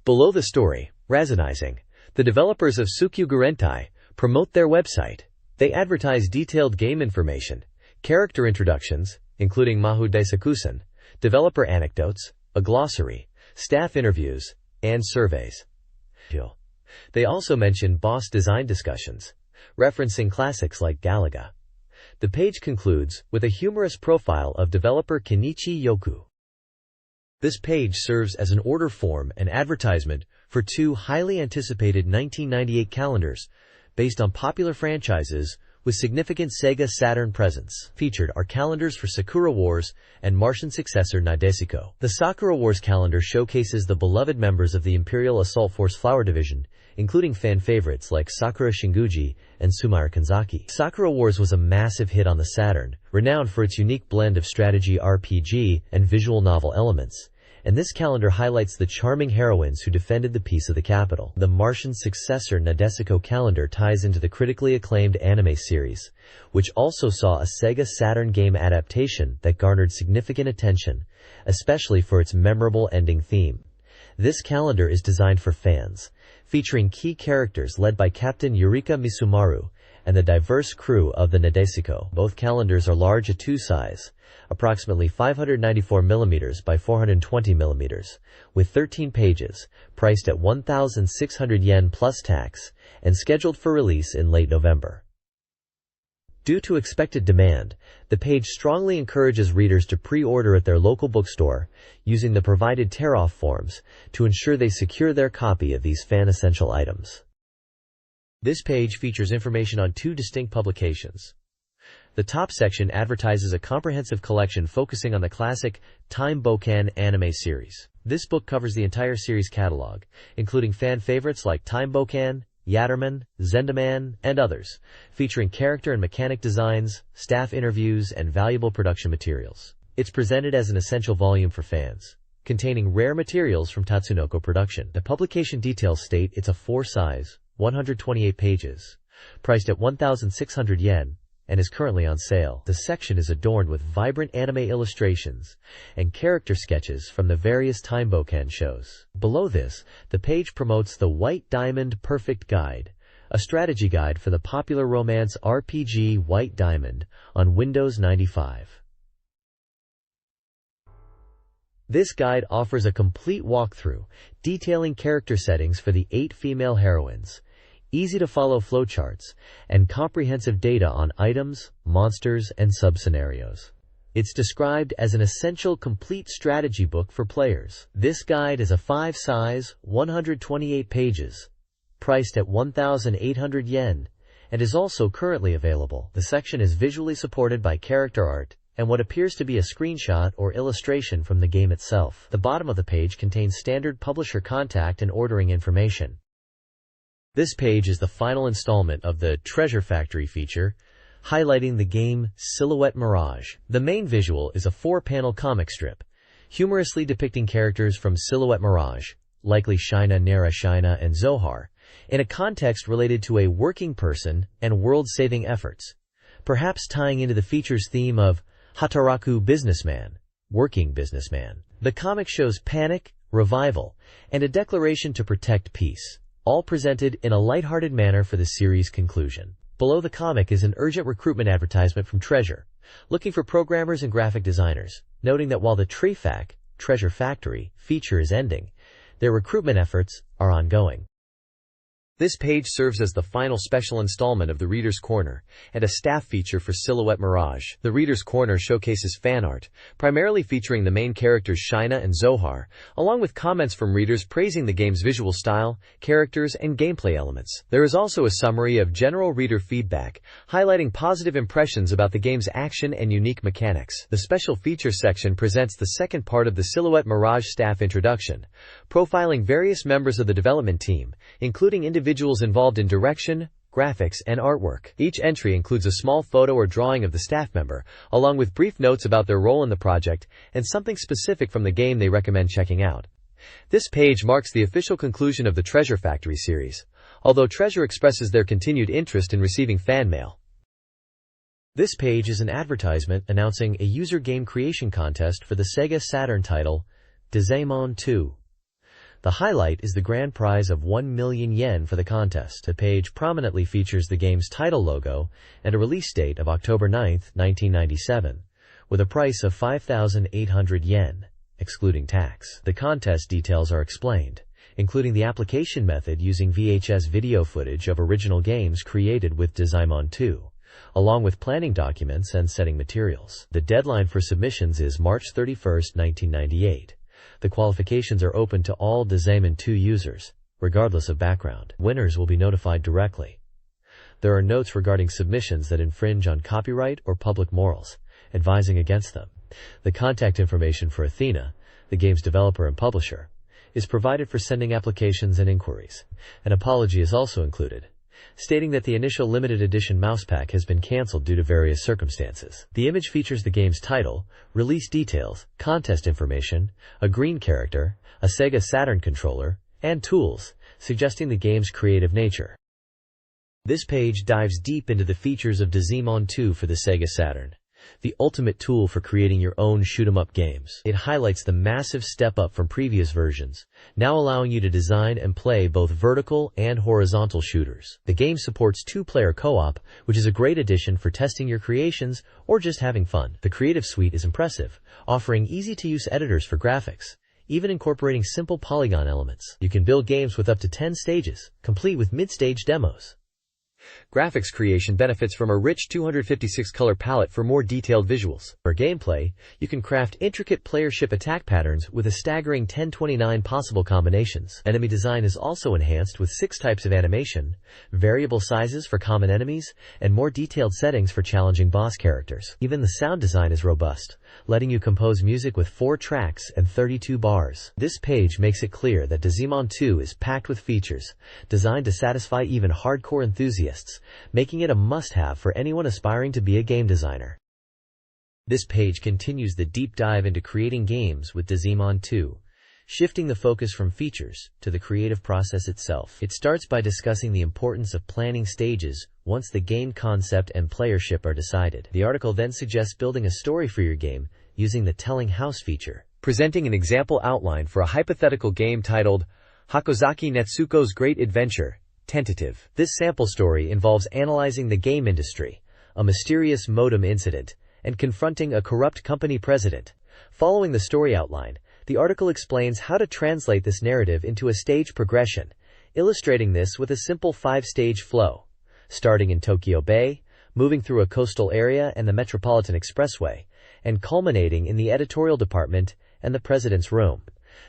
Below the story, Razanizing, the developers of Tsukyu Gurentai promote their website. They advertise detailed game information, character introductions, including Mahu Daisakusen, developer anecdotes, a glossary, staff interviews, and surveys. They also mention boss design discussions, referencing classics like Galaga. The page concludes with a humorous profile of developer Kenichi Yoku. This page serves as an order form and advertisement for two highly anticipated 1998 calendars based on popular franchises with significant SEGA Saturn presence. Featured are calendars for Sakura Wars and Martian successor Nadesico. The Sakura Wars calendar showcases the beloved members of the Imperial Assault Force Flower Division, including fan favorites like Sakura Shinguji and Sumaira Kanzaki. Sakura Wars was a massive hit on the Saturn, renowned for its unique blend of strategy RPG and visual novel elements, and this calendar highlights the charming heroines who defended the peace of the capital. The Martian successor Nadesico calendar ties into the critically acclaimed anime series, which also saw a SEGA Saturn game adaptation that garnered significant attention, especially for its memorable ending theme. This calendar is designed for fans, featuring key characters led by Captain Eureka Misumaru and the diverse crew of the Nadesico. Both calendars are large A2 size, approximately 594 mm by 420 mm, with 13 pages, priced at 1,600 yen plus tax, and scheduled for release in late November. Due to expected demand, the page strongly encourages readers to pre-order at their local bookstore using the provided tear-off forms to ensure they secure their copy of these fan-essential items. This page features information on two distinct publications. The top section advertises a comprehensive collection focusing on the classic Time Bokan anime series. This book covers the entire series catalog, including fan favorites like Time Bokan, Yatterman, Zendaman, and others, featuring character and mechanic designs, staff interviews, and valuable production materials. It's presented as an essential volume for fans, containing rare materials from Tatsunoko Production. The publication details state it's a 4-size, 128 pages, priced at 1,600 yen, and is currently on sale. The section is adorned with vibrant anime illustrations and character sketches from the various Time Bokan shows. Below this, the page promotes the White Diamond Perfect Guide, a strategy guide for the popular romance RPG White Diamond on Windows 95. This guide offers a complete walkthrough, detailing character settings for the 8 female heroines, easy-to-follow flowcharts, and comprehensive data on items, monsters, and sub-scenarios. It's described as an essential complete strategy book for players. This guide is a 5-size, 128 pages, priced at 1,800 yen, and is also currently available. The section is visually supported by character art and what appears to be a screenshot or illustration from the game itself. The bottom of the page contains standard publisher contact and ordering information. This page is the final installment of the Treasure Factory feature, highlighting the game Silhouette Mirage. The main visual is a 4-panel comic strip, humorously depicting characters from Silhouette Mirage, likely Shina, Nera Shina, and Zohar, in a context related to a working person and world-saving efforts, perhaps tying into the feature's theme of Hataraku businessman, working businessman. The comic shows panic, revival, and a declaration to protect peace, all presented in a lighthearted manner for the series' conclusion. Below the comic is an urgent recruitment advertisement from Treasure, looking for programmers and graphic designers, noting that while the Treasure Factory feature is ending, their recruitment efforts are ongoing. This page serves as the final special installment of the Reader's Corner and a staff feature for Silhouette Mirage. The Reader's Corner showcases fan art, primarily featuring the main characters Shina and Zohar, along with comments from readers praising the game's visual style, characters, and gameplay elements. There is also a summary of general reader feedback, highlighting positive impressions about the game's action and unique mechanics. The special features section presents the second part of the Silhouette Mirage staff introduction, profiling various members of the development team, including individuals involved in direction, graphics, and artwork. Each entry includes a small photo or drawing of the staff member, along with brief notes about their role in the project and something specific from the game they recommend checking out. This page marks the official conclusion of the Treasure Factory series, although Treasure expresses their continued interest in receiving fan mail. This page is an advertisement announcing a user game creation contest for the SEGA Saturn title, Digimon 2. The highlight is the grand prize of 1 million yen for the contest. The page prominently features the game's title logo and a release date of October 9, 1997, with a price of 5,800 yen, excluding tax. The contest details are explained, including the application method using VHS video footage of original games created with Digimon 2. Along with planning documents and setting materials. The deadline for submissions is March 31, 1998. The qualifications are open to all Digimon 2 users, regardless of background. Winners will be notified directly. There are notes regarding submissions that infringe on copyright or public morals, advising against them. The contact information for Athena, the game's developer and publisher, is provided for sending applications and inquiries. An apology is also included, stating that the initial limited edition mouse pack has been cancelled due to various circumstances. The image features the game's title, release details, contest information, a green character, a SEGA Saturn controller, and tools, suggesting the game's creative nature. This page dives deep into the features of Digimon 2 for the SEGA Saturn, the ultimate tool for creating your own shoot-'em-up games. It highlights the massive step up from previous versions, now allowing you to design and play both vertical and horizontal shooters. The game supports 2-player co-op, which is a great addition for testing your creations or just having fun. The Creative Suite is impressive, offering easy-to-use editors for graphics, even incorporating simple polygon elements. You can build games with up to 10 stages, complete with mid-stage demos. Graphics creation benefits from a rich 256-color palette for more detailed visuals. For gameplay, you can craft intricate player-ship attack patterns with a staggering 1029 possible combinations. Enemy design is also enhanced with 6 types of animation, variable sizes for common enemies, and more detailed settings for challenging boss characters. Even the sound design is robust, letting you compose music with 4 tracks and 32 bars. This page makes it clear that Digimon 2 is packed with features, designed to satisfy even hardcore enthusiasts, making it a must-have for anyone aspiring to be a game designer. This page continues the deep dive into creating games with Digimon 2, shifting the focus from features to the creative process itself. It starts by discussing the importance of planning stages once the game concept and playership are decided. The article then suggests building a story for your game using the Telling House feature, presenting an example outline for a hypothetical game titled Hakozaki Netsuko's Great Adventure. Tentative. This sample story involves analyzing the game industry, a mysterious modem incident, and confronting a corrupt company president. Following the story outline, the article explains how to translate this narrative into a stage progression, illustrating this with a simple 5-stage flow, starting in Tokyo Bay, moving through a coastal area and the Metropolitan Expressway, and culminating in the editorial department and the president's room.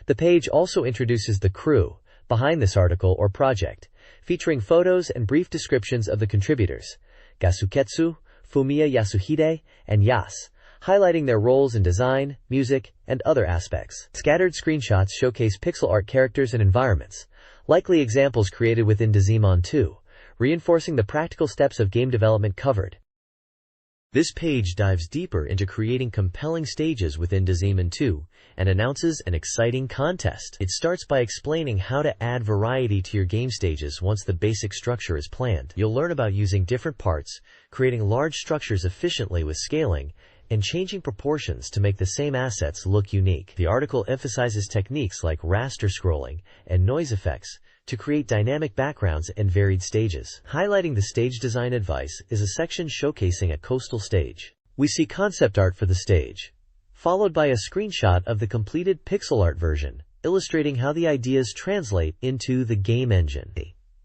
The page also introduces the crew behind this article or project, featuring photos and brief descriptions of the contributors, Gasuketsu, Fumiya Yasuhide, and Yas, highlighting their roles in design, music, and other aspects. Scattered screenshots showcase pixel art characters and environments, likely examples created within Digimon 2, reinforcing the practical steps of game development covered. This page dives deeper into creating compelling stages within Digimon 2 and announces an exciting contest. It starts by explaining how to add variety to your game stages once the basic structure is planned. You'll learn about using different parts, creating large structures efficiently with scaling, and changing proportions to make the same assets look unique. The article emphasizes techniques like raster scrolling and noise effects to create dynamic backgrounds and varied stages. Highlighting the stage design advice is a section showcasing a coastal stage. We see concept art for the stage, followed by a screenshot of the completed pixel art version, illustrating how the ideas translate into the game engine.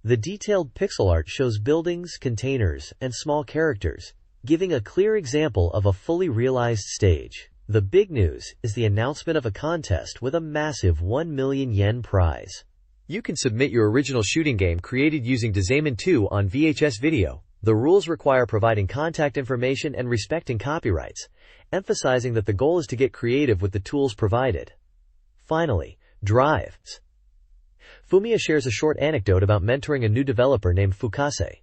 The detailed pixel art shows buildings, containers, and small characters, giving a clear example of a fully realized stage. The big news is the announcement of a contest with a massive 1 million yen prize. You can submit your original shooting game created using Digimon 2 on VHS video. The rules require providing contact information and respecting copyrights, emphasizing that the goal is to get creative with the tools provided. Finally, drives. Fumiya shares a short anecdote about mentoring a new developer named Fukase,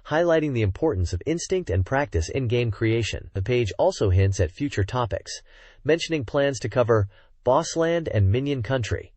highlighting the importance of instinct and practice in game creation. The page also hints at future topics, mentioning plans to cover Bossland and Minion Country.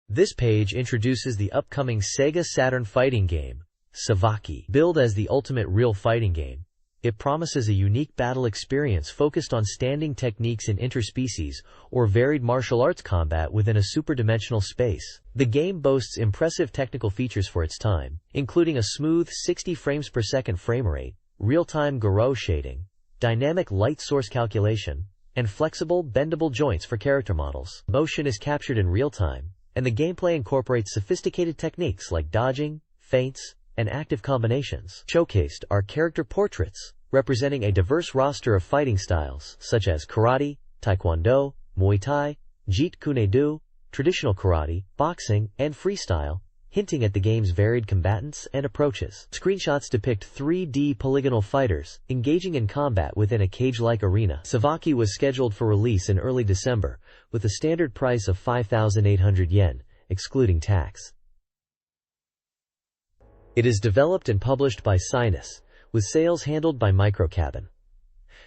This page introduces the upcoming SEGA Saturn fighting game, Savaki. Billed as the ultimate real fighting game, it promises a unique battle experience focused on standing techniques in interspecies or varied martial arts combat within a super-dimensional space. The game boasts impressive technical features for its time, including a smooth 60 frames per second frame rate, real-time Garou shading, dynamic light source calculation, and flexible, bendable joints for character models. Motion is captured in real time, and the gameplay incorporates sophisticated techniques like dodging, feints, and active combinations. Showcased are character portraits, representing a diverse roster of fighting styles, such as karate, taekwondo, muay thai, jeet kune do, traditional karate, boxing, and freestyle, hinting at the game's varied combatants and approaches. Screenshots depict 3D polygonal fighters engaging in combat within a cage-like arena. Savaki was scheduled for release in early December, with a standard price of 5,800 yen, excluding tax. It is developed and published by Sinus, with sales handled by Microcabin.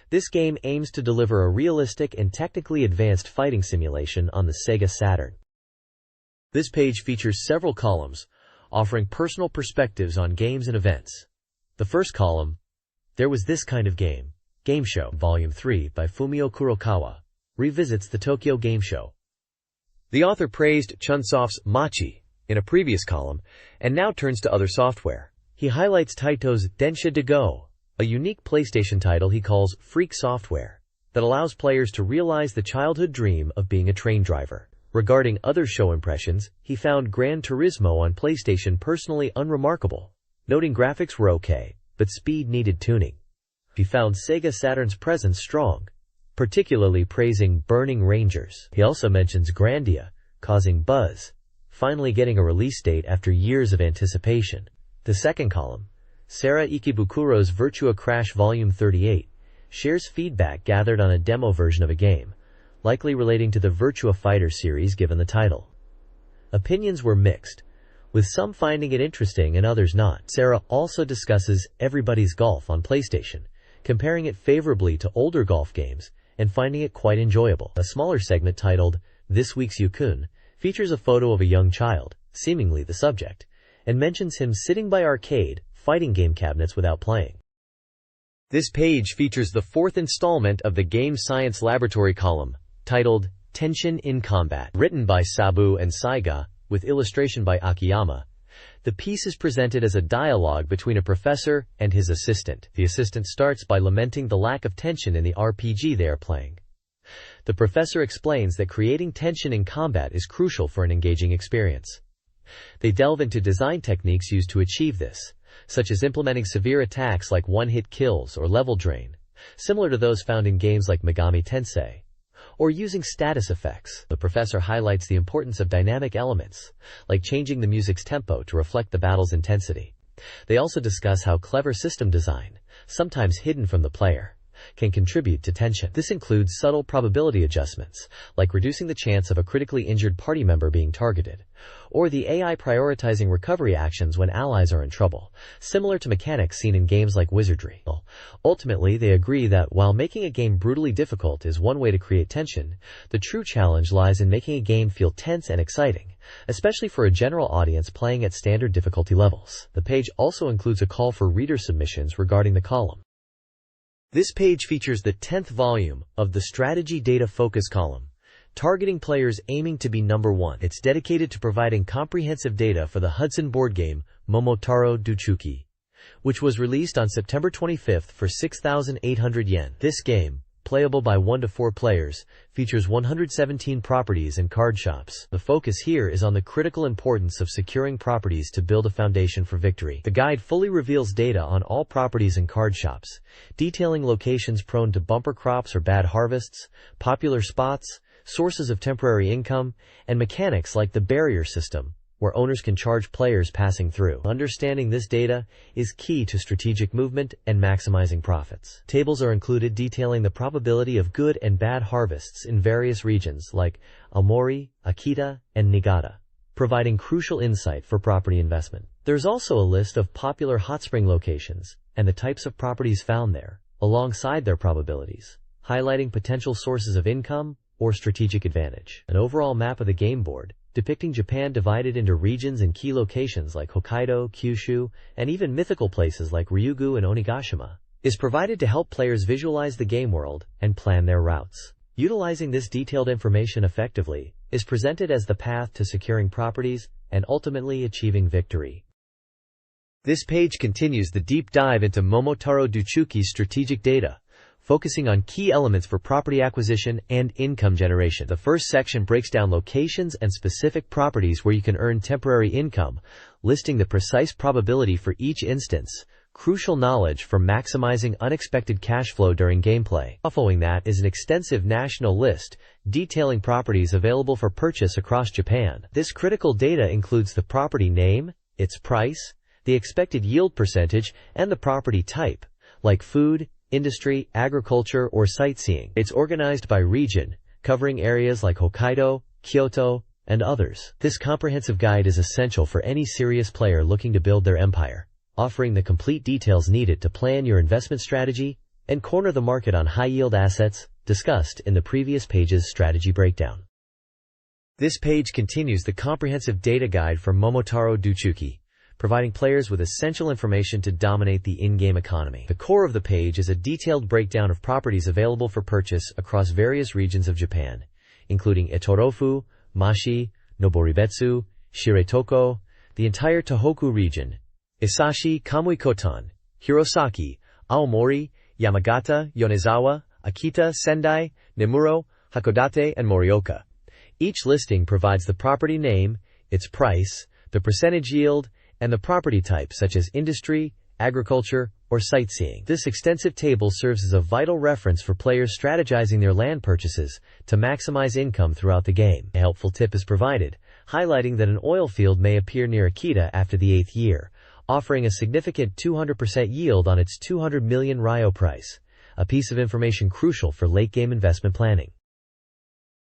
This game aims to deliver a realistic and technically advanced fighting simulation on the SEGA Saturn. This page features several columns, offering personal perspectives on games and events. The first column, There Was This Kind of Game, Game Show, Volume 3 by Fumio Kurokawa, revisits the Tokyo Game Show. The author praised Chunsoft's Machi in a previous column, and now turns to other software. He highlights Taito's Densha de Go, a unique PlayStation title he calls Freak Software, that allows players to realize the childhood dream of being a train driver. Regarding other show impressions, he found Gran Turismo on PlayStation personally unremarkable, noting graphics were okay, but speed needed tuning. He found Sega Saturn's presence strong, particularly praising Burning Rangers. He also mentions Grandia, causing buzz, finally getting a release date after years of anticipation. The second column, Sara Ikibukuro's Virtua Crash Volume 38, shares feedback gathered on a demo version of a game, likely relating to the Virtua Fighter series given the title. Opinions were mixed, with some finding it interesting and others not. Sarah also discusses Everybody's Golf on PlayStation, comparing it favorably to older golf games and finding it quite enjoyable. A smaller segment titled This Week's Yukun features a photo of a young child, seemingly the subject, and mentions him sitting by arcade, fighting game cabinets without playing. This page features the fourth installment of the Game Science Laboratory column, titled Tension in Combat. Written by Sabu and Saiga, with illustration by Akiyama, the piece is presented as a dialogue between a professor and his assistant. The assistant starts by lamenting the lack of tension in the RPG they are playing. The professor explains that creating tension in combat is crucial for an engaging experience. They delve into design techniques used to achieve this, such as implementing severe attacks like one-hit kills or level drain, similar to those found in games like Megami Tensei, or using status effects. The professor highlights the importance of dynamic elements, like changing the music's tempo to reflect the battle's intensity. They also discuss how clever system design, sometimes hidden from the player, can contribute to tension. This includes subtle probability adjustments, like reducing the chance of a critically injured party member being targeted, or the AI prioritizing recovery actions when allies are in trouble, similar to mechanics seen in games like Wizardry. Ultimately, they agree that while making a game brutally difficult is one way to create tension, the true challenge lies in making a game feel tense and exciting, especially for a general audience playing at standard difficulty levels. The page also includes a call for reader submissions regarding the column. This page features the 10th volume of the Strategy Data Focus column, targeting players aiming to be number one. It's dedicated to providing comprehensive data for the Hudson board game Momotaro Duchuki, which was released on September 25th for 6,800 yen. This game, playable by 1 to 4 players, features 117 properties and card shops. The focus here is on the critical importance of securing properties to build a foundation for victory. The guide fully reveals data on all properties and card shops, detailing locations prone to bumper crops or bad harvests, popular spots, sources of temporary income, and mechanics like the barrier system, where owners can charge players passing through. Understanding this data is key to strategic movement and maximizing profits. Tables are included detailing the probability of good and bad harvests in various regions like Aomori, Akita, and Niigata. providing crucial insight for property investment. There's also a list of popular hot spring locations and the types of properties found there, alongside their probabilities, highlighting potential sources of income or strategic advantage. An overall map of the game board, depicting Japan divided into regions and key locations like Hokkaido, Kyushu, and even mythical places like Ryugu and Onigashima, is provided to help players visualize the game world and plan their routes. Utilizing this detailed information effectively is presented as the path to securing properties and ultimately achieving victory. This page continues the deep dive into Momotaro Duchuki's strategic data, focusing on key elements for property acquisition and income generation. The first section breaks down locations and specific properties where you can earn temporary income, listing the precise probability for each instance, crucial knowledge for maximizing unexpected cash flow during gameplay. Following that is an extensive national list detailing properties available for purchase across Japan. This critical data includes the property name, its price, the expected yield percentage, and the property type, like food, industry, agriculture, or sightseeing. It's organized by region, covering areas like Hokkaido, Kyoto, and others. This comprehensive guide is essential for any serious player looking to build their empire, offering the complete details needed to plan your investment strategy and corner the market on high-yield assets discussed in the previous page's strategy breakdown. This page continues the comprehensive data guide for Momotaro Duchuki, providing players with essential information to dominate the in-game economy. The core of the page is a detailed breakdown of properties available for purchase across various regions of Japan, including Etorofu, Mashi, Noboribetsu, Shiretoko, the entire Tohoku region, Isashi, Kamui Kotan, Hirosaki, Aomori, Yamagata, Yonezawa, Akita, Sendai, Nemuro, Hakodate, and Morioka. Each listing provides the property name, its price, the percentage yield, and the property type such as industry, agriculture, or sightseeing. This extensive table serves as a vital reference for players strategizing their land purchases to maximize income throughout the game. A helpful tip is provided, highlighting that an oil field may appear near Akita after the 8th year, offering a significant 200% yield on its 200 million ryo price, a piece of information crucial for late-game investment planning.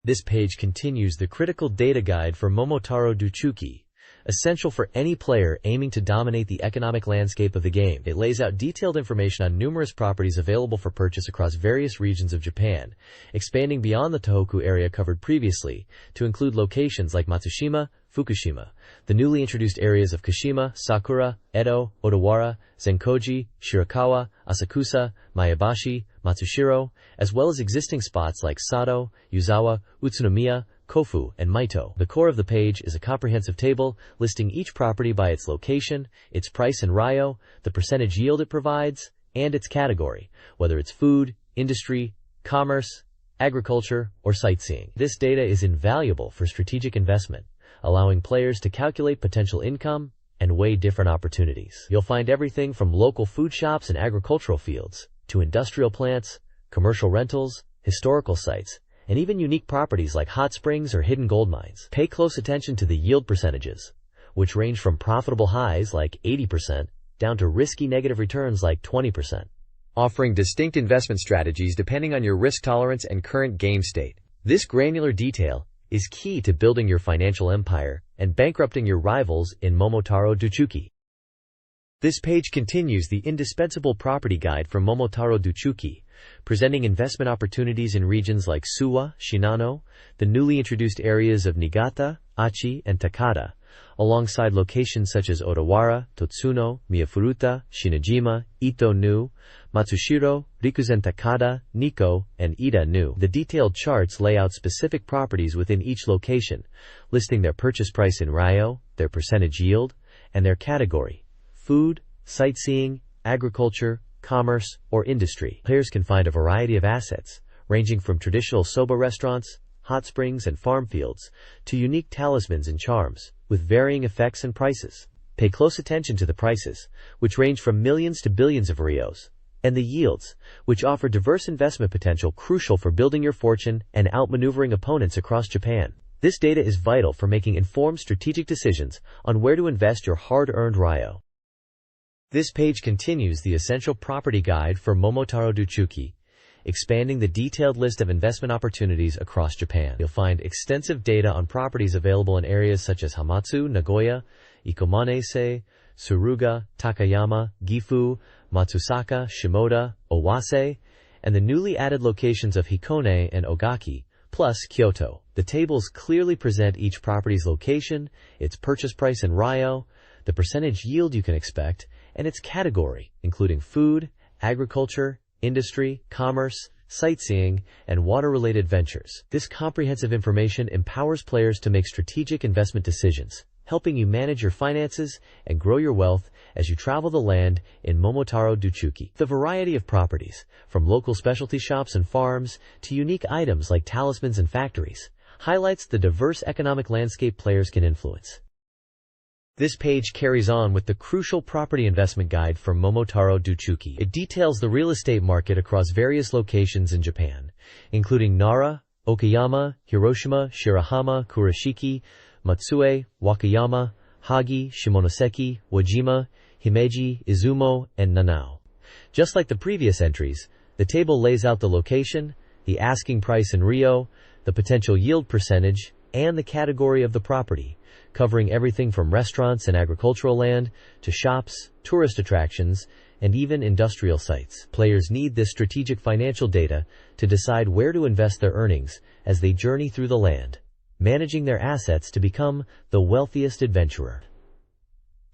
This page continues the critical data guide for Momotaro Duchuki, essential for any player aiming to dominate the economic landscape of the game. It lays out detailed information on numerous properties available for purchase across various regions of Japan, expanding beyond the Tohoku area covered previously to include locations like Matsushima, Fukushima, the newly introduced areas of Kashima, Sakura, Edo, Odawara, Zenkoji, Shirakawa, Asakusa, Maebashi, Matsushiro, as well as existing spots like Sato, Yuzawa, Utsunomiya, Kofu, and Maito. The core of the page is a comprehensive table listing each property by its location, its price in ryo, the percentage yield it provides, and its category, whether it's food, industry, commerce, agriculture, or sightseeing. This data is invaluable for strategic investment, allowing players to calculate potential income and weigh different opportunities. You'll find everything from local food shops and agricultural fields to industrial plants, commercial rentals, historical sites, and even unique properties like hot springs or hidden gold mines. Pay close attention to the yield percentages, which range from profitable highs like 80% down to risky negative returns like 20%, offering distinct investment strategies depending on your risk tolerance and current game state. This granular detail is key to building your financial empire and bankrupting your rivals in Momotaro Duchuki. This page continues the indispensable property guide for Momotaro Duchuki, presenting investment opportunities in regions like Suwa, Shinano, the newly introduced areas of Niigata, Aichi, and Takata, alongside locations such as Odawara, Totsuno, Miyafuruta, Shinajima, Ito-nu, Matsushiro, Rikuzen Takada, Nikko, and Ida-nu. The detailed charts lay out specific properties within each location, listing their purchase price in ryo, their percentage yield, and their category: food, sightseeing, agriculture, commerce, or industry. Players can find a variety of assets, ranging from traditional soba restaurants, hot springs, and farm fields, to unique talismans and charms, with varying effects and prices. Pay close attention to the prices, which range from millions to billions of ryos, and the yields, which offer diverse investment potential crucial for building your fortune and outmaneuvering opponents across Japan. This data is vital for making informed strategic decisions on where to invest your hard-earned ryo. This page continues the essential property guide for Momotaro Duchuki, expanding the detailed list of investment opportunities across Japan. You'll find extensive data on properties available in areas such as Hamatsu, Nagoya, Ikomanese, Suruga, Takayama, Gifu, Matsusaka, Shimoda, Owase, and the newly added locations of Hikone and Ogaki, plus Kyoto. The tables clearly present each property's location, its purchase price in Ryo, the percentage yield you can expect, and its category, including food, agriculture, industry, commerce, sightseeing, and water-related ventures. This comprehensive information empowers players to make strategic investment decisions, helping you manage your finances and grow your wealth as you travel the land in Momotaro Duchuki. The variety of properties, from local specialty shops and farms to unique items like talismans and factories, highlights the diverse economic landscape players can influence. This page carries on with the crucial property investment guide for Momotaro Duchuki. It details the real estate market across various locations in Japan, including Nara, Okayama, Hiroshima, Shirahama, Kurashiki, Matsue, Wakayama, Hagi, Shimonoseki, Wajima, Himeji, Izumo, and Nanao. Just like the previous entries, the table lays out the location, the asking price in Ryo, the potential yield percentage, and the category of the property, covering everything from restaurants and agricultural land to shops, tourist attractions, and even industrial sites. Players need this strategic financial data to decide where to invest their earnings as they journey through the land, managing their assets to become the wealthiest adventurer.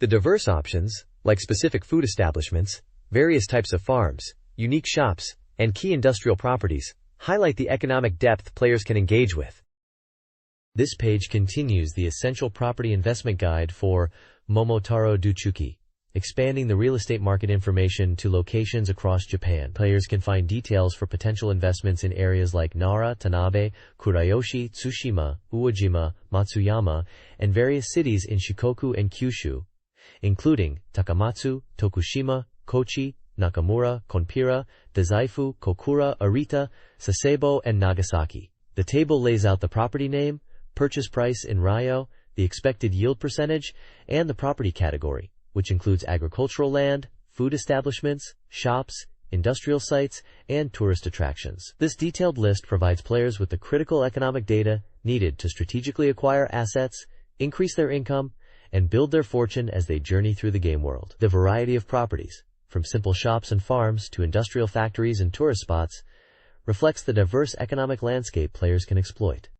The diverse options, like specific food establishments, various types of farms, unique shops, and key industrial properties, highlight the economic depth players can engage with. This page continues the essential property investment guide for Momotaro Duchuki, expanding the real estate market information to locations across Japan. Players can find details for potential investments in areas like Nara, Tanabe, Kurayoshi, Tsushima, Uwajima, Matsuyama, and various cities in Shikoku and Kyushu, including Takamatsu, Tokushima, Kochi, Nakamura, Konpira, Dazaifu, Kokura, Arita, Sasebo, and Nagasaki. The table lays out the property name, purchase price in Ryo, the expected yield percentage, and the property category, which includes agricultural land, food establishments, shops, industrial sites, and tourist attractions. This detailed list provides players with the critical economic data needed to strategically acquire assets, increase their income, and build their fortune as they journey through the game world. The variety of properties, from simple shops and farms to industrial factories and tourist spots, reflects the diverse economic landscape players can exploit.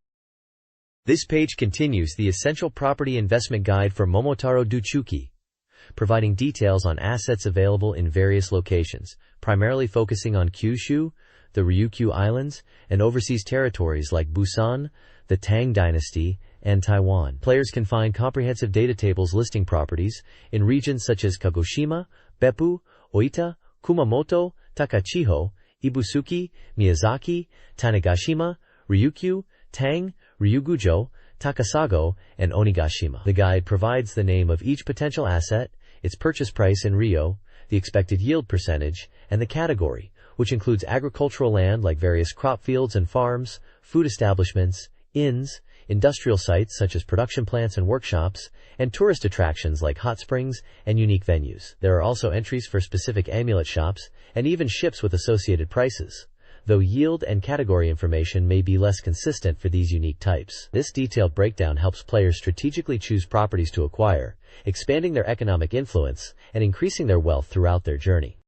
This page continues the essential property investment guide for Momotaro Duchuki, providing details on assets available in various locations, primarily focusing on Kyushu, the Ryukyu Islands, and overseas territories like Busan, the Tang Dynasty, and Taiwan. Players can find comprehensive data tables listing properties in regions such as Kagoshima, Beppu, Oita, Kumamoto, Takachiho, Ibusuki, Miyazaki, Tanegashima, Ryukyu, Tang, Ryugujo, Takasago, and Onigashima. The guide provides the name of each potential asset, its purchase price in Ryo, the expected yield percentage, and the category, which includes agricultural land like various crop fields and farms, food establishments, inns, industrial sites such as production plants and workshops, and tourist attractions like hot springs and unique venues. There are also entries for specific amulet shops and even ships with associated prices, though yield and category information may be less consistent for these unique types. This detailed breakdown helps players strategically choose properties to acquire, expanding their economic influence and increasing their wealth throughout their journey.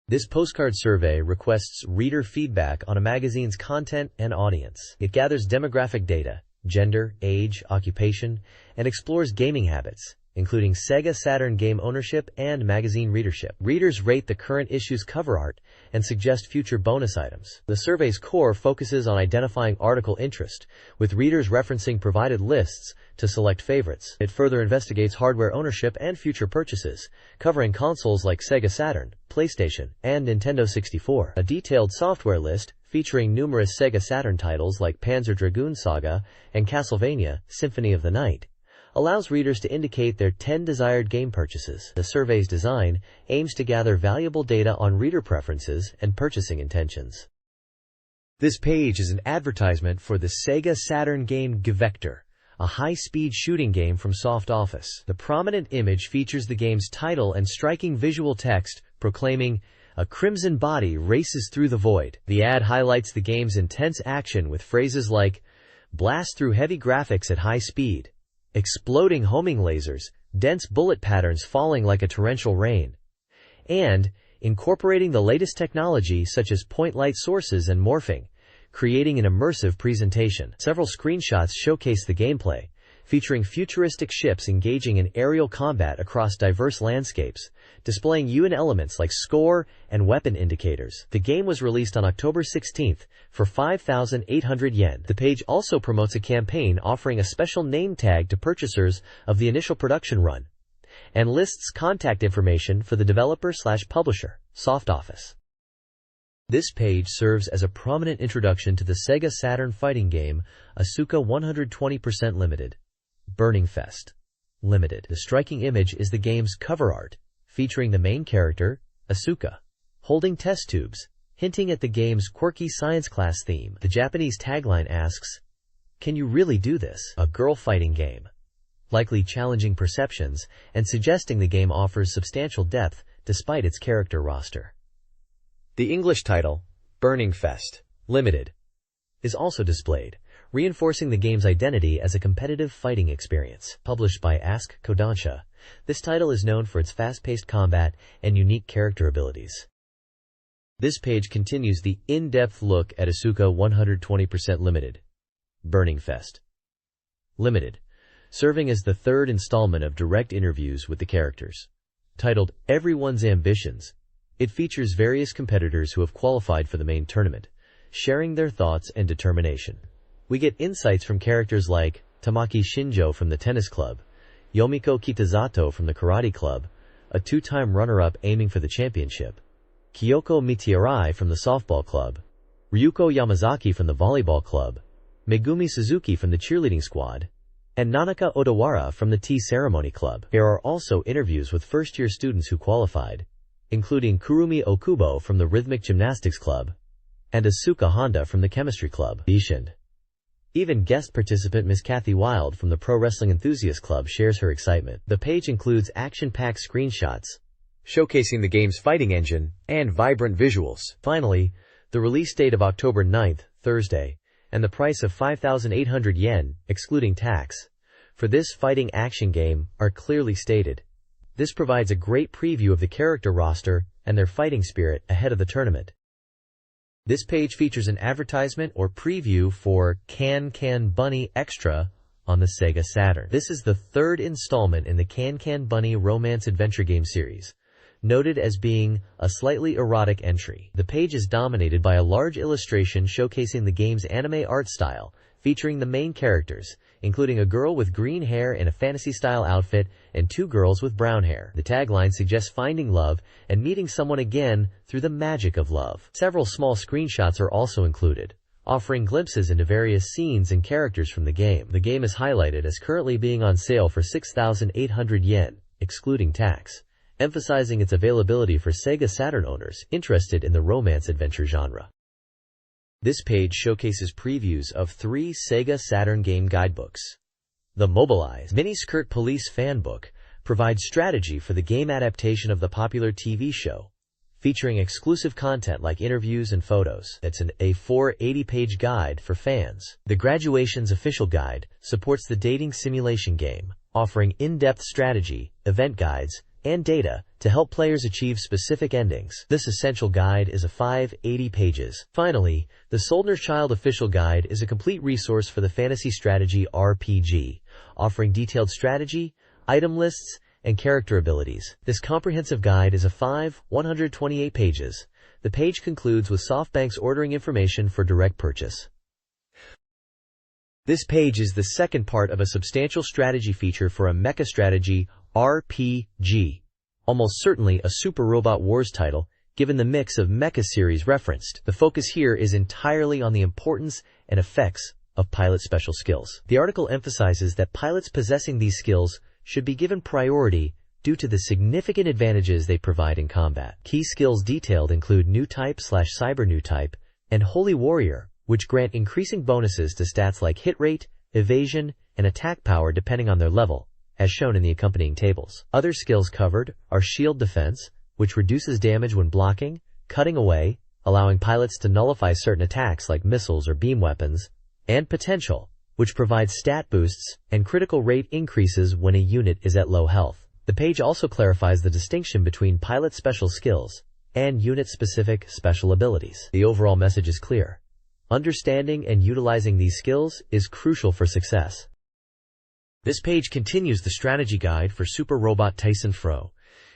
This postcard survey requests reader feedback on a magazine's content and audience. It gathers demographic data, gender, age, occupation, and explores gaming habits, including SEGA Saturn game ownership and magazine readership. Readers rate the current issue's cover art and suggest future bonus items. The survey's core focuses on identifying article interest, with readers referencing provided lists to select favorites. It further investigates hardware ownership and future purchases, covering consoles like SEGA Saturn, PlayStation, and Nintendo 64. A detailed software list, featuring numerous SEGA Saturn titles like Panzer Dragoon Saga and Castlevania, Symphony of the Night, allows readers to indicate their 10 desired game purchases. The survey's design aims to gather valuable data on reader preferences and purchasing intentions. This page is an advertisement for the SEGA Saturn game Gevector, a high-speed shooting game from Soft Office. The prominent image features the game's title and striking visual text proclaiming, A crimson body races through the void. The ad highlights the game's intense action with phrases like, blast through heavy graphics at high speed, exploding homing lasers, dense bullet patterns falling like a torrential rain, and incorporating the latest technology such as point light sources and morphing, creating an immersive presentation. Several screenshots showcase the gameplay, featuring futuristic ships engaging in aerial combat across diverse landscapes, displaying UN elements like score and weapon indicators. The game was released on October 16th for 5,800 yen. The page also promotes a campaign offering a special name tag to purchasers of the initial production run, and lists contact information for the developer/publisher, Soft Office. This page serves as a prominent introduction to the Sega Saturn fighting game Asuka 120% Limited. Burning Fest Limited. The striking image is the game's cover art, featuring the main character, Asuka, holding test tubes, hinting at the game's quirky science class theme. The Japanese tagline asks, "Can you really do this?" A girl fighting game, likely challenging perceptions and suggesting the game offers substantial depth despite its character roster. The English title, Burning Fest Limited, is also displayed, reinforcing the game's identity as a competitive fighting experience. Published by Ask Kodansha, this title is known for its fast-paced combat and unique character abilities. This page continues the in-depth look at Asuka 120% Limited. Burning Fest Limited, serving as the third installment of direct interviews with the characters. Titled Everyone's Ambitions, it features various competitors who have qualified for the main tournament, sharing their thoughts and determination. We get insights from characters like Tamaki Shinjo from the tennis club, Yomiko Kitazato from the karate club, a two-time runner-up aiming for the championship, Kyoko Mitiarai from the softball club, Ryuko Yamazaki from the volleyball club, Megumi Suzuki from the cheerleading squad, and Nanaka Odawara from the tea ceremony club. There are also interviews with first-year students who qualified, including Kurumi Okubo from the rhythmic gymnastics club, and Asuka Honda from the chemistry club. Even guest participant Ms. Kathy Wilde from the Pro Wrestling Enthusiast Club shares her excitement. The page includes action-packed screenshots, showcasing the game's fighting engine and vibrant visuals. Finally, the release date of October 9th, Thursday, and the price of 5,800 yen, excluding tax, for this fighting action game are clearly stated. This provides a great preview of the character roster and their fighting spirit ahead of the tournament. This page features an advertisement or preview for Can Can Bunny Extra on the Sega Saturn. This is the third installment in the Can Can Bunny romance adventure game series, noted as being a slightly erotic entry. The page is dominated by a large illustration showcasing the game's anime art style, featuring the main characters, including a girl with green hair in a fantasy-style outfit and two girls with brown hair. The tagline suggests finding love and meeting someone again through the magic of love. Several small screenshots are also included, offering glimpses into various scenes and characters from the game. The game is highlighted as currently being on sale for 6,800 yen, excluding tax, emphasizing its availability for Sega Saturn owners interested in the romance adventure genre. This page showcases previews of 3 Sega Saturn game guidebooks. The Mobilize Miniskirt Police Fanbook provides strategy for the game adaptation of the popular TV show, featuring exclusive content like interviews and photos. It's an A4 80-page guide for fans. The Graduation's Official Guide supports the dating simulation game, offering in-depth strategy, event guides, and data to help players achieve specific endings. This essential guide is a 580 pages. Finally, the Soldner's Child Official Guide is a complete resource for the fantasy strategy RPG, offering detailed strategy, item lists, and character abilities. This comprehensive guide is a 128 pages. The page concludes with SoftBank's ordering information for direct purchase. This page is the second part of a substantial strategy feature for a mecha strategy RPG, almost certainly a Super Robot Wars title, given the mix of mecha series referenced. The focus here is entirely on the importance and effects of pilot special skills. The article emphasizes that pilots possessing these skills should be given priority due to the significant advantages they provide in combat. Key skills detailed include New Type/Cyber New Type and Holy Warrior, which grant increasing bonuses to stats like hit rate, evasion, and attack power depending on their level, as shown in the accompanying tables. Other skills covered are Shield Defense, which reduces damage when blocking, cutting away, allowing pilots to nullify certain attacks like missiles or beam weapons, and Potential, which provides stat boosts and critical rate increases when a unit is at low health. The page also clarifies the distinction between pilot special skills and unit-specific special abilities. The overall message is clear. Understanding and utilizing these skills is crucial for success. This page continues the strategy guide for Super Robot Tyson Fro,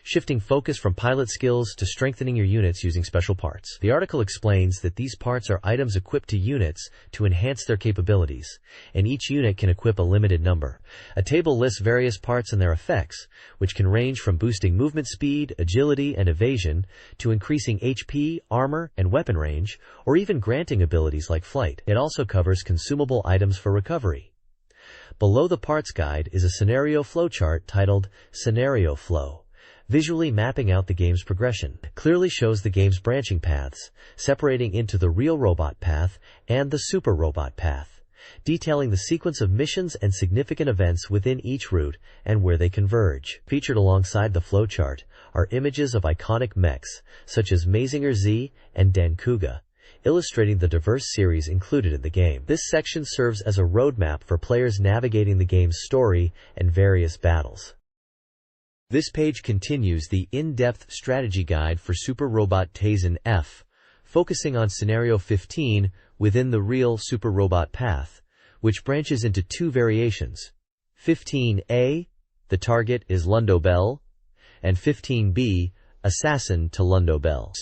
shifting focus from pilot skills to strengthening your units using special parts. The article explains that these parts are items equipped to units to enhance their capabilities, and each unit can equip a limited number. A table lists various parts and their effects, which can range from boosting movement speed, agility, and evasion, to increasing HP, armor, and weapon range, or even granting abilities like flight. It also covers consumable items for recovery. Below the parts guide is a scenario flowchart titled Scenario Flow, visually mapping out the game's progression. It clearly shows the game's branching paths, separating into the real robot path and the super robot path, detailing the sequence of missions and significant events within each route and where they converge. Featured alongside the flowchart are images of iconic mechs such as Mazinger Z and Dan Kuga, illustrating the diverse series included in the game. This section serves as a roadmap for players navigating the game's story and various battles. This page continues the in-depth strategy guide for Super Robot Tyson F, focusing on Scenario 15 within the real Super Robot path, which branches into two variations. 15A, the target is Lundo Bell, and 15B, Assassin to Lundo Bell.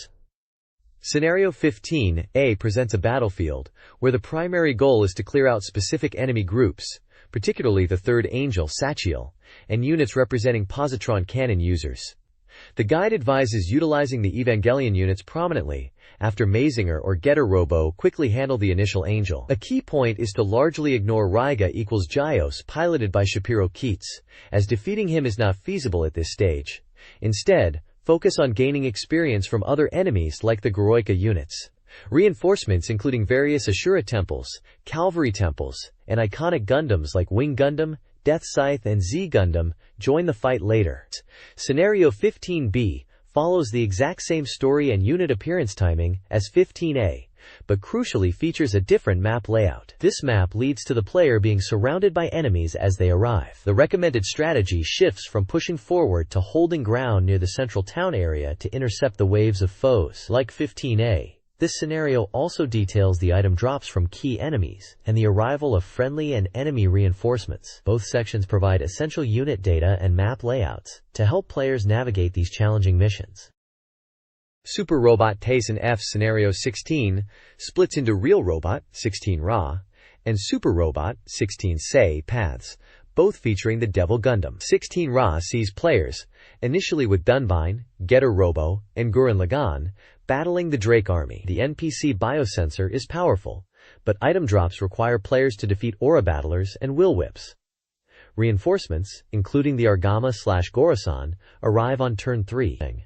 Scenario 15A presents a battlefield where the primary goal is to clear out specific enemy groups, particularly the Third Angel Sachiel, and units representing positron cannon users. The guide advises utilizing the Evangelion units prominently, after Mazinger or Getter Robo quickly handle the initial Angel. A key point is to largely ignore Ryga equals Gios piloted by Shapiro Keats, as defeating him is not feasible at this stage. Instead, focus on gaining experience from other enemies like the Goroika units. Reinforcements including various Ashura temples, Calvary temples, and iconic Gundams like Wing Gundam, Death Scythe, and Z Gundam join the fight later. Scenario 15B follows the exact same story and unit appearance timing as 15A, but crucially features a different map layout. This map leads to the player being surrounded by enemies as they arrive. The recommended strategy shifts from pushing forward to holding ground near the central town area to intercept the waves of foes. Like 15A, this scenario also details the item drops from key enemies and the arrival of friendly and enemy reinforcements. Both sections provide essential unit data and map layouts to help players navigate these challenging missions. Super Robot Tyson F Scenario 16 splits into Real Robot 16 Ra and Super Robot 16 Se paths, both featuring the Devil Gundam. 16 Ra sees players, initially with Dunbine, Getter Robo, and Gurren Lagann, battling the Drake Army. The NPC biosensor is powerful, but item drops require players to defeat Aura Battlers and Will Whips. Reinforcements, including the Argama/Gorosan, arrive on turn 3.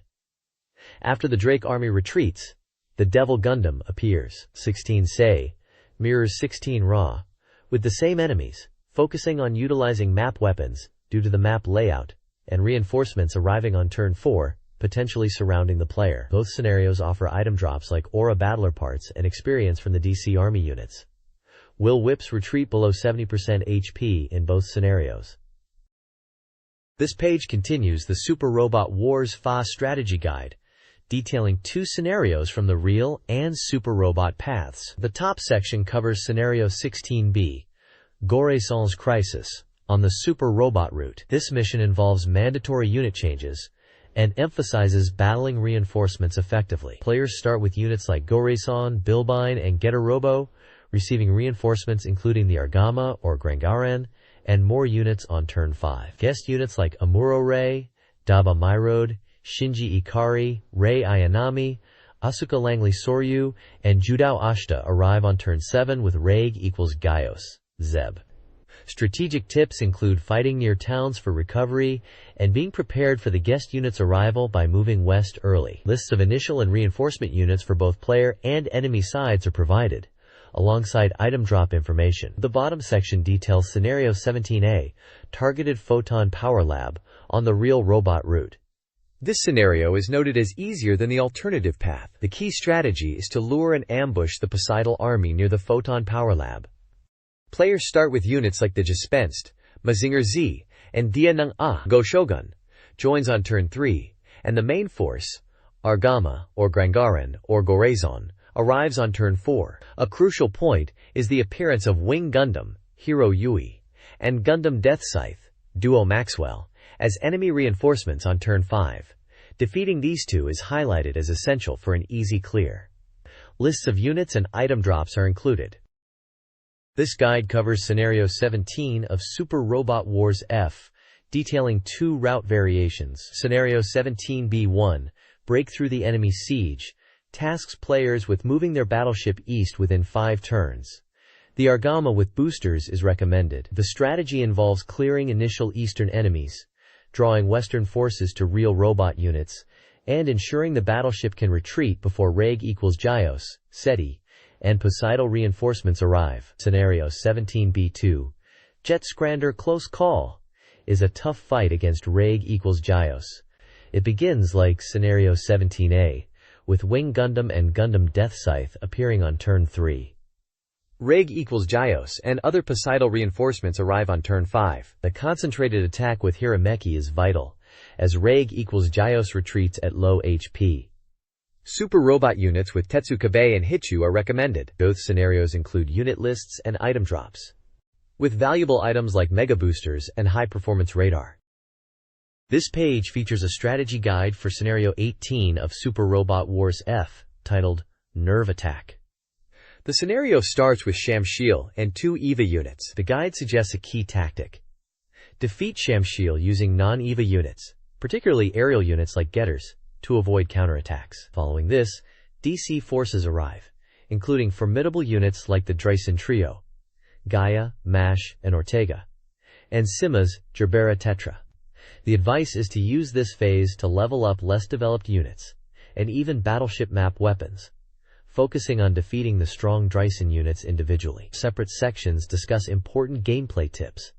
After the Drake Army retreats, the Devil Gundam appears. 16 Se mirrors 16 Ra, with the same enemies, focusing on utilizing map weapons due to the map layout, and reinforcements arriving on turn 4, potentially surrounding the player. Both scenarios offer item drops like Aura Battler parts and experience from the DC Army units. Will Whips retreat below 70% HP in both scenarios. This page continues the Super Robot Wars FA strategy guide, detailing two scenarios from the real and Super Robot paths. The top section covers Scenario 16B, Goreisan's Crisis, on the Super Robot route. This mission involves mandatory unit changes and emphasizes battling reinforcements effectively. Players start with units like Goreisan, Bilbine, and Getter Robo, receiving reinforcements including the Argama or Grangaren, and more units on turn 5. Guest units like Amuro Rei, Daba Myrode, Shinji Ikari, Rei Ayanami, Asuka Langley Soryu, and Judao Ashita arrive on turn 7 with Reg equals Gaios, Zeb. Strategic tips include fighting near towns for recovery and being prepared for the guest unit's arrival by moving west early. Lists of initial and reinforcement units for both player and enemy sides are provided, alongside item drop information. The bottom section details Scenario 17A, Targeted Photon Power Lab, on the Real Robot route. This scenario is noted as easier than the alternative path. The key strategy is to lure and ambush the Poseidal army near the Photon Power Lab. Players start with units like the Gespenst, Mazinger Z, and Dia ng Go Shogun, joins on turn 3, and the main force, Argama, or Grangaran, or Gorazon, arrives on turn 4. A crucial point is the appearance of Wing Gundam, Hero Yui, and Gundam Death Scythe, Duo Maxwell, as enemy reinforcements on turn 5. Defeating these two is highlighted as essential for an easy clear. Lists of units and item drops are included. This guide covers Scenario 17 of Super Robot Wars F, detailing 2 route variations. Scenario 17B1, Break Through the Enemy Siege, tasks players with moving their battleship east within 5 turns. The Argama with boosters is recommended. The strategy involves clearing initial eastern enemies, drawing western forces to real robot units, and ensuring the battleship can retreat before Reg equals Gios, SETI, and Poseidal reinforcements arrive. Scenario 17B2, Jet Scrander Close Call, is a tough fight against Reg equals Gios. It begins like Scenario 17A, with Wing Gundam and Gundam Death Scythe appearing on turn 3. Reg equals Gios and other Poseidal reinforcements arrive on turn 5. The concentrated attack with Hirameki is vital, as Reg equals Gios retreats at low HP. Super robot units with Tetsukabe and Hichu are recommended. Both scenarios include unit lists and item drops, with valuable items like mega boosters and high-performance radar. This page features a strategy guide for Scenario 18 of Super Robot Wars F, titled Nerve Attack. The scenario starts with Shamshil and 2 EVA units. The guide suggests a key tactic. Defeat Shamshil using non-EVA units, particularly aerial units like Getters, to avoid counterattacks. Following this, DC forces arrive, including formidable units like the Dreisen Trio, Gaia, Mash, and Ortega, and Sima's Gerbera Tetra. The advice is to use this phase to level up less developed units, and even battleship map weapons, focusing on defeating the strong Dreisen units individually. Separate sections discuss important gameplay tips.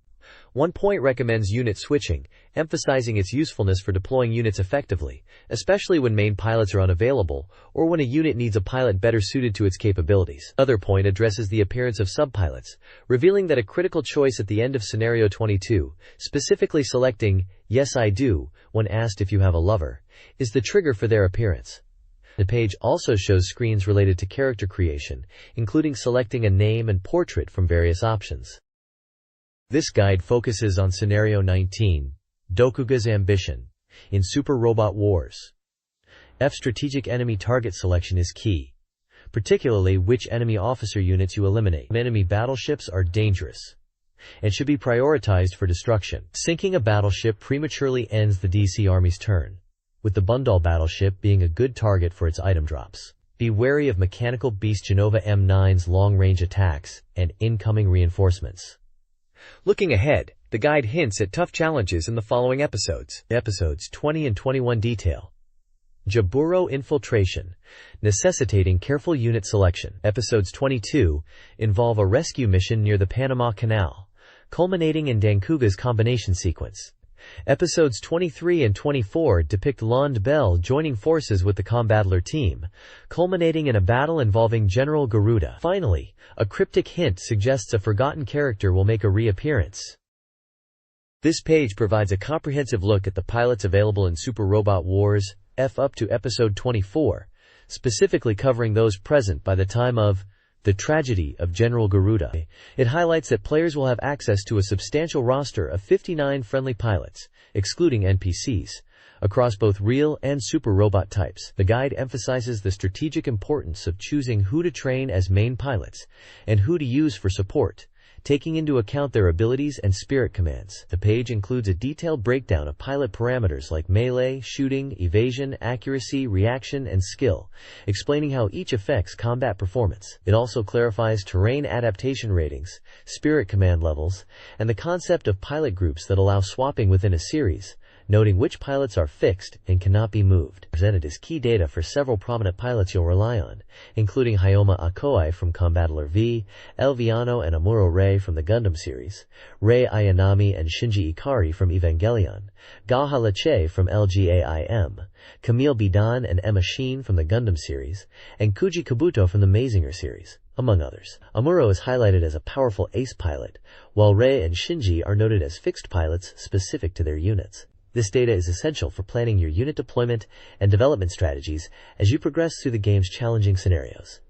One point recommends unit switching, emphasizing its usefulness for deploying units effectively, especially when main pilots are unavailable, or when a unit needs a pilot better suited to its capabilities. Other point addresses the appearance of subpilots, revealing that a critical choice at the end of Scenario 22, specifically selecting "Yes I do" when asked if you have a lover, is the trigger for their appearance. The page also shows screens related to character creation, including selecting a name and portrait from various options. This guide focuses on Scenario 19, Dokuga's Ambition, in Super Robot Wars F. Strategic enemy target selection is key, particularly which enemy officer units you eliminate. Enemy battleships are dangerous and should be prioritized for destruction. Sinking a battleship prematurely ends the DC Army's turn, with the Bundal battleship being a good target for its item drops. Be wary of Mechanical Beast Genova M9's long-range attacks and incoming reinforcements. Looking ahead, the guide hints at tough challenges in the following episodes. Episodes 20 and 21 detail Jaburo infiltration, necessitating careful unit selection. Episodes 22 involve a rescue mission near the Panama Canal, culminating in Dankuga's combination sequence. Episodes 23 and 24 depict Lond Bell joining forces with the Combattler team, culminating in a battle involving General Garuda. Finally, a cryptic hint suggests a forgotten character will make a reappearance. This page provides a comprehensive look at the pilots available in Super Robot Wars F up to Episode 24, specifically covering those present by the time of The Tragedy of General Garuda. It highlights that players will have access to a substantial roster of 59 friendly pilots, excluding NPCs, across both real and super robot types. The guide emphasizes the strategic importance of choosing who to train as main pilots and who to use for support, taking into account their abilities and spirit commands. The page includes a detailed breakdown of pilot parameters like melee, shooting, evasion, accuracy, reaction, and skill, explaining how each affects combat performance. It also clarifies terrain adaptation ratings, spirit command levels, and the concept of pilot groups that allow swapping within a series, noting which pilots are fixed and cannot be moved. Presented as key data for several prominent pilots you'll rely on, including Hayama Akoi from Combattler V, Elviano and Amuro Ray from the Gundam series, Rei Ayanami and Shinji Ikari from Evangelion, Gaha Leche from LGAIM, Camille Bidan and Emma Sheen from the Gundam series, and Kuji Kabuto from the Mazinger series, among others. Amuro is highlighted as a powerful ace pilot, while Rei and Shinji are noted as fixed pilots specific to their units. This data is essential for planning your unit deployment and development strategies as you progress through the game's challenging scenarios.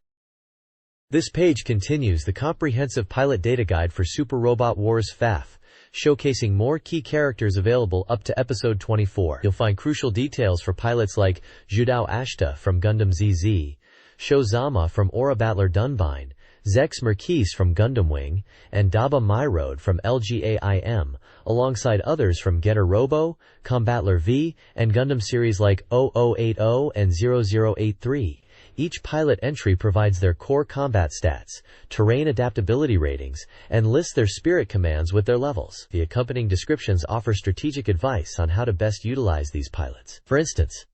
This page continues the comprehensive pilot data guide for Super Robot Wars FAF, showcasing more key characters available up to episode 24. You'll find crucial details for pilots like Judao Ashta from Gundam ZZ, Sho Zama from Aura Battler Dunbine, Zex Merquise from Gundam Wing, and Daba Myrode from LGAIM, alongside others from Getter Robo, Combattler V, and Gundam series like 0080 and 0083. Each pilot entry provides their core combat stats, terrain adaptability ratings, and lists their spirit commands with their levels. The accompanying descriptions offer strategic advice on how to best utilize these pilots. For instance,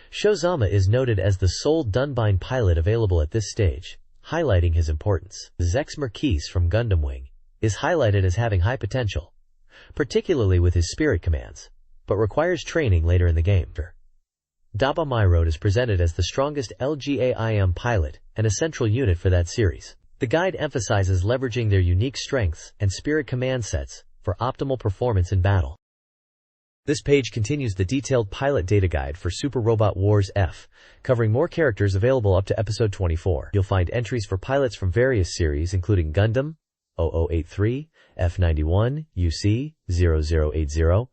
Sho Zama is noted as the sole Dunbine pilot available at this stage, highlighting his importance. Zex Merquise from Gundam Wing is highlighted as having high potential, particularly with his spirit commands, but requires training later in the game. Daba Myrode is presented as the strongest LGAIM pilot and a central unit for that series. The guide emphasizes leveraging their unique strengths and spirit command sets for optimal performance in battle. This page continues the detailed pilot data guide for Super Robot Wars F, covering more characters available up to episode 24. You'll find entries for pilots from various series including Gundam, 0083, F91, UC, 0080,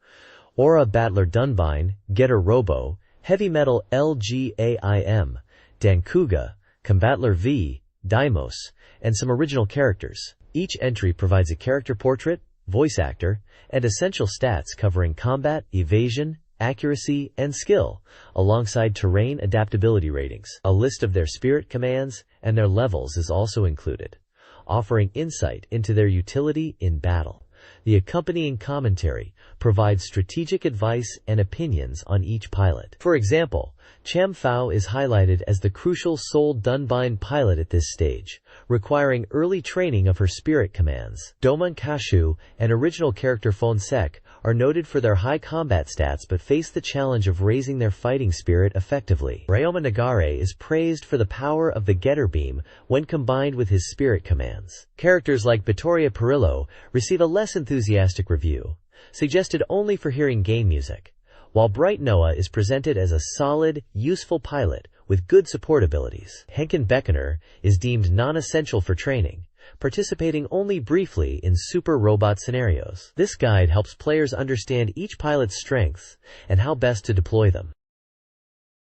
Aura Battler Dunbine, Getter Robo, Heavy Metal LGAIM, Dankuga, Combattler V, Daimos, and some original characters. Each entry provides a character portrait, voice actor, and essential stats covering combat, evasion, accuracy, and skill, alongside terrain adaptability ratings. A list of their spirit commands and their levels is also included, offering insight into their utility in battle. The accompanying commentary provides strategic advice and opinions on each pilot. For example, Cham Phao is highlighted as the crucial sole Dunbine pilot at this stage, requiring early training of her spirit commands. Domon Kashu and original character Fonsek are noted for their high combat stats but face the challenge of raising their fighting spirit effectively. Ryoma Nagare is praised for the power of the Getter Beam when combined with his spirit commands. Characters like Vittoria Perillo receive a less enthusiastic review, suggested only for hearing game music, while Bright Noah is presented as a solid, useful pilot with good support abilities. Henkin Beckoner is deemed non-essential for training, participating only briefly in super robot scenarios. This guide helps players understand each pilot's strengths and how best to deploy them.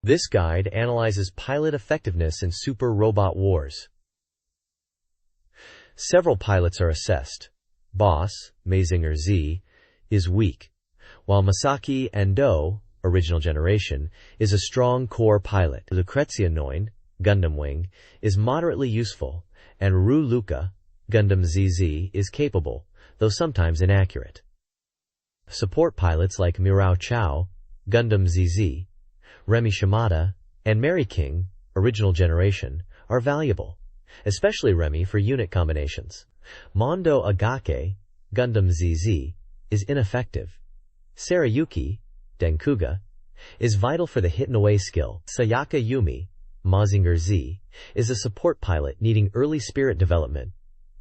This guide analyzes pilot effectiveness in Super Robot Wars. Several pilots are assessed. Boss, Mazinger Z, is weak, while Masaki Ando, original generation, is a strong core pilot. Lucrezia 9, Gundam Wing, is moderately useful, and Ru Luca, Gundam ZZ, is capable, though sometimes inaccurate. Support pilots like Mirao Chao, Gundam ZZ, Remy Shimada, and Mary King, original generation, are valuable, especially Remy for unit combinations. Mondo Agake, Gundam ZZ, is ineffective. Sarayuki, Denkuga, is vital for the hit-and-away skill. Sayaka Yumi, Mazinger Z, is a support pilot needing early spirit development,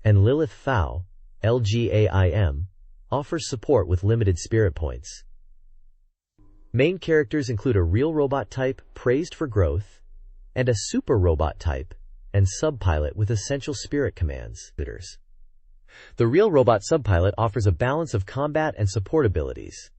and Lilith Phao, LGAIM, offers support with limited spirit points. Main characters include a real robot type praised for growth, and a super robot type and subpilot with essential spirit commands. The real robot subpilot offers a balance of combat and support abilities.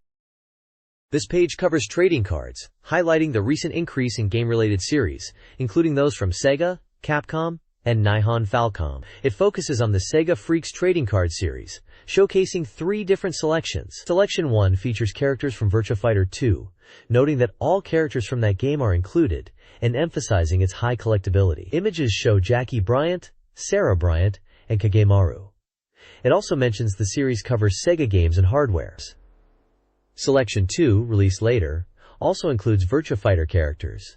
This page covers trading cards, highlighting the recent increase in game-related series, including those from Sega, Capcom, and Nihon Falcom. It focuses on the Sega Freaks trading card series, showcasing 3 different selections. Selection 1 features characters from Virtua Fighter 2, noting that all characters from that game are included, and emphasizing its high collectability. Images show Jackie Bryant, Sarah Bryant, and Kagemaru. It also mentions the series covers Sega games and hardwares. Selection 2, released later, also includes Virtua Fighter characters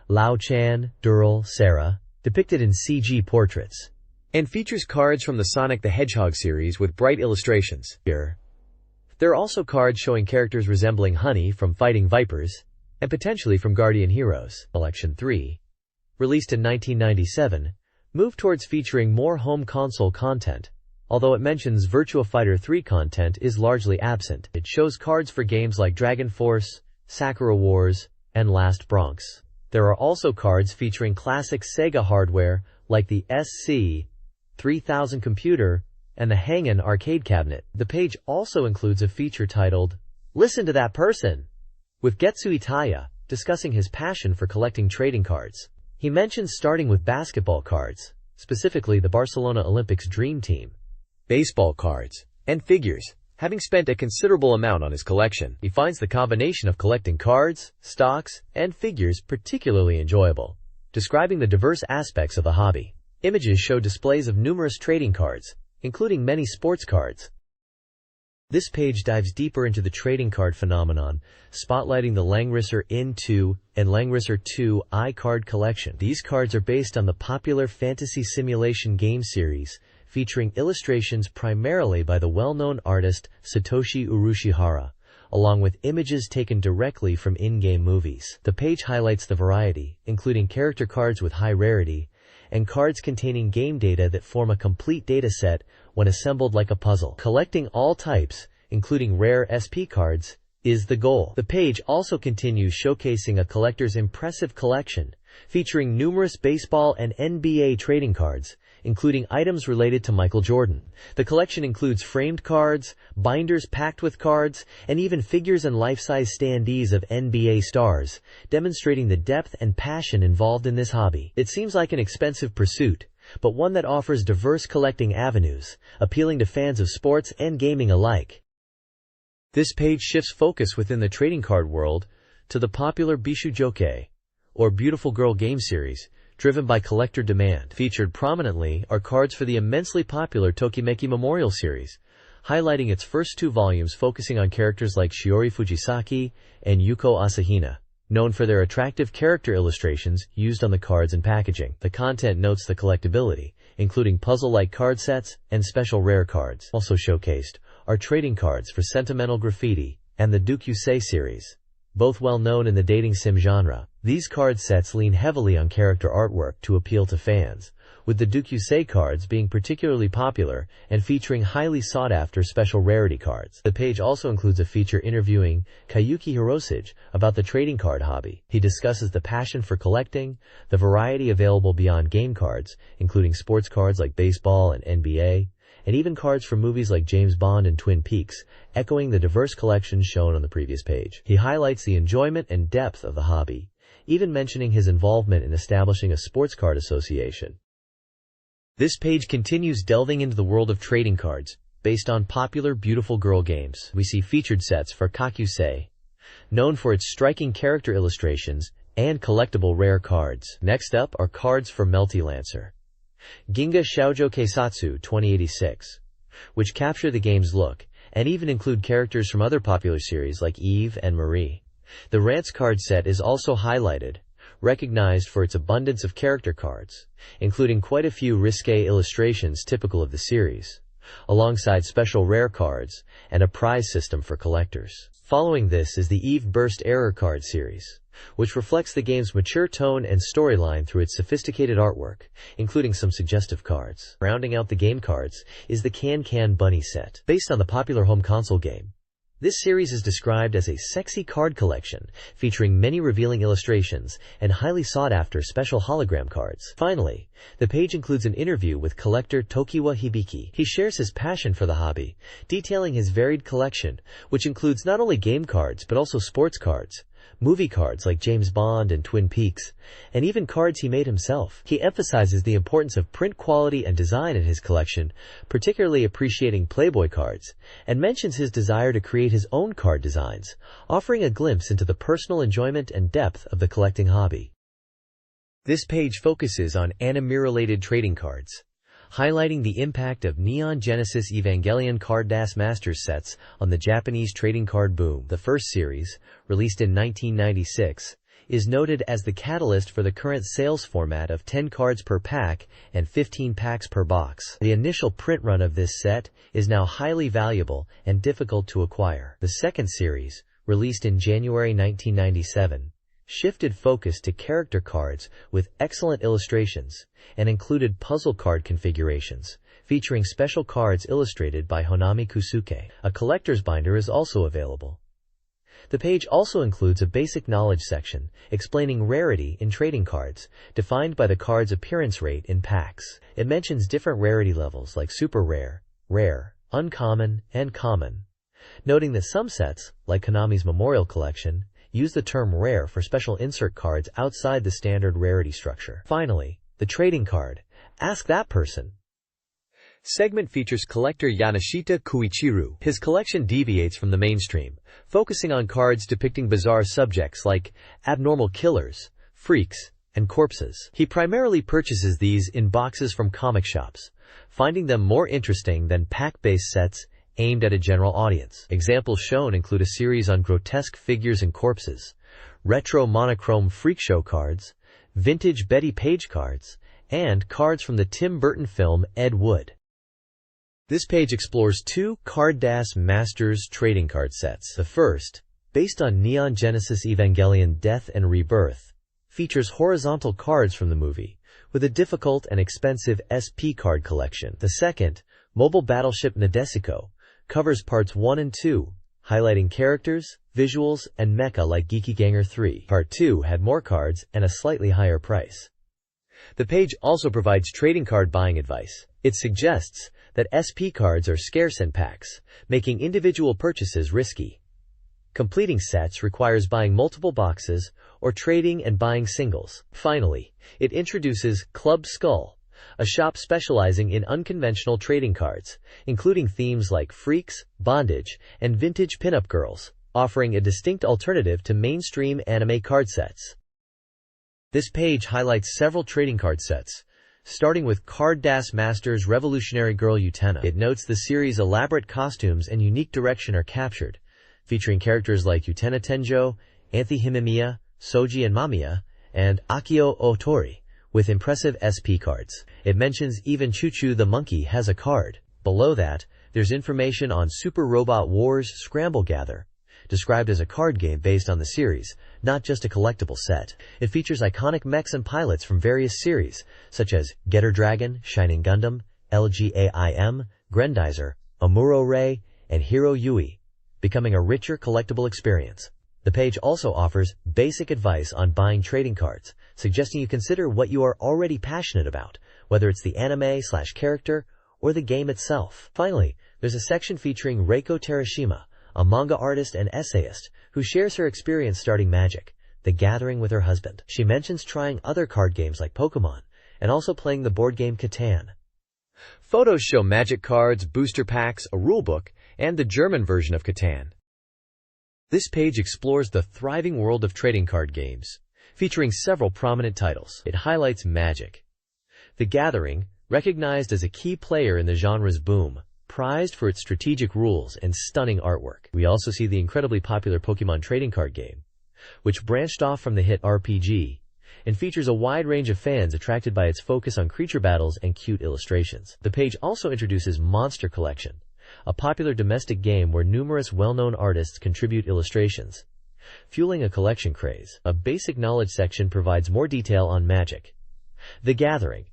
Lao Chan, Dural, Sarah, depicted in CG portraits, and features cards from the Sonic the Hedgehog series with bright illustrations. There are also cards showing characters resembling Honey from Fighting Vipers, and potentially from Guardian Heroes. Selection 3, released in 1997, moved towards featuring more home console content, although it mentions Virtua Fighter 3 content is largely absent. It shows cards for games like Dragon Force, Sakura Wars, and Last Bronx. There are also cards featuring classic Sega hardware like the SC-3000 computer and the Hang-On arcade cabinet. The page also includes a feature titled, "Listen to That Person," with Getsu Itaya discussing his passion for collecting trading cards. He mentions starting with basketball cards, specifically the Barcelona Olympics Dream Team, baseball cards, and figures. Having spent a considerable amount on his collection, he finds the combination of collecting cards, stocks, and figures particularly enjoyable, describing the diverse aspects of the hobby. Images show displays of numerous trading cards, including many sports cards. This page dives deeper into the trading card phenomenon, spotlighting the Langrisser In2 and Langrisser 2 iCard collection. These cards are based on the popular fantasy simulation game series, featuring illustrations primarily by the well-known artist Satoshi Urushihara, along with images taken directly from in-game movies. The page highlights the variety, including character cards with high rarity, and cards containing game data that form a complete data set when assembled like a puzzle. Collecting all types, including rare SP cards, is the goal. The page also continues showcasing a collector's impressive collection, featuring numerous baseball and NBA trading cards, including items related to Michael Jordan. The collection includes framed cards, binders packed with cards, and even figures and life-size standees of NBA stars, demonstrating the depth and passion involved in this hobby. It seems like an expensive pursuit, but one that offers diverse collecting avenues, appealing to fans of sports and gaming alike. This page shifts focus within the trading card world to the popular Bishu Joke, or Beautiful Girl game series, driven by collector demand. Featured prominently are cards for the immensely popular Tokimeki Memorial series, highlighting its first 2 volumes focusing on characters like Shiori Fujisaki and Yuko Asahina, known for their attractive character illustrations used on the cards and packaging. The content notes the collectability, including puzzle-like card sets and special rare cards. Also showcased are trading cards for Sentimental Graffiti and the Dukyusei series, both well known in the dating sim genre. These card sets lean heavily on character artwork to appeal to fans, with the Dukyusei cards being particularly popular and featuring highly sought-after special rarity cards. The page also includes a feature interviewing Kayuki Hirosage about the trading card hobby. He discusses the passion for collecting, the variety available beyond game cards, including sports cards like baseball and NBA, and even cards from movies like James Bond and Twin Peaks, echoing the diverse collections shown on the previous page. He highlights the enjoyment and depth of the hobby, even mentioning his involvement in establishing a sports card association. This page continues delving into the world of trading cards, based on popular Beautiful Girl games. We see featured sets for Kakusei, known for its striking character illustrations and collectible rare cards. Next up are cards for Melty Lancer, Ginga Shoujo Keisatsu 2086, which capture the game's look, and even include characters from other popular series like Eve and Marie. The Rance card set is also highlighted, recognized for its abundance of character cards, including quite a few risque illustrations typical of the series, alongside special rare cards and a prize system for collectors. Following this is the Eve Burst Error card series, which reflects the game's mature tone and storyline through its sophisticated artwork, including some suggestive cards. Rounding out the game cards is the Can Bunny set. Based on the popular home console game, this series is described as a sexy card collection, featuring many revealing illustrations and highly sought-after special hologram cards. Finally, the page includes an interview with collector Tokiwa Hibiki. He shares his passion for the hobby, detailing his varied collection, which includes not only game cards but also sports cards, movie cards like James Bond and Twin Peaks, and even cards he made himself. He emphasizes the importance of print quality and design in his collection, particularly appreciating Playboy cards, and mentions his desire to create his own card designs, offering a glimpse into the personal enjoyment and depth of the collecting hobby. This page focuses on anime-related trading cards, highlighting the impact of Neon Genesis Evangelion Card Das Masters sets on the Japanese trading card boom. The first series, released in 1996, is noted as the catalyst for the current sales format of 10 cards per pack and 15 packs per box. The initial print run of this set is now highly valuable and difficult to acquire. The second series, released in January 1997, shifted focus to character cards with excellent illustrations and included puzzle card configurations, featuring special cards illustrated by Honami Kusuke. A collector's binder is also available. The page also includes a basic knowledge section explaining rarity in trading cards, defined by the card's appearance rate in packs. It mentions different rarity levels like super rare, rare, uncommon, and common, noting that some sets, like Konami's Memorial Collection, use the term rare for special insert cards outside the standard rarity structure. Finally, the trading card, Ask That Person, segment features collector Yanashita Koichiru. His collection deviates from the mainstream, focusing on cards depicting bizarre subjects like abnormal killers, freaks, and corpses. He primarily purchases these in boxes from comic shops, finding them more interesting than pack-based sets aimed at a general audience. Examples shown include a series on grotesque figures and corpses, retro monochrome freak show cards, vintage Betty Page cards, and cards from the Tim Burton film Ed Wood. This page explores two Card Das Masters trading card sets. The first, based on Neon Genesis Evangelion Death and Rebirth, features horizontal cards from the movie, with a difficult and expensive SP card collection. The second, Mobile Battleship Nadesico, covers parts 1 and 2, highlighting characters, visuals, and mecha like Geeky Ganger 3. Part 2 had more cards and a slightly higher price. The page also provides trading card buying advice. It suggests that SP cards are scarce in packs, making individual purchases risky. Completing sets requires buying multiple boxes or trading and buying singles. Finally, it introduces Club Skull, a shop specializing in unconventional trading cards, including themes like freaks, bondage, and vintage pinup girls, offering a distinct alternative to mainstream anime card sets. This page highlights several trading card sets, starting with Card Das Masters Revolutionary Girl Utena. It notes the series' elaborate costumes and unique direction are captured, featuring characters like Utena Tenjo, Anthy Himemiya, Soji and Mamiya, and Akio Otori, with impressive SP cards. It mentions even Choo-Choo the Monkey has a card. Below that, there's information on Super Robot Wars Scramble Gather, described as a card game based on the series, not just a collectible set. It features iconic mechs and pilots from various series, such as Getter Dragon, Shining Gundam, LGAIM, Grendizer, Amuro Ray, and Hero Yui, becoming a richer collectible experience. The page also offers basic advice on buying trading cards, suggesting you consider what you are already passionate about, whether it's the anime/character or the game itself. Finally, there's a section featuring Reiko Terashima, a manga artist and essayist who shares her experience starting Magic: The Gathering with her husband. She mentions trying other card games like Pokemon and also playing the board game Catan. Photos show Magic cards, booster packs, a rulebook, and the German version of Catan. This page explores the thriving world of trading card games, featuring several prominent titles. It highlights Magic: The Gathering, recognized as a key player in the genre's boom, prized for its strategic rules and stunning artwork. We also see the incredibly popular Pokemon trading card game, which branched off from the hit RPG and features a wide range of fans attracted by its focus on creature battles and cute illustrations. The page also introduces Monster Collection, a popular domestic game where numerous well-known artists contribute illustrations, fueling a collection craze. A basic knowledge section provides more detail on Magic: The Gathering,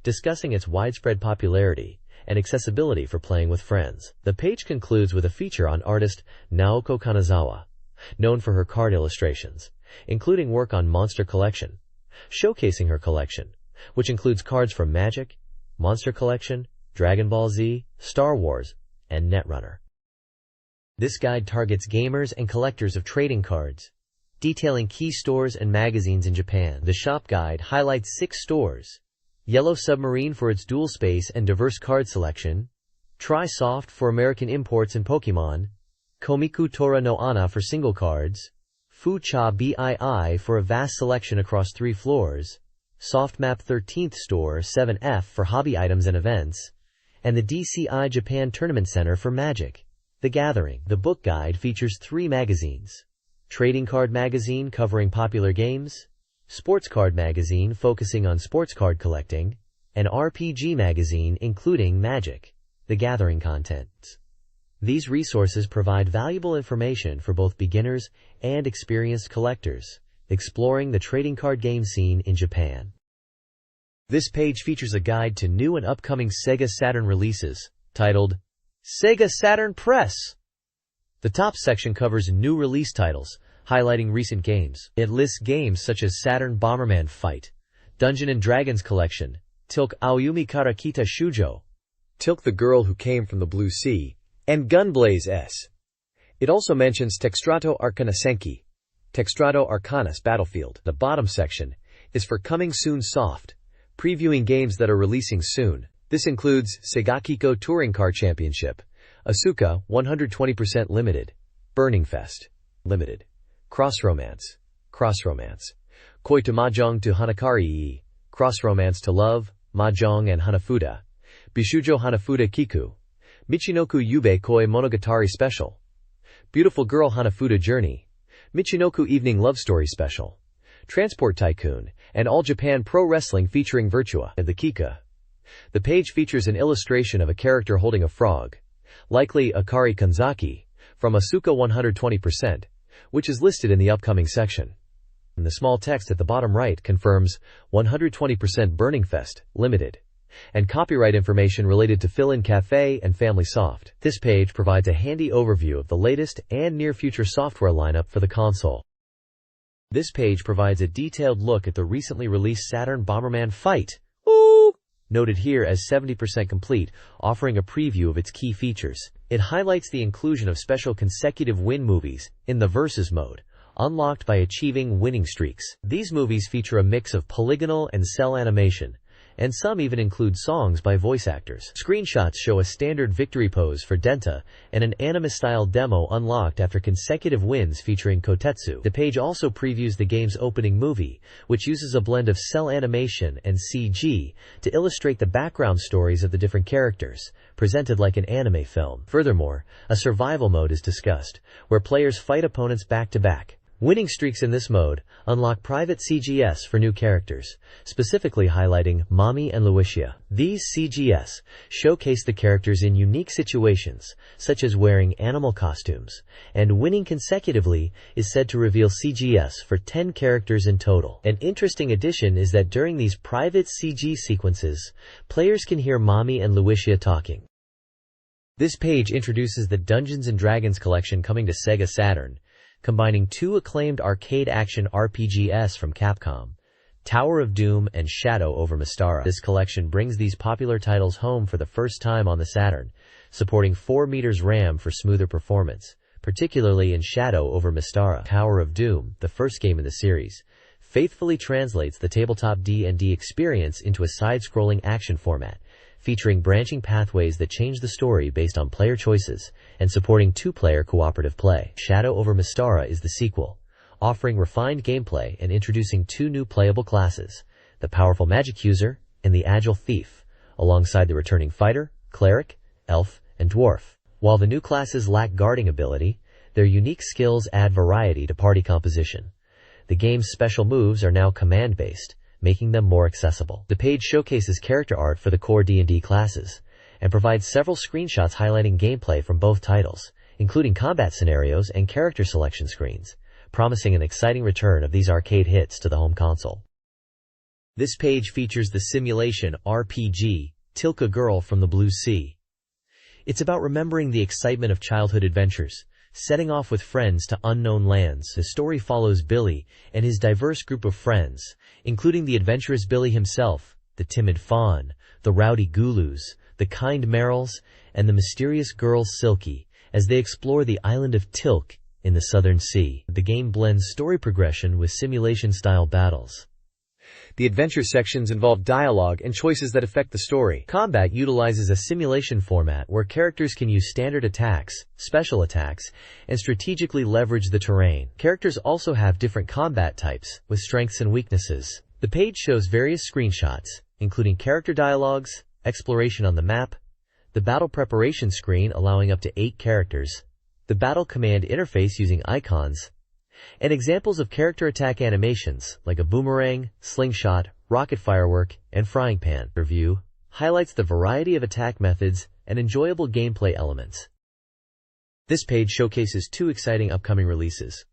discussing its widespread popularity and accessibility for playing with friends. The page concludes with a feature on artist Naoko Kanazawa, known for her card illustrations, including work on Monster Collection, showcasing her collection, which includes cards from Magic, Monster Collection, Dragon Ball Z, Star Wars, and Netrunner. This guide targets gamers and collectors of trading cards, detailing key stores and magazines in Japan. The shop guide highlights 6 stores: Yellow Submarine for its dual space and diverse card selection, Tri-Soft for American imports and Pokemon, Komiku Tora no Ana for single cards, Fucha Bii for a vast selection across 3 floors, Softmap 13th Store 7F for hobby items and events, and the DCI Japan Tournament Center for Magic. The Gathering. The book guide features 3 magazines. Trading Card Magazine covering popular games, Sports Card Magazine focusing on sports card collecting, and RPG Magazine including Magic: The Gathering contents. These resources provide valuable information for both beginners and experienced collectors, exploring the trading card game scene in Japan. This page features a guide to new and upcoming SEGA Saturn releases, titled SEGA Saturn Press. The top section covers new release titles, highlighting recent games. It lists games such as Saturn Bomberman Fight, Dungeons & Dragons Collection, Tilk Aoyumi Kara Kita Shujo, Tilk the Girl Who Came from the Blue Sea, and Gunblaze S. It also mentions Textrato Arcana Senki, Textrato Arcanas Battlefield. The bottom section is for Coming Soon Soft, previewing games that are releasing soon. This includes Segakiko Touring Car Championship, Asuka 120% Limited, Burning Fest Limited, Cross Romance, Koi to Mahjong to Hanakari, Cross Romance to Love, Mahjong and Hanafuda, Bishujo Hanafuda Kiku, Michinoku Yubei Koi Monogatari Special, Beautiful Girl Hanafuda Journey, Michinoku Evening Love Story Special, Transport Tycoon, and All Japan Pro Wrestling featuring Virtua. The Kika. The page features an illustration of a character holding a frog, likely Akari Kanzaki, from Asuka 120%, which is listed in the upcoming section. And the small text at the bottom right confirms 120% Burning Fest Limited, and copyright information related to Fill-In Cafe and Family Soft. This page provides a handy overview of the latest and near-future software lineup for the console. This page provides a detailed look at the recently released Saturn Bomberman Fight, noted here as 70% complete, offering a preview of its key features. It highlights the inclusion of special consecutive win movies in the Versus mode, unlocked by achieving winning streaks. These movies feature a mix of polygonal and cell animation, and some even include songs by voice actors. Screenshots show a standard victory pose for Denta and an anime-style demo unlocked after consecutive wins featuring Kotetsu. The page also previews the game's opening movie, which uses a blend of cell animation and CG to illustrate the background stories of the different characters, presented like an anime film. Furthermore, a survival mode is discussed, where players fight opponents back-to-back. Winning streaks in this mode unlock private CGS for new characters, specifically highlighting Mami and Luitia. These CGS showcase the characters in unique situations, such as wearing animal costumes, and winning consecutively is said to reveal CGS for 10 characters in total. An interesting addition is that during these private CG sequences, players can hear Mami and Luitia talking. This page introduces the Dungeons & Dragons collection coming to SEGA Saturn, combining 2 acclaimed arcade action RPGs from Capcom, Tower of Doom and Shadow over Mystara. This collection brings these popular titles home for the first time on the Saturn, supporting 4 meters RAM for smoother performance, particularly in Shadow over Mystara. Tower of Doom, the first game in the series, faithfully translates the tabletop D&D experience into a side-scrolling action format, featuring branching pathways that change the story based on player choices and supporting 2-player cooperative play. Shadow over Mystara is the sequel, offering refined gameplay and introducing 2 new playable classes, the powerful magic user and the agile thief, alongside the returning fighter, cleric, elf, and dwarf. While the new classes lack guarding ability, their unique skills add variety to party composition. The game's special moves are now command-based, making them more accessible. The page showcases character art for the core D&D classes, and provides several screenshots highlighting gameplay from both titles, including combat scenarios and character selection screens, promising an exciting return of these arcade hits to the home console. This page features the simulation RPG, Tilka Girl from the Blue Sea. It's about remembering the excitement of childhood adventures, setting off with friends to unknown lands. The story follows Billy and his diverse group of friends, including the adventurous Billy himself, the timid Fawn, the rowdy Gulus, the kind Merrills, and the mysterious girl Silky, as they explore the island of Tilk in the Southern Sea. The game blends story progression with simulation-style battles. The adventure sections involve dialogue and choices that affect the story. Combat utilizes a simulation format where characters can use standard attacks, special attacks, and strategically leverage the terrain. Characters also have different combat types, with strengths and weaknesses. The page shows various screenshots, including character dialogues, exploration on the map, the battle preparation screen allowing up to 8 characters, the battle command interface using icons, and examples of character attack animations like a boomerang, slingshot, rocket firework, and frying pan. Review highlights the variety of attack methods and enjoyable gameplay elements. This page showcases 2 exciting upcoming releases.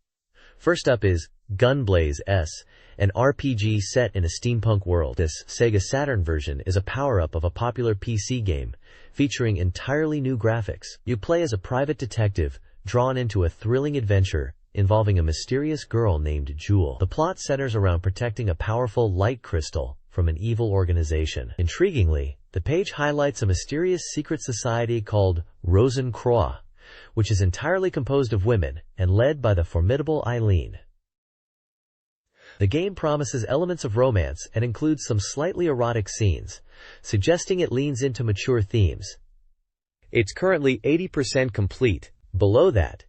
First up is Gunblaze S, an RPG set in a steampunk world. This SEGA Saturn version is a power-up of a popular PC game, featuring entirely new graphics. You play as a private detective, drawn into a thrilling adventure involving a mysterious girl named Jewel. The plot centers around protecting a powerful light crystal from an evil organization. Intriguingly, the page highlights a mysterious secret society called Rosencroix, which is entirely composed of women and led by the formidable Eileen. The game promises elements of romance and includes some slightly erotic scenes, suggesting it leans into mature themes. It's currently 80% complete. Below that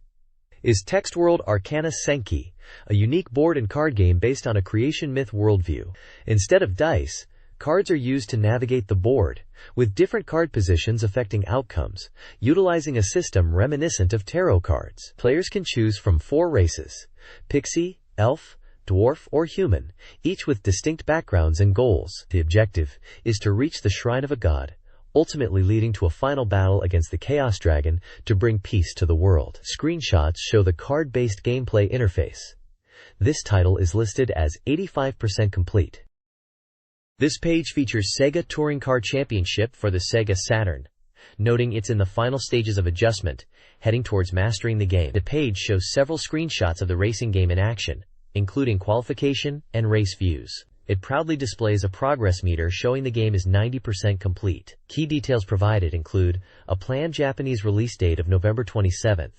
is Text World Arcana Senki, a unique board and card game based on a creation myth worldview. Instead of dice, cards are used to navigate the board, with different card positions affecting outcomes, utilizing a system reminiscent of tarot cards. Players can choose from 4 races: pixie, elf, dwarf, or human, each with distinct backgrounds and goals. The objective is to reach the shrine of a god, ultimately leading to a final battle against the Chaos Dragon to bring peace to the world. Screenshots show the card-based gameplay interface. This title is listed as 85% complete. This page features SEGA Touring Car Championship for the SEGA Saturn, noting it's in the final stages of adjustment, heading towards mastering the game. The page shows several screenshots of the racing game in action, including qualification and race views. It proudly displays a progress meter showing the game is 90% complete. Key details provided include a planned Japanese release date of November 27th,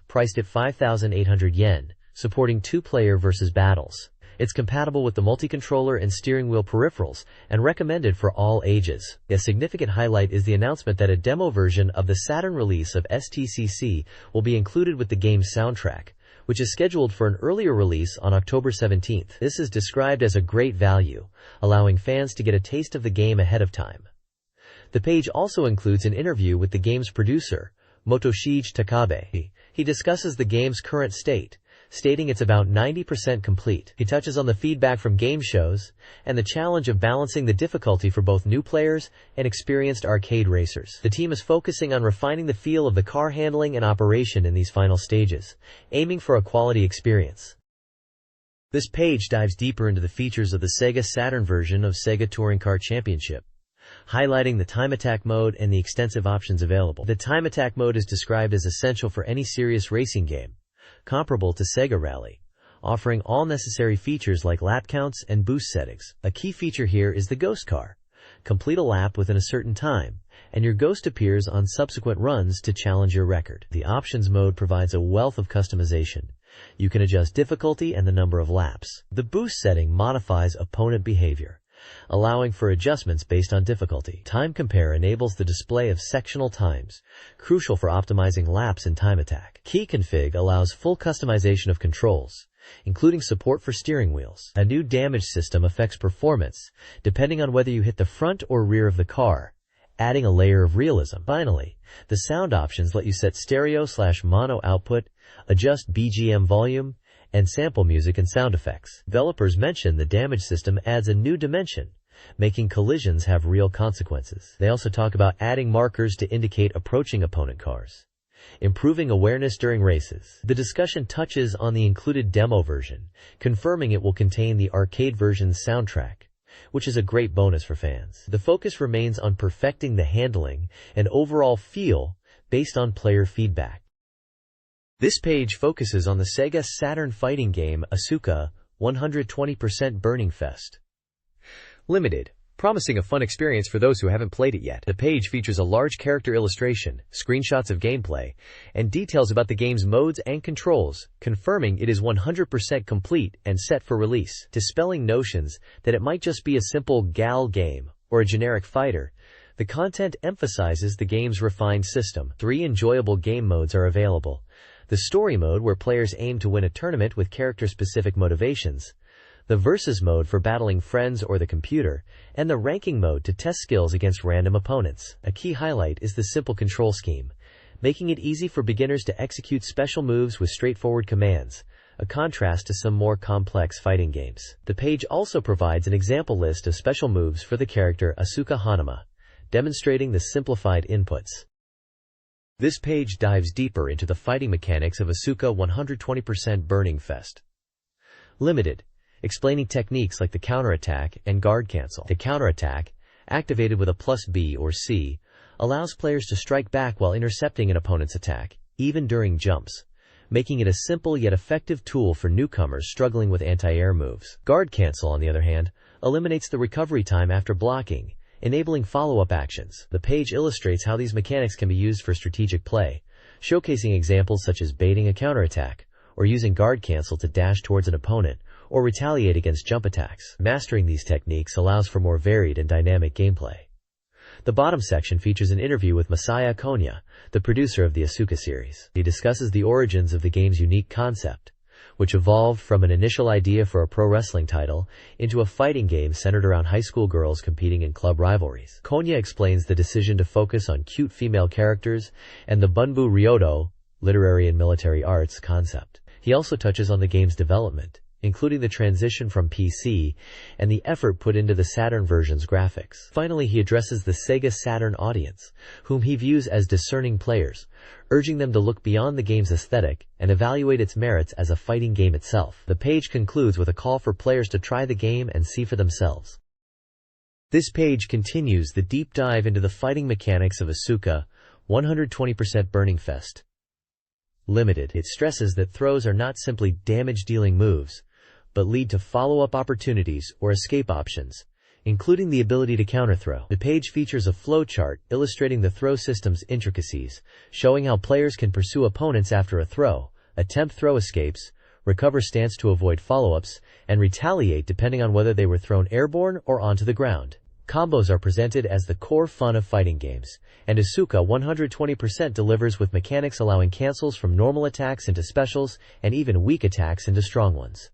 priced at 5,800 yen, supporting 2-player versus battles. It's compatible with the multi-controller and steering wheel peripherals, and recommended for all ages. A significant highlight is the announcement that a demo version of the Saturn release of STCC will be included with the game's soundtrack, which is scheduled for an earlier release on October 17th. This is described as a great value, allowing fans to get a taste of the game ahead of time. The page also includes an interview with the game's producer, Motoshige Takabe. He discusses the game's current state, stating it's about 90% complete. He touches on the feedback from game shows and the challenge of balancing the difficulty for both new players and experienced arcade racers. The team is focusing on refining the feel of the car handling and operation in these final stages, aiming for a quality experience. This page dives deeper into the features of the SEGA Saturn version of SEGA Touring Car Championship, highlighting the time attack mode and the extensive options available. The time attack mode is described as essential for any serious racing game, comparable to Sega Rally, offering all necessary features like lap counts and boost settings. A key feature here is the ghost car. Complete a lap within a certain time, and your ghost appears on subsequent runs to challenge your record. The options mode provides a wealth of customization. You can adjust difficulty and the number of laps. The boost setting modifies opponent behavior, allowing for adjustments based on difficulty. Time Compare enables the display of sectional times, crucial for optimizing laps in time attack. Key Config allows full customization of controls, including support for steering wheels. A new damage system affects performance, depending on whether you hit the front or rear of the car, adding a layer of realism. Finally, the sound options let you set stereo/mono output, adjust BGM volume, and sample music and sound effects. Developers mention the damage system adds a new dimension, making collisions have real consequences. They also talk about adding markers to indicate approaching opponent cars, improving awareness during races. The discussion touches on the included demo version, confirming it will contain the arcade version's soundtrack, which is a great bonus for fans. The focus remains on perfecting the handling and overall feel based on player feedback. This page focuses on the SEGA Saturn fighting game Asuka 120% Burning Fest Limited, promising a fun experience for those who haven't played it yet. The page features a large character illustration, screenshots of gameplay, and details about the game's modes and controls, confirming it is 100% complete and set for release. Dispelling notions that it might just be a simple GAL game or a generic fighter, the content emphasizes the game's refined system. 3 enjoyable game modes are available: the story mode, where players aim to win a tournament with character-specific motivations; the versus mode for battling friends or the computer, and the ranking mode to test skills against random opponents. A key highlight is the simple control scheme, making it easy for beginners to execute special moves with straightforward commands, a contrast to some more complex fighting games. The page also provides an example list of special moves for the character Asuka Hanuma, demonstrating the simplified inputs. This page dives deeper into the fighting mechanics of Asuka 120% Burning Fest. Limited, explaining techniques like the counterattack and guard cancel. The counterattack, activated with a +B or C, allows players to strike back while intercepting an opponent's attack, even during jumps, making it a simple yet effective tool for newcomers struggling with anti-air moves. Guard cancel, on the other hand, eliminates the recovery time after blocking, enabling follow-up actions. The page illustrates how these mechanics can be used for strategic play, showcasing examples such as baiting a counterattack, or using guard cancel to dash towards an opponent, or retaliate against jump attacks. Mastering these techniques allows for more varied and dynamic gameplay. The bottom section features an interview with Masaya Konya, the producer of the Asuka series. He discusses the origins of the game's unique concept, which evolved from an initial idea for a pro wrestling title into a fighting game centered around high school girls competing in club rivalries. Konya explains the decision to focus on cute female characters and the Bunbu Ryodo, literary and military arts, concept. He also touches on the game's development, including the transition from PC and the effort put into the Saturn version's graphics. Finally, he addresses the SEGA Saturn audience, whom he views as discerning players, urging them to look beyond the game's aesthetic and evaluate its merits as a fighting game itself. The page concludes with a call for players to try the game and see for themselves. This page continues the deep dive into the fighting mechanics of Asuka 120% Burning Fest. Limited. It stresses that throws are not simply damage-dealing moves, but lead to follow-up opportunities or escape options, including the ability to counterthrow. The page features a flowchart illustrating the throw system's intricacies, showing how players can pursue opponents after a throw, attempt throw escapes, recover stance to avoid follow-ups, and retaliate depending on whether they were thrown airborne or onto the ground. Combos are presented as the core fun of fighting games, and Asuka 120% delivers with mechanics allowing cancels from normal attacks into specials and even weak attacks into strong ones.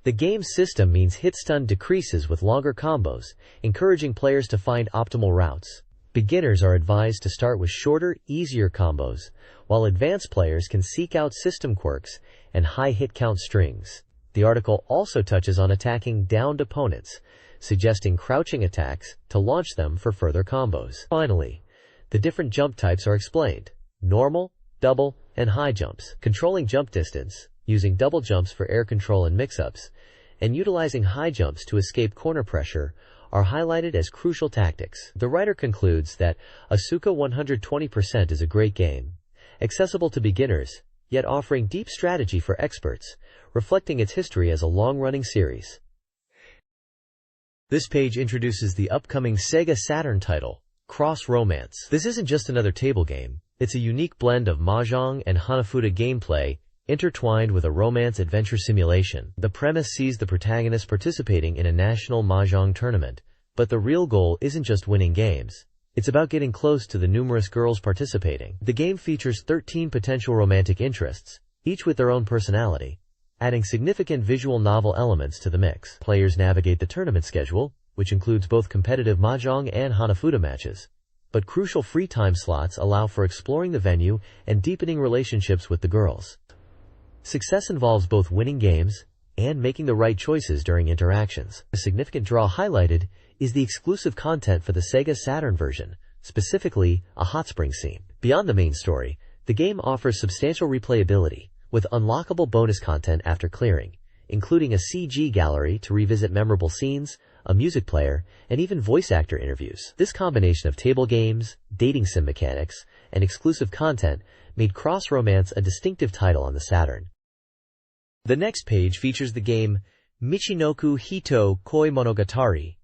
The game's system means hit stun decreases with longer combos, encouraging players to find optimal routes. Beginners are advised to start with shorter, easier combos, while advanced players can seek out system quirks and high hit count strings. The article also touches on attacking downed opponents, suggesting crouching attacks to launch them for further combos. Finally, the different jump types are explained: normal, double, and high jumps. Controlling jump distance, using double jumps for air control and mix-ups, and utilizing high jumps to escape corner pressure are highlighted as crucial tactics. The writer concludes that Asuka 120% is a great game, accessible to beginners, yet offering deep strategy for experts, reflecting its history as a long-running series. This page introduces the upcoming SEGA Saturn title, Cross Romance. This isn't just another table game, it's a unique blend of mahjong and Hanafuda gameplay, intertwined with a romance adventure simulation. The premise sees the protagonist participating in a national mahjong tournament, but the real goal isn't just winning games. It's about getting close to the numerous girls participating. The game features 13 potential romantic interests, each with their own personality, adding significant visual novel elements to the mix. Players navigate the tournament schedule, which includes both competitive mahjong and Hanafuda matches, but crucial free time slots allow for exploring the venue and deepening relationships with the girls. Success involves both winning games and making the right choices during interactions. A significant draw highlighted is the exclusive content for the SEGA Saturn version, specifically a hot spring scene. Beyond the main story, the game offers substantial replayability, with unlockable bonus content after clearing, including a CG gallery to revisit memorable scenes, a music player, and even voice actor interviews. This combination of table games, dating sim mechanics, and exclusive content made Cross Romance a distinctive title on the Saturn. The next page features the game Michinoku Hito Koi Monogatari,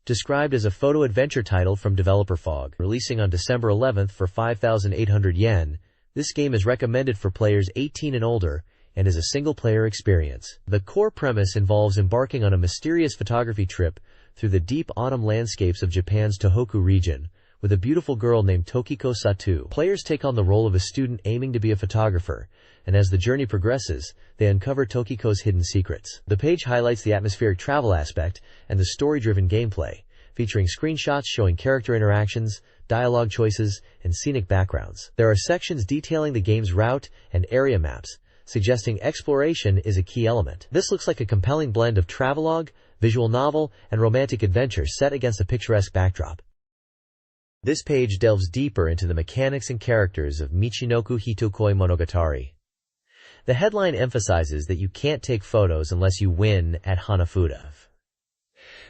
described as a photo-adventure title from developer Fog. Releasing on December 11th for 5,800 yen, this game is recommended for players 18 and older and is a single-player experience. The core premise involves embarking on a mysterious photography trip through the deep autumn landscapes of Japan's Tohoku region, with a beautiful girl named Tokiko Satu. Players take on the role of a student aiming to be a photographer, and as the journey progresses, they uncover Tokiko's hidden secrets. The page highlights the atmospheric travel aspect and the story-driven gameplay, featuring screenshots showing character interactions, dialogue choices, and scenic backgrounds. There are sections detailing the game's route and area maps, suggesting exploration is a key element. This looks like a compelling blend of travelogue, visual novel, and romantic adventure set against a picturesque backdrop. This page delves deeper into the mechanics and characters of Michinoku Hitokoi Monogatari. The headline emphasizes that you can't take photos unless you win at Hanafuda.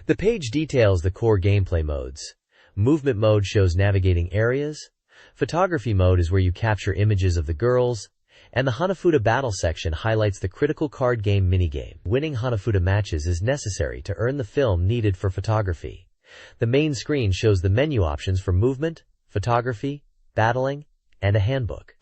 The page details the core gameplay modes. Movement mode shows navigating areas. Photography mode is where you capture images of the girls. And the Hanafuda battle section highlights the critical card game minigame. Winning Hanafuda matches is necessary to earn the film needed for photography. The main screen shows the menu options for movement, photography, battling, and a handbook.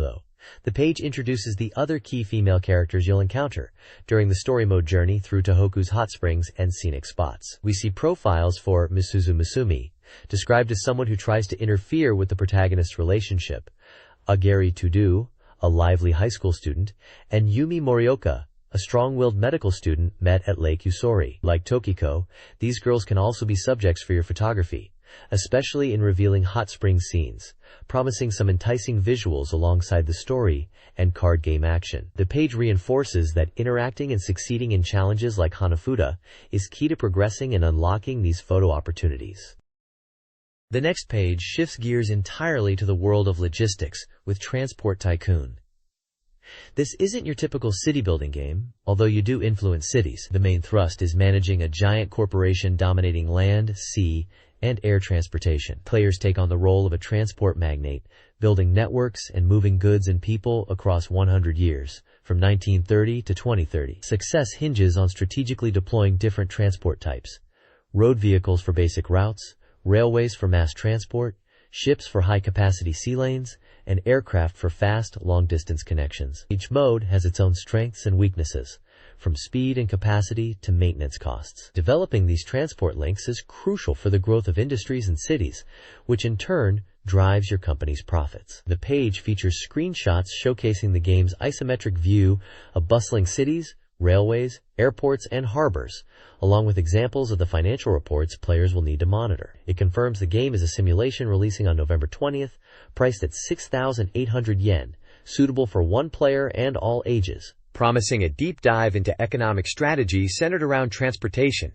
The page introduces the other key female characters you'll encounter during the story mode journey through Tohoku's hot springs and scenic spots. We see profiles for Misuzu Misumi, described as someone who tries to interfere with the protagonist's relationship, Ageri Tudu, a lively high school student, and Yumi Morioka, a strong-willed medical student met at Lake Usori. Like Tokiko, these girls can also be subjects for your photography, especially in revealing hot spring scenes, promising some enticing visuals alongside the story and card game action. The page reinforces that interacting and succeeding in challenges like Hanafuda is key to progressing and unlocking these photo opportunities. The next page shifts gears entirely to the world of logistics with Transport Tycoon. This isn't your typical city-building game, although you do influence cities. The main thrust is managing a giant corporation dominating land, sea, and air transportation. Players take on the role of a transport magnate, building networks and moving goods and people across 100 years, from 1930 to 2030. Success hinges on strategically deploying different transport types: road vehicles for basic routes, railways for mass transport, ships for high-capacity sea lanes, and aircraft for fast, long-distance connections. Each mode has its own strengths and weaknesses, from speed and capacity to maintenance costs. Developing these transport links is crucial for the growth of industries and cities, which in turn drives your company's profits. The page features screenshots showcasing the game's isometric view of bustling cities, railways, airports, and harbors, along with examples of the financial reports players will need to monitor. It confirms the game is a simulation releasing on November 20th, priced at 6,800 yen, suitable for one player and all ages, promising a deep dive into economic strategy centered around transportation.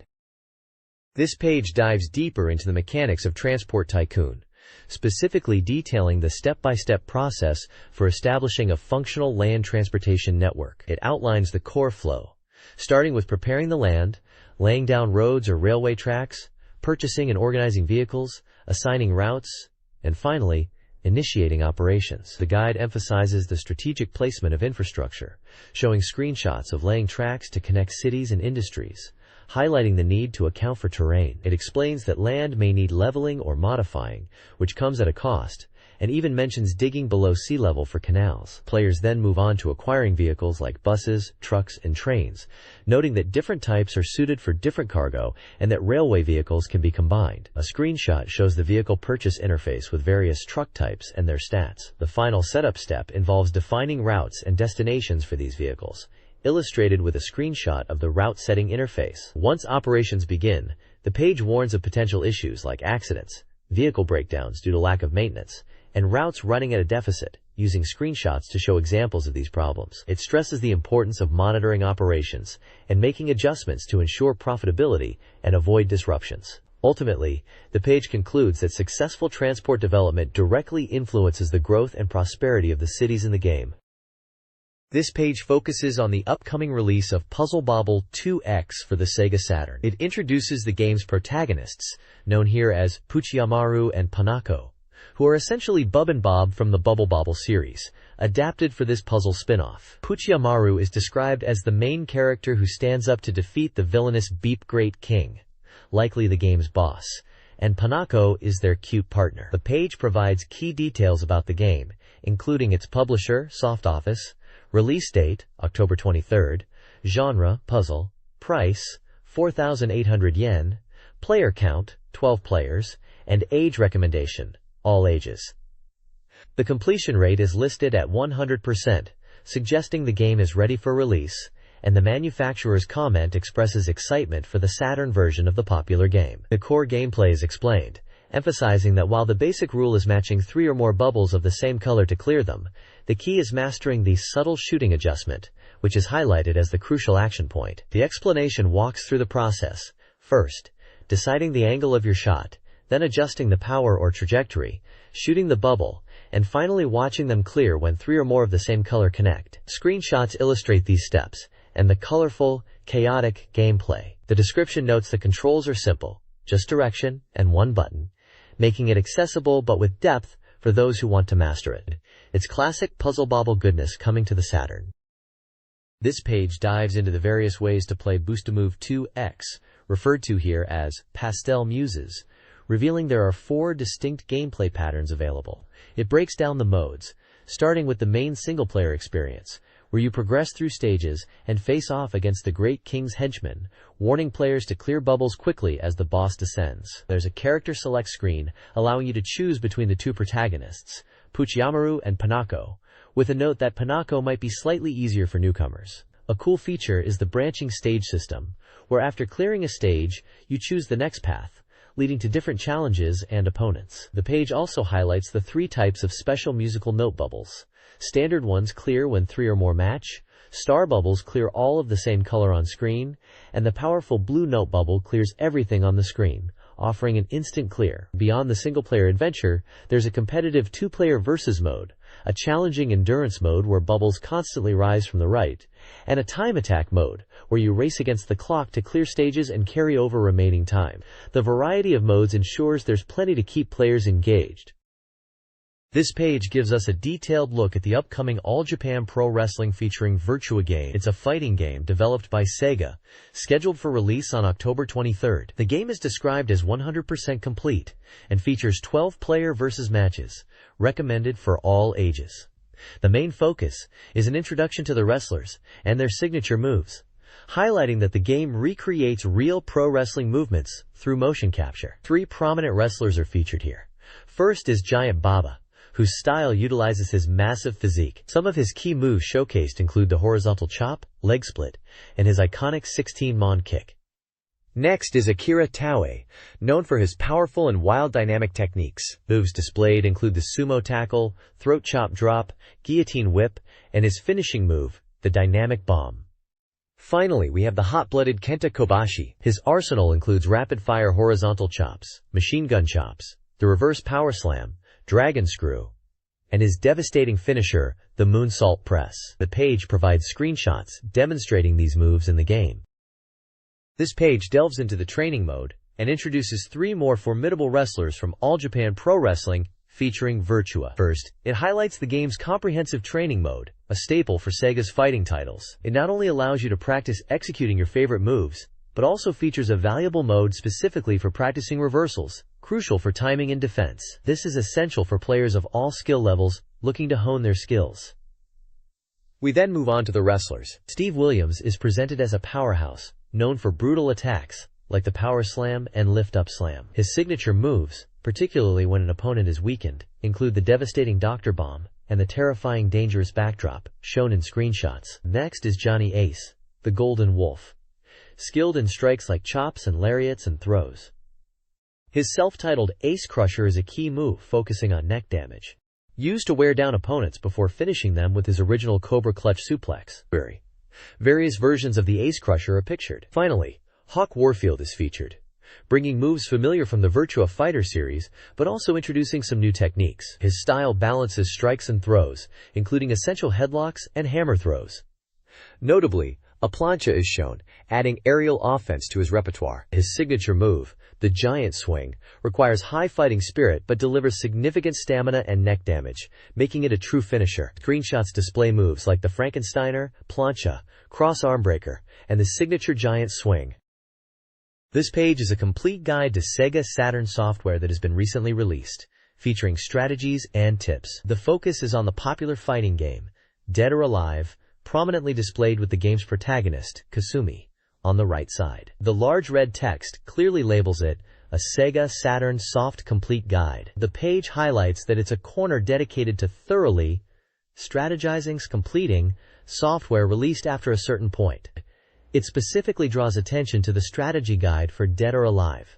This page dives deeper into the mechanics of Transport Tycoon, specifically detailing the step-by-step process for establishing a functional land transportation network. It outlines the core flow, starting with preparing the land, laying down roads or railway tracks, purchasing and organizing vehicles, assigning routes, and finally, initiating operations. The guide emphasizes the strategic placement of infrastructure, showing screenshots of laying tracks to connect cities and industries, highlighting the need to account for terrain. It explains that land may need leveling or modifying, which comes at a cost, and even mentions digging below sea level for canals. Players then move on to acquiring vehicles like buses, trucks, and trains, noting that different types are suited for different cargo and that railway vehicles can be combined. A screenshot shows the vehicle purchase interface with various truck types and their stats. The final setup step involves defining routes and destinations for these vehicles, illustrated with a screenshot of the route setting interface. Once operations begin, the page warns of potential issues like accidents, vehicle breakdowns due to lack of maintenance, and routes running at a deficit, using screenshots to show examples of these problems. It stresses the importance of monitoring operations and making adjustments to ensure profitability and avoid disruptions. Ultimately, the page concludes that successful transport development directly influences the growth and prosperity of the cities in the game. This page focuses on the upcoming release of Puzzle Bobble 2X for the SEGA Saturn. It introduces the game's protagonists, known here as Puchiamaru and Panako, who are essentially Bub and Bob from the Bubble Bobble series, adapted for this puzzle spin-off. Puchiamaru is described as the main character who stands up to defeat the villainous Beep Great King, likely the game's boss, and Panako is their cute partner. The page provides key details about the game, including its publisher, Soft Office, release date, October 23rd, genre, puzzle, price, 4,800 yen, player count, 12 players, and age recommendation, all ages. The completion rate is listed at 100%, suggesting the game is ready for release, and the manufacturer's comment expresses excitement for the Saturn version of the popular game. The core gameplay is explained, emphasizing that while the basic rule is matching 3 or more bubbles of the same color to clear them, the key is mastering the subtle shooting adjustment, which is highlighted as the crucial action point. The explanation walks through the process. First, deciding the angle of your shot, then adjusting the power or trajectory, shooting the bubble, and finally watching them clear when 3 or more of the same color connect. Screenshots illustrate these steps, and the colorful, chaotic gameplay. The description notes the controls are simple, just direction and one button, making it accessible but with depth for those who want to master it. It's classic puzzle bobble goodness coming to the Saturn. This page dives into the various ways to play Boost-A-Move 2X, referred to here as Pastel Muses, revealing there are 4 distinct gameplay patterns available. It breaks down the modes, starting with the main single-player experience, where you progress through stages and face off against the Great King's henchmen, warning players to clear bubbles quickly as the boss descends. There's a character select screen, allowing you to choose between the 2 protagonists, Puchiamaru and Panako, with a note that Panako might be slightly easier for newcomers. A cool feature is the branching stage system, where after clearing a stage, you choose the next path, leading to different challenges and opponents. The page also highlights the 3 types of special musical note bubbles. Standard ones clear when 3 or more match, star bubbles clear all of the same color on screen, and the powerful blue note bubble clears everything on the screen, offering an instant clear. Beyond the single-player adventure, there's a competitive 2-player versus mode, a challenging endurance mode where bubbles constantly rise from the right, and a time attack mode, where you race against the clock to clear stages and carry over remaining time. The variety of modes ensures there's plenty to keep players engaged. This page gives us a detailed look at the upcoming All Japan Pro Wrestling featuring Virtua game. It's a fighting game developed by SEGA, scheduled for release on October 23rd. The game is described as 100% complete and features 12-player versus matches, recommended for all ages. The main focus is an introduction to the wrestlers and their signature moves, highlighting that the game recreates real pro wrestling movements through motion capture. 3 prominent wrestlers are featured here. First is Giant Baba, whose style utilizes his massive physique. Some of his key moves showcased include the horizontal chop, leg split, and his iconic 16-mon kick. Next is Akira Taue, known for his powerful and wild dynamic techniques. Moves displayed include the sumo tackle, throat chop drop, guillotine whip, and his finishing move, the dynamic bomb. Finally, we have the hot-blooded Kenta Kobashi. His arsenal includes rapid-fire horizontal chops, machine gun chops, the reverse power slam, dragon screw, and his devastating finisher, the moonsault press. The page provides screenshots demonstrating these moves in the game. This page delves into the training mode and introduces 3 more formidable wrestlers from All Japan Pro Wrestling featuring Virtua. First, it highlights the game's comprehensive training mode, a staple for Sega's fighting titles. It not only allows you to practice executing your favorite moves, but also features a valuable mode specifically for practicing reversals, crucial for timing and defense. This is essential for players of all skill levels looking to hone their skills. We then move on to the wrestlers. Steve Williams is presented as a powerhouse, known for brutal attacks, like the power slam and lift-up slam. His signature moves, particularly when an opponent is weakened, include the devastating Dr. Bomb and the terrifying dangerous backdrop, shown in screenshots. Next is Johnny Ace, the Golden Wolf, skilled in strikes like chops and lariats and throws. His self-titled Ace Crusher is a key move focusing on neck damage, used to wear down opponents before finishing them with his original Cobra Clutch suplex. Various versions of the Ace Crusher are pictured. Finally, Hawk Warfield is featured, bringing moves familiar from the Virtua Fighter series, but also introducing some new techniques. His style balances strikes and throws, including essential headlocks and hammer throws. Notably, a plancha is shown, adding aerial offense to his repertoire. His signature move, the Giant Swing, requires high fighting spirit but delivers significant stamina and neck damage, making it a true finisher. Screenshots display moves like the Frankensteiner, plancha, cross arm breaker, and the signature Giant Swing. This page is a complete guide to Sega Saturn software that has been recently released, featuring strategies and tips. The focus is on the popular fighting game, Dead or Alive, prominently displayed with the game's protagonist, Kasumi, on the right side. The large red text clearly labels it a SEGA Saturn Soft Complete Guide. The page highlights that it's a corner dedicated to thoroughly strategizing, completing software released after a certain point. It specifically draws attention to the strategy guide for Dead or Alive.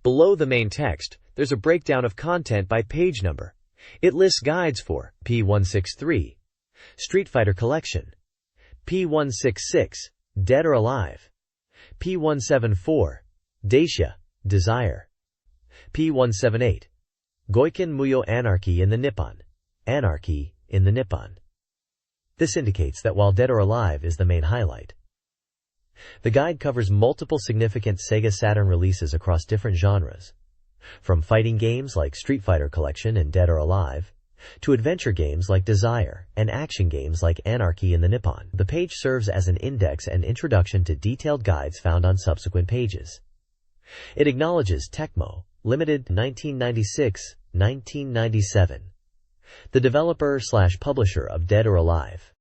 Below the main text, there's a breakdown of content by page number. It lists guides for P163, Street Fighter Collection, P166, Dead or Alive, P174, Daisha, Desire, P178, Goiken Muyo Anarchy in the Nippon, Anarchy in the Nippon. This indicates that while Dead or Alive is the main highlight, the guide covers multiple significant SEGA Saturn releases across different genres, from fighting games like Street Fighter Collection and Dead or Alive, to adventure games like Desire, and action games like Anarchy in the Nippon. The page serves as an index and introduction to detailed guides found on subsequent pages. It acknowledges Tecmo, Limited, 1996-1997, the developer/publisher of Dead or Alive.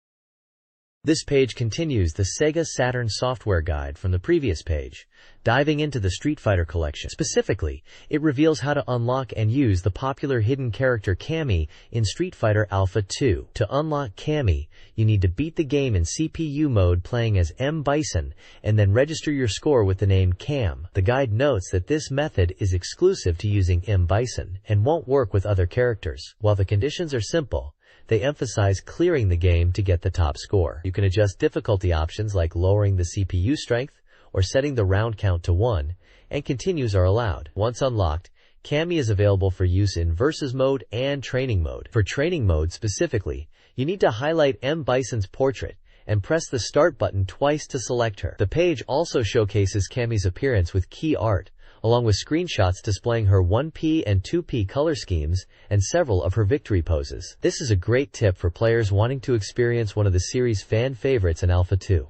This page continues the SEGA Saturn software guide from the previous page, diving into the Street Fighter Collection. Specifically, it reveals how to unlock and use the popular hidden character Cammy in Street Fighter Alpha 2. To unlock Cammy, you need to beat the game in CPU mode playing as M. Bison, and then register your score with the name Cam. The guide notes that this method is exclusive to using M. Bison, and won't work with other characters. While the conditions are simple, they emphasize clearing the game to get the top score. You can adjust difficulty options like lowering the CPU strength or setting the round count to 1, and continues are allowed. Once unlocked, Cammy is available for use in Versus mode and Training mode. For Training mode specifically, you need to highlight M. Bison's portrait and press the Start button twice to select her. The page also showcases Cammy's appearance with key art, along with screenshots displaying her 1P and 2P color schemes and several of her victory poses. This is a great tip for players wanting to experience one of the series' fan favorites in Alpha 2.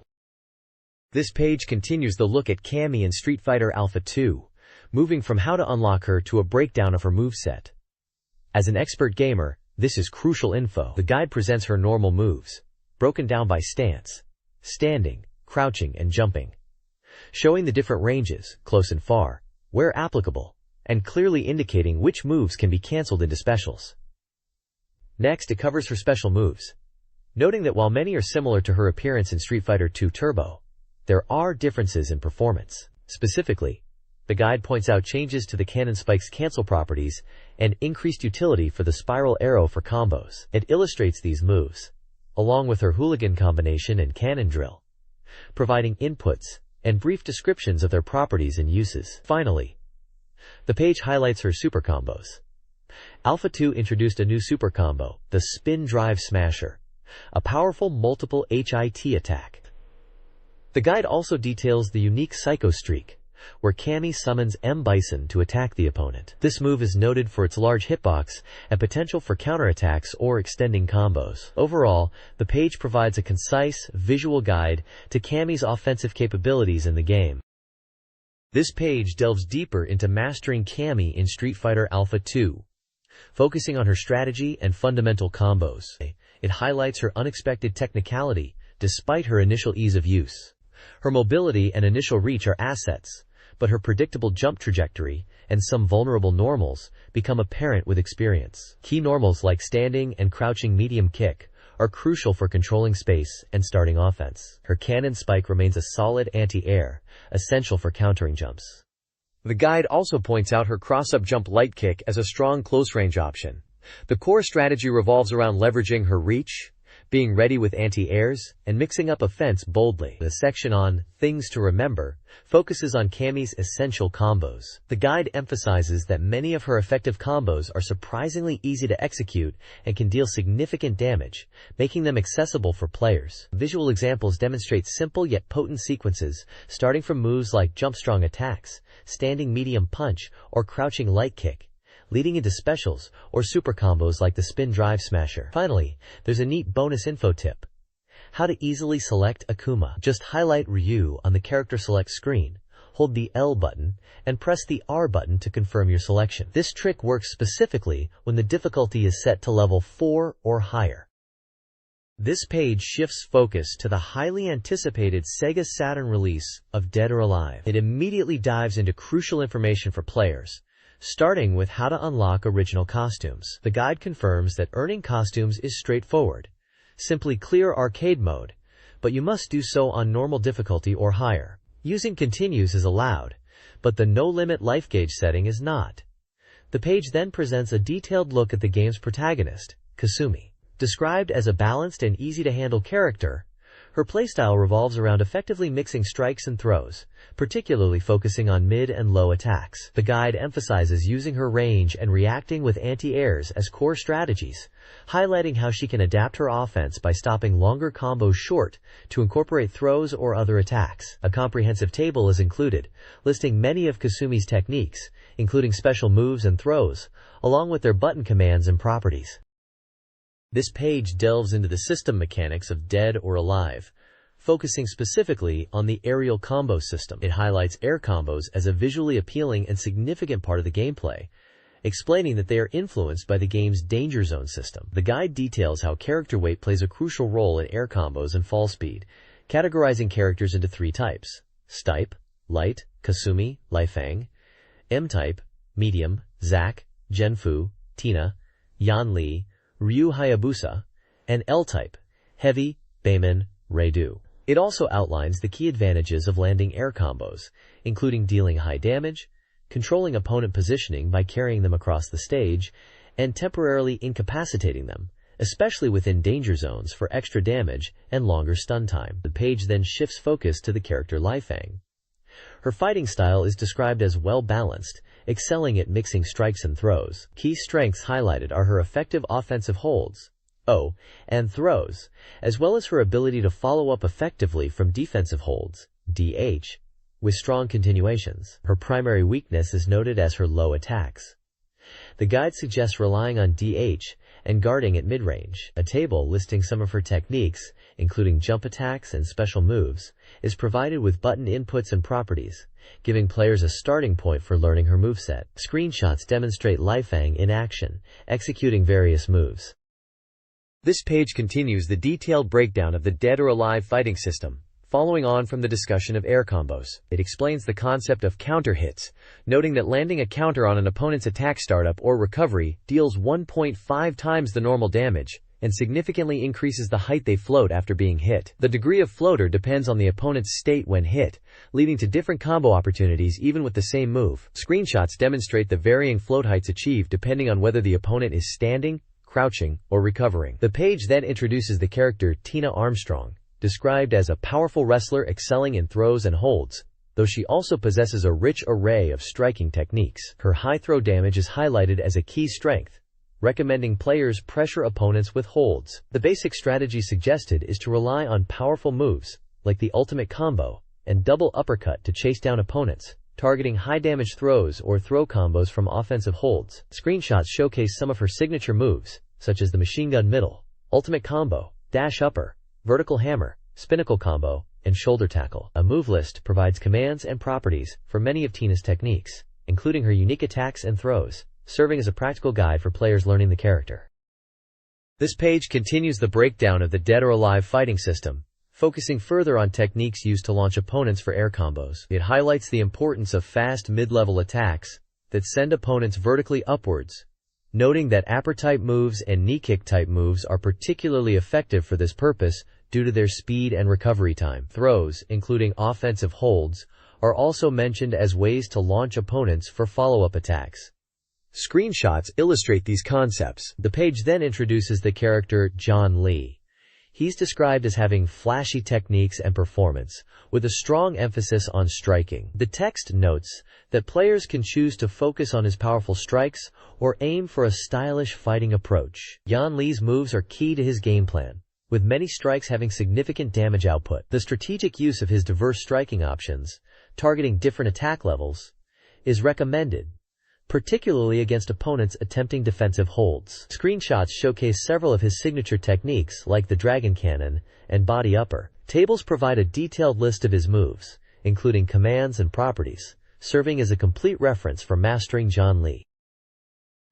This page continues the look at Cammy in Street Fighter Alpha 2, moving from how to unlock her to a breakdown of her moveset. As an expert gamer, this is crucial info. The guide presents her normal moves, broken down by stance, standing, crouching, and jumping, showing the different ranges, close and far, where applicable, and clearly indicating which moves can be cancelled into specials. Next, it covers her special moves, noting that while many are similar to her appearance in Street Fighter II Turbo, there are differences in performance. Specifically, the guide points out changes to the Cannon Spike's cancel properties and increased utility for the Spiral Arrow for combos. It illustrates these moves, along with her Hooligan combination and Cannon Drill, providing inputs and brief descriptions of their properties and uses. Finally, the page highlights her super combos. Alpha 2 introduced a new super combo, the Spin Drive Smasher, a powerful multiple HIT attack. The guide also details the unique Psycho Streak, where Cammy summons M. Bison to attack the opponent. This move is noted for its large hitbox and potential for counterattacks or extending combos. Overall, the page provides a concise, visual guide to Cammy's offensive capabilities in the game. This page delves deeper into mastering Cammy in Street Fighter Alpha 2, focusing on her strategy and fundamental combos. It highlights her unexpected technicality despite her initial ease of use. Her mobility and initial reach are assets, but her predictable jump trajectory and some vulnerable normals become apparent with experience. Key normals like standing and crouching medium kick are crucial for controlling space and starting offense. Her Cannon Spike remains a solid anti-air, essential for countering jumps. The guide also points out her cross-up jump light kick as a strong close-range option. The core strategy revolves around leveraging her reach, being ready with anti-airs, and mixing up offense boldly. The section on Things to Remember focuses on Cammy's essential combos. The guide emphasizes that many of her effective combos are surprisingly easy to execute and can deal significant damage, making them accessible for players. Visual examples demonstrate simple yet potent sequences, starting from moves like jump strong attacks, standing medium punch, or crouching light kick, leading into specials or super combos like the Spin Drive Smasher. Finally, there's a neat bonus info tip: how to easily select Akuma. Just highlight Ryu on the character select screen, hold the L button, and press the R button to confirm your selection. This trick works specifically when the difficulty is set to level 4 or higher. This page shifts focus to the highly anticipated SEGA Saturn release of Dead or Alive. It immediately dives into crucial information for players, starting with how to unlock original costumes. The guide confirms that earning costumes is straightforward. Simply clear arcade mode, but you must do so on normal difficulty or higher. Using continues is allowed, but the no-limit life gauge setting is not. The page then presents a detailed look at the game's protagonist, Kasumi. Described as a balanced and easy-to-handle character, her playstyle revolves around effectively mixing strikes and throws, particularly focusing on mid and low attacks. The guide emphasizes using her range and reacting with anti-airs as core strategies, highlighting how she can adapt her offense by stopping longer combos short to incorporate throws or other attacks. A comprehensive table is included, listing many of Kasumi's techniques, including special moves and throws, along with their button commands and properties. This page delves into the system mechanics of Dead or Alive, focusing specifically on the aerial combo system. It highlights air combos as a visually appealing and significant part of the gameplay, explaining that they are influenced by the game's danger zone system. The guide details how character weight plays a crucial role in air combos and fall speed, categorizing characters into 3 types: Stipe, Light, Kasumi, Lifang; M-type, Medium, Zack, Genfu, Tina, Yanli, Ryu Hayabusa; and L-type, Heavy, Bayman, Reidu. It also outlines the key advantages of landing air combos, including dealing high damage, controlling opponent positioning by carrying them across the stage, and temporarily incapacitating them, especially within danger zones for extra damage and longer stun time. The page then shifts focus to the character Lifang. Her fighting style is described as well-balanced, excelling at mixing strikes and throws. Key strengths highlighted are her effective offensive holds, O, and throws, as well as her ability to follow up effectively from defensive holds, DH, with strong continuations. Her primary weakness is noted as her low attacks. The guide suggests relying on DH and guarding at mid-range. A table listing some of her techniques, including jump attacks and special moves, is provided with button inputs and properties, giving players a starting point for learning her moveset. Screenshots demonstrate Lifang in action, executing various moves. This page continues the detailed breakdown of the Dead or Alive fighting system, following on from the discussion of air combos. It explains the concept of counter hits, noting that landing a counter on an opponent's attack startup or recovery deals 1.5 times the normal damage, and significantly increases the height they float after being hit. The degree of floater depends on the opponent's state when hit, leading to different combo opportunities even with the same move. Screenshots demonstrate the varying float heights achieved depending on whether the opponent is standing, crouching, or recovering. The page then introduces the character Tina Armstrong, described as a powerful wrestler excelling in throws and holds, though she also possesses a rich array of striking techniques. Her high throw damage is highlighted as a key strength, recommending players pressure opponents with holds. The basic strategy suggested is to rely on powerful moves, like the ultimate combo, and double uppercut to chase down opponents, targeting high-damage throws or throw combos from offensive holds. Screenshots showcase some of her signature moves, such as the machine gun middle, ultimate combo, dash upper, vertical hammer, spinnacle combo, and shoulder tackle. A move list provides commands and properties for many of Tina's techniques, including her unique attacks and throws, serving as a practical guide for players learning the character. This page continues the breakdown of the Dead or Alive fighting system, focusing further on techniques used to launch opponents for air combos. It highlights the importance of fast mid-level attacks that send opponents vertically upwards, noting that upper-type moves and knee-kick-type moves are particularly effective for this purpose due to their speed and recovery time. Throws, including offensive holds, are also mentioned as ways to launch opponents for follow-up attacks. Screenshots illustrate these concepts. The page then introduces the character John Lee. He's described as having flashy techniques and performance, with a strong emphasis on striking. The text notes that players can choose to focus on his powerful strikes or aim for a stylish fighting approach. Yan Li's moves are key to his game plan, with many strikes having significant damage output. The strategic use of his diverse striking options, targeting different attack levels, is recommended, particularly against opponents attempting defensive holds. Screenshots showcase several of his signature techniques like the Dragon Cannon and Body Upper. Tables provide a detailed list of his moves, including commands and properties, serving as a complete reference for mastering John Lee.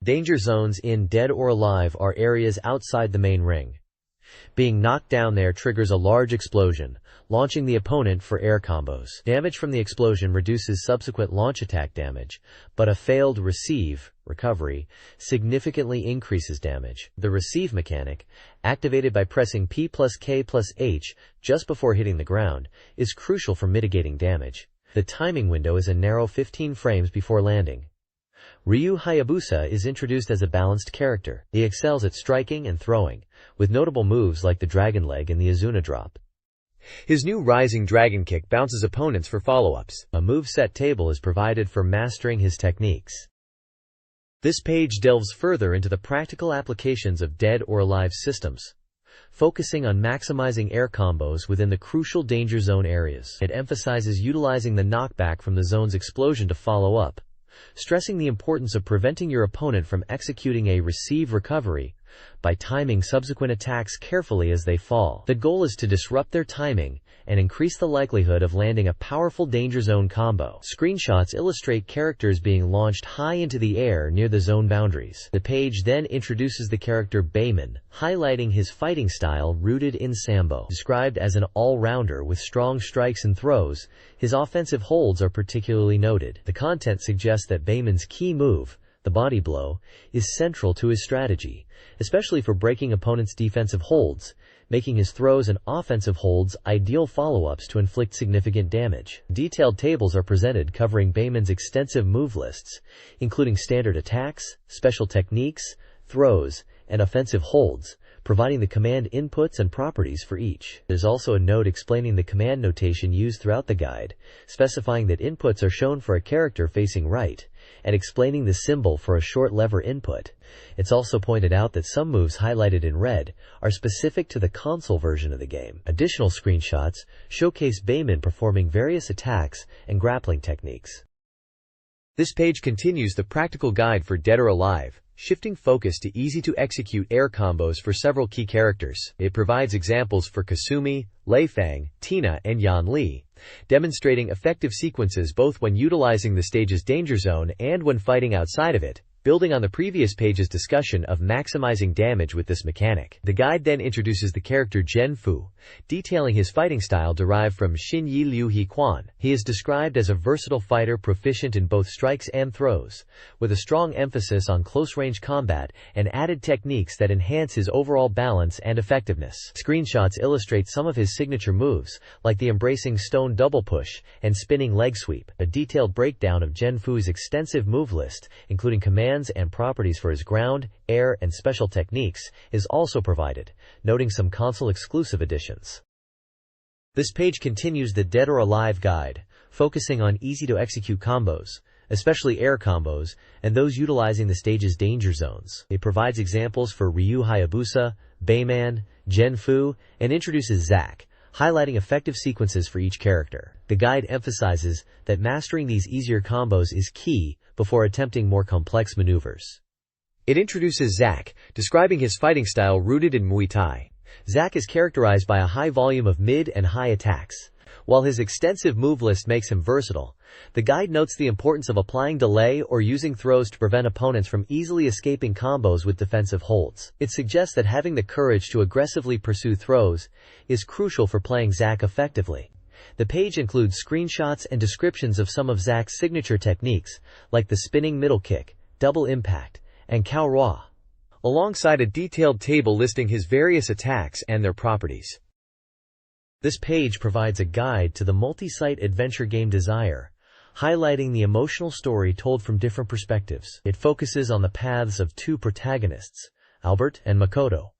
Danger zones in Dead or Alive are areas outside the main ring. Being knocked down there triggers a large explosion, launching the opponent for air combos. Damage from the explosion reduces subsequent launch attack damage, but a failed recovery, significantly increases damage. The receive mechanic, activated by pressing P plus K plus H just before hitting the ground, is crucial for mitigating damage. The timing window is a narrow 15 frames before landing. Ryu Hayabusa is introduced as a balanced character. He excels at striking and throwing, with notable moves like the Dragon Leg and the Azuna Drop. His new Rising Dragon Kick bounces opponents for follow-ups. A moveset table is provided for mastering his techniques. This page delves further into the practical applications of Dead or Alive systems, focusing on maximizing air combos within the crucial danger zone areas. It emphasizes utilizing the knockback from the zone's explosion to follow up, stressing the importance of preventing your opponent from executing a receive recovery by timing subsequent attacks carefully as they fall. The goal is to disrupt their timing and increase the likelihood of landing a powerful danger zone combo. Screenshots illustrate characters being launched high into the air near the zone boundaries. The page then introduces the character Bayman, highlighting his fighting style rooted in Sambo. Described as an all-rounder with strong strikes and throws, his offensive holds are particularly noted. The content suggests that Bayman's key move, the body blow, is central to his strategy, especially for breaking opponents' defensive holds, making his throws and offensive holds ideal follow-ups to inflict significant damage. Detailed tables are presented covering Bayman's extensive move lists, including standard attacks, special techniques, throws, and offensive holds, providing the command inputs and properties for each. There's also a note explaining the command notation used throughout the guide, specifying that inputs are shown for a character facing right, and explaining the symbol for a short lever input. It's also pointed out that some moves highlighted in red are specific to the console version of the game. Additional screenshots showcase Bayman performing various attacks and grappling techniques. This page continues the practical guide for Dead or Alive, shifting focus to easy-to-execute air combos for several key characters. It provides examples for Kasumi, Lei Fang, Tina, and Yan Li, demonstrating effective sequences both when utilizing the stage's danger zone and when fighting outside of it, building on the previous page's discussion of maximizing damage with this mechanic. The guide then introduces the character Zhen Fu, detailing his fighting style derived from Xin Yi Liu He Quan. He is described as a versatile fighter proficient in both strikes and throws, with a strong emphasis on close-range combat and added techniques that enhance his overall balance and effectiveness. Screenshots illustrate some of his signature moves, like the embracing stone double push and spinning leg sweep. A detailed breakdown of Zhen Fu's extensive move list, including commands and properties for his ground, air, and special techniques, is also provided, noting some console-exclusive additions. This page continues the Dead or Alive guide, focusing on easy-to-execute combos, especially air combos, and those utilizing the stage's danger zones. It provides examples for Ryu Hayabusa, Bayman, Zhen Fu, and introduces Zack, highlighting effective sequences for each character. The guide emphasizes that mastering these easier combos is key before attempting more complex maneuvers. It introduces Zack, describing his fighting style rooted in Muay Thai. Zack is characterized by a high volume of mid and high attacks. While his extensive move list makes him versatile, the guide notes the importance of applying delay or using throws to prevent opponents from easily escaping combos with defensive holds. It suggests that having the courage to aggressively pursue throws is crucial for playing Zack effectively. The page includes screenshots and descriptions of some of Zack's signature techniques, like the spinning middle kick, double impact, and cow raw, alongside a detailed table listing his various attacks and their properties. This page provides a guide to the multi-site adventure game Desire, highlighting the emotional story told from different perspectives. It focuses on the paths of two protagonists, Albert and Makoto,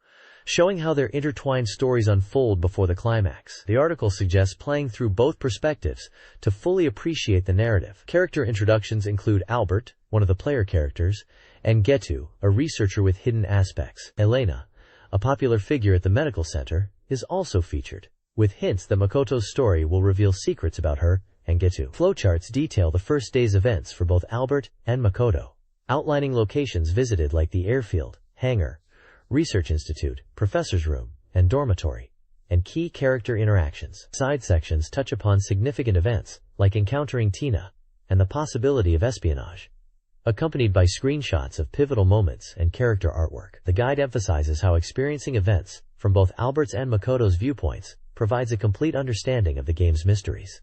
showing how their intertwined stories unfold before the climax. The article suggests playing through both perspectives to fully appreciate the narrative. Character introductions include Albert, one of the player characters, and Getu, a researcher with hidden aspects. Elena, a popular figure at the medical center, is also featured, with hints that Makoto's story will reveal secrets about her and Getu. Flowcharts detail the first day's events for both Albert and Makoto, outlining locations visited like the airfield, hangar, research institute, professor's room, and dormitory, and key character interactions. Side sections touch upon significant events, like encountering Tina, and the possibility of espionage, accompanied by screenshots of pivotal moments and character artwork. The guide emphasizes how experiencing events from both Albert's and Makoto's viewpoints, provides a complete understanding of the game's mysteries.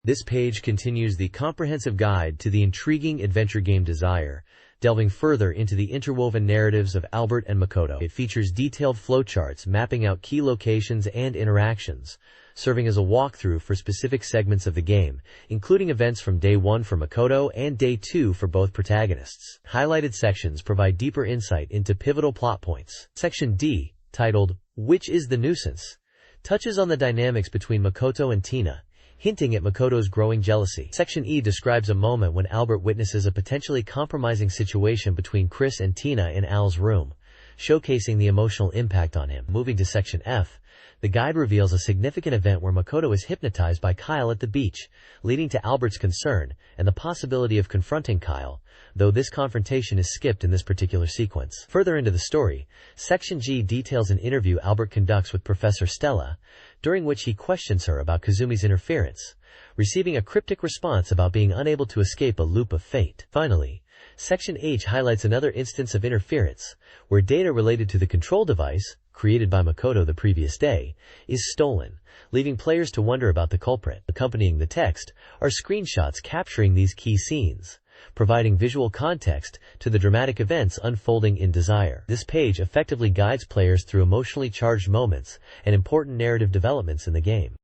This page continues the comprehensive guide to the intriguing adventure game Desire, delving further into the interwoven narratives of Albert and Makoto. It features detailed flowcharts mapping out key locations and interactions, serving as a walkthrough for specific segments of the game, including events from Day 1 for Makoto and Day 2 for both protagonists. Highlighted sections provide deeper insight into pivotal plot points. Section D, titled, "Which is the Nuisance?" touches on the dynamics between Makoto and Tina, hinting at Makoto's growing jealousy. Section E describes a moment when Albert witnesses a potentially compromising situation between Chris and Tina in Al's room, showcasing the emotional impact on him. Moving to Section F, the guide reveals a significant event where Makoto is hypnotized by Kyle at the beach, leading to Albert's concern and the possibility of confronting Kyle, though this confrontation is skipped in this particular sequence. Further into the story, Section G details an interview Albert conducts with Professor Stella, during which he questions her about Kazumi's interference, receiving a cryptic response about being unable to escape a loop of fate. Finally, Section H highlights another instance of interference, where data related to the control device, created by Makoto the previous day, is stolen, leaving players to wonder about the culprit. Accompanying the text are screenshots capturing these key scenes, providing visual context to the dramatic events unfolding in Desire. This page effectively guides players through emotionally charged moments and important narrative developments in the game.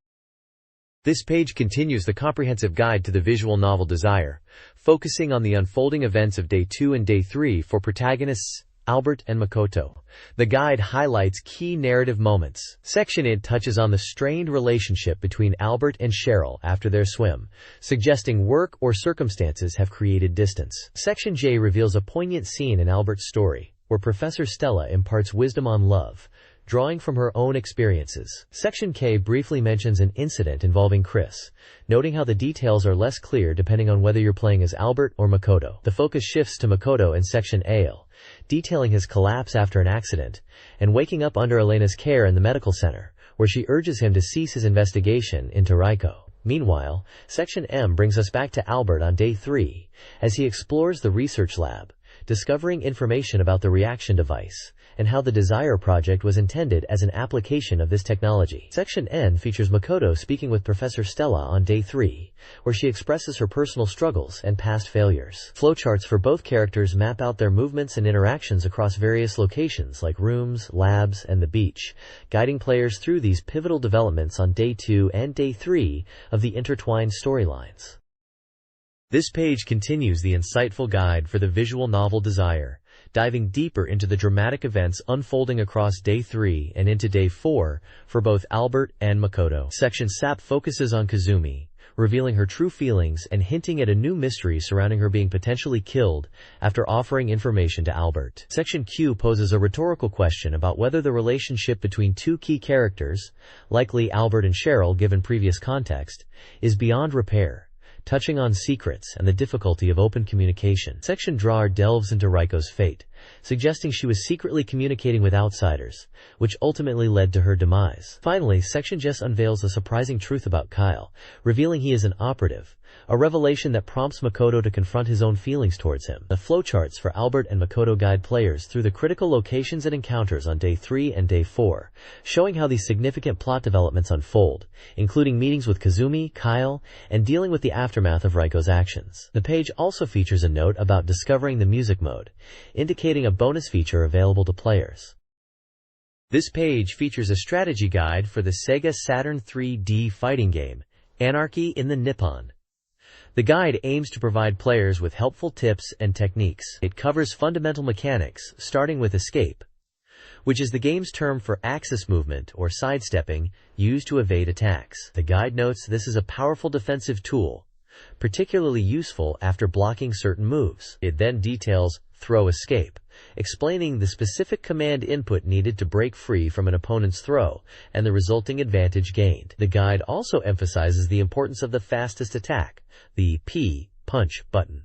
This page continues the comprehensive guide to the visual novel Desire, focusing on the unfolding events of Day 2 and Day 3 for protagonists Albert and Makoto. The guide highlights key narrative moments. Section I touches on the strained relationship between Albert and Cheryl after their swim, suggesting work or circumstances have created distance. Section J reveals a poignant scene in Albert's story, where Professor Stella imparts wisdom on love, drawing from her own experiences. Section K briefly mentions an incident involving Chris, noting how the details are less clear depending on whether you're playing as Albert or Makoto. The focus shifts to Makoto in Section AL, detailing his collapse after an accident, and waking up under Elena's care in the medical center, where she urges him to cease his investigation into Raiko. Meanwhile, Section M brings us back to Albert on Day 3, as he explores the research lab, discovering information about the reaction device, and how the Desire project was intended as an application of this technology. Section N features Makoto speaking with Professor Stella on Day 3, where she expresses her personal struggles and past failures. Flowcharts for both characters map out their movements and interactions across various locations like rooms, labs, and the beach, guiding players through these pivotal developments on Day 2 and Day 3 of the intertwined storylines. This page continues the insightful guide for the visual novel Desire, diving deeper into the dramatic events unfolding across Day 3 and into Day 4 for both Albert and Makoto. Section SAP focuses on Kazumi, revealing her true feelings and hinting at a new mystery surrounding her being potentially killed after offering information to Albert. Section Q poses a rhetorical question about whether the relationship between two key characters, likely Albert and Cheryl given previous context, is beyond repair, touching on secrets and the difficulty of open communication. Section DRAR delves into Raiko's fate, suggesting she was secretly communicating with outsiders, which ultimately led to her demise. Finally, Section JES unveils a surprising truth about Kyle, revealing he is an operative, a revelation that prompts Makoto to confront his own feelings towards him. The flowcharts for Albert and Makoto guide players through the critical locations and encounters on Day 3 and Day 4, showing how these significant plot developments unfold, including meetings with Kazumi, Kyle, and dealing with the aftermath of Raiko's actions. The page also features a note about discovering the music mode, indicating a bonus feature available to players. This page features a strategy guide for the SEGA Saturn 3D fighting game, Anarchy in the Nippon. The guide aims to provide players with helpful tips and techniques. It covers fundamental mechanics, starting with escape, which is the game's term for axis movement or sidestepping, used to evade attacks. The guide notes this is a powerful defensive tool, particularly useful after blocking certain moves. It then details throw escape, explaining the specific command input needed to break free from an opponent's throw and the resulting advantage gained. The guide also emphasizes the importance of the fastest attack, the P punch button,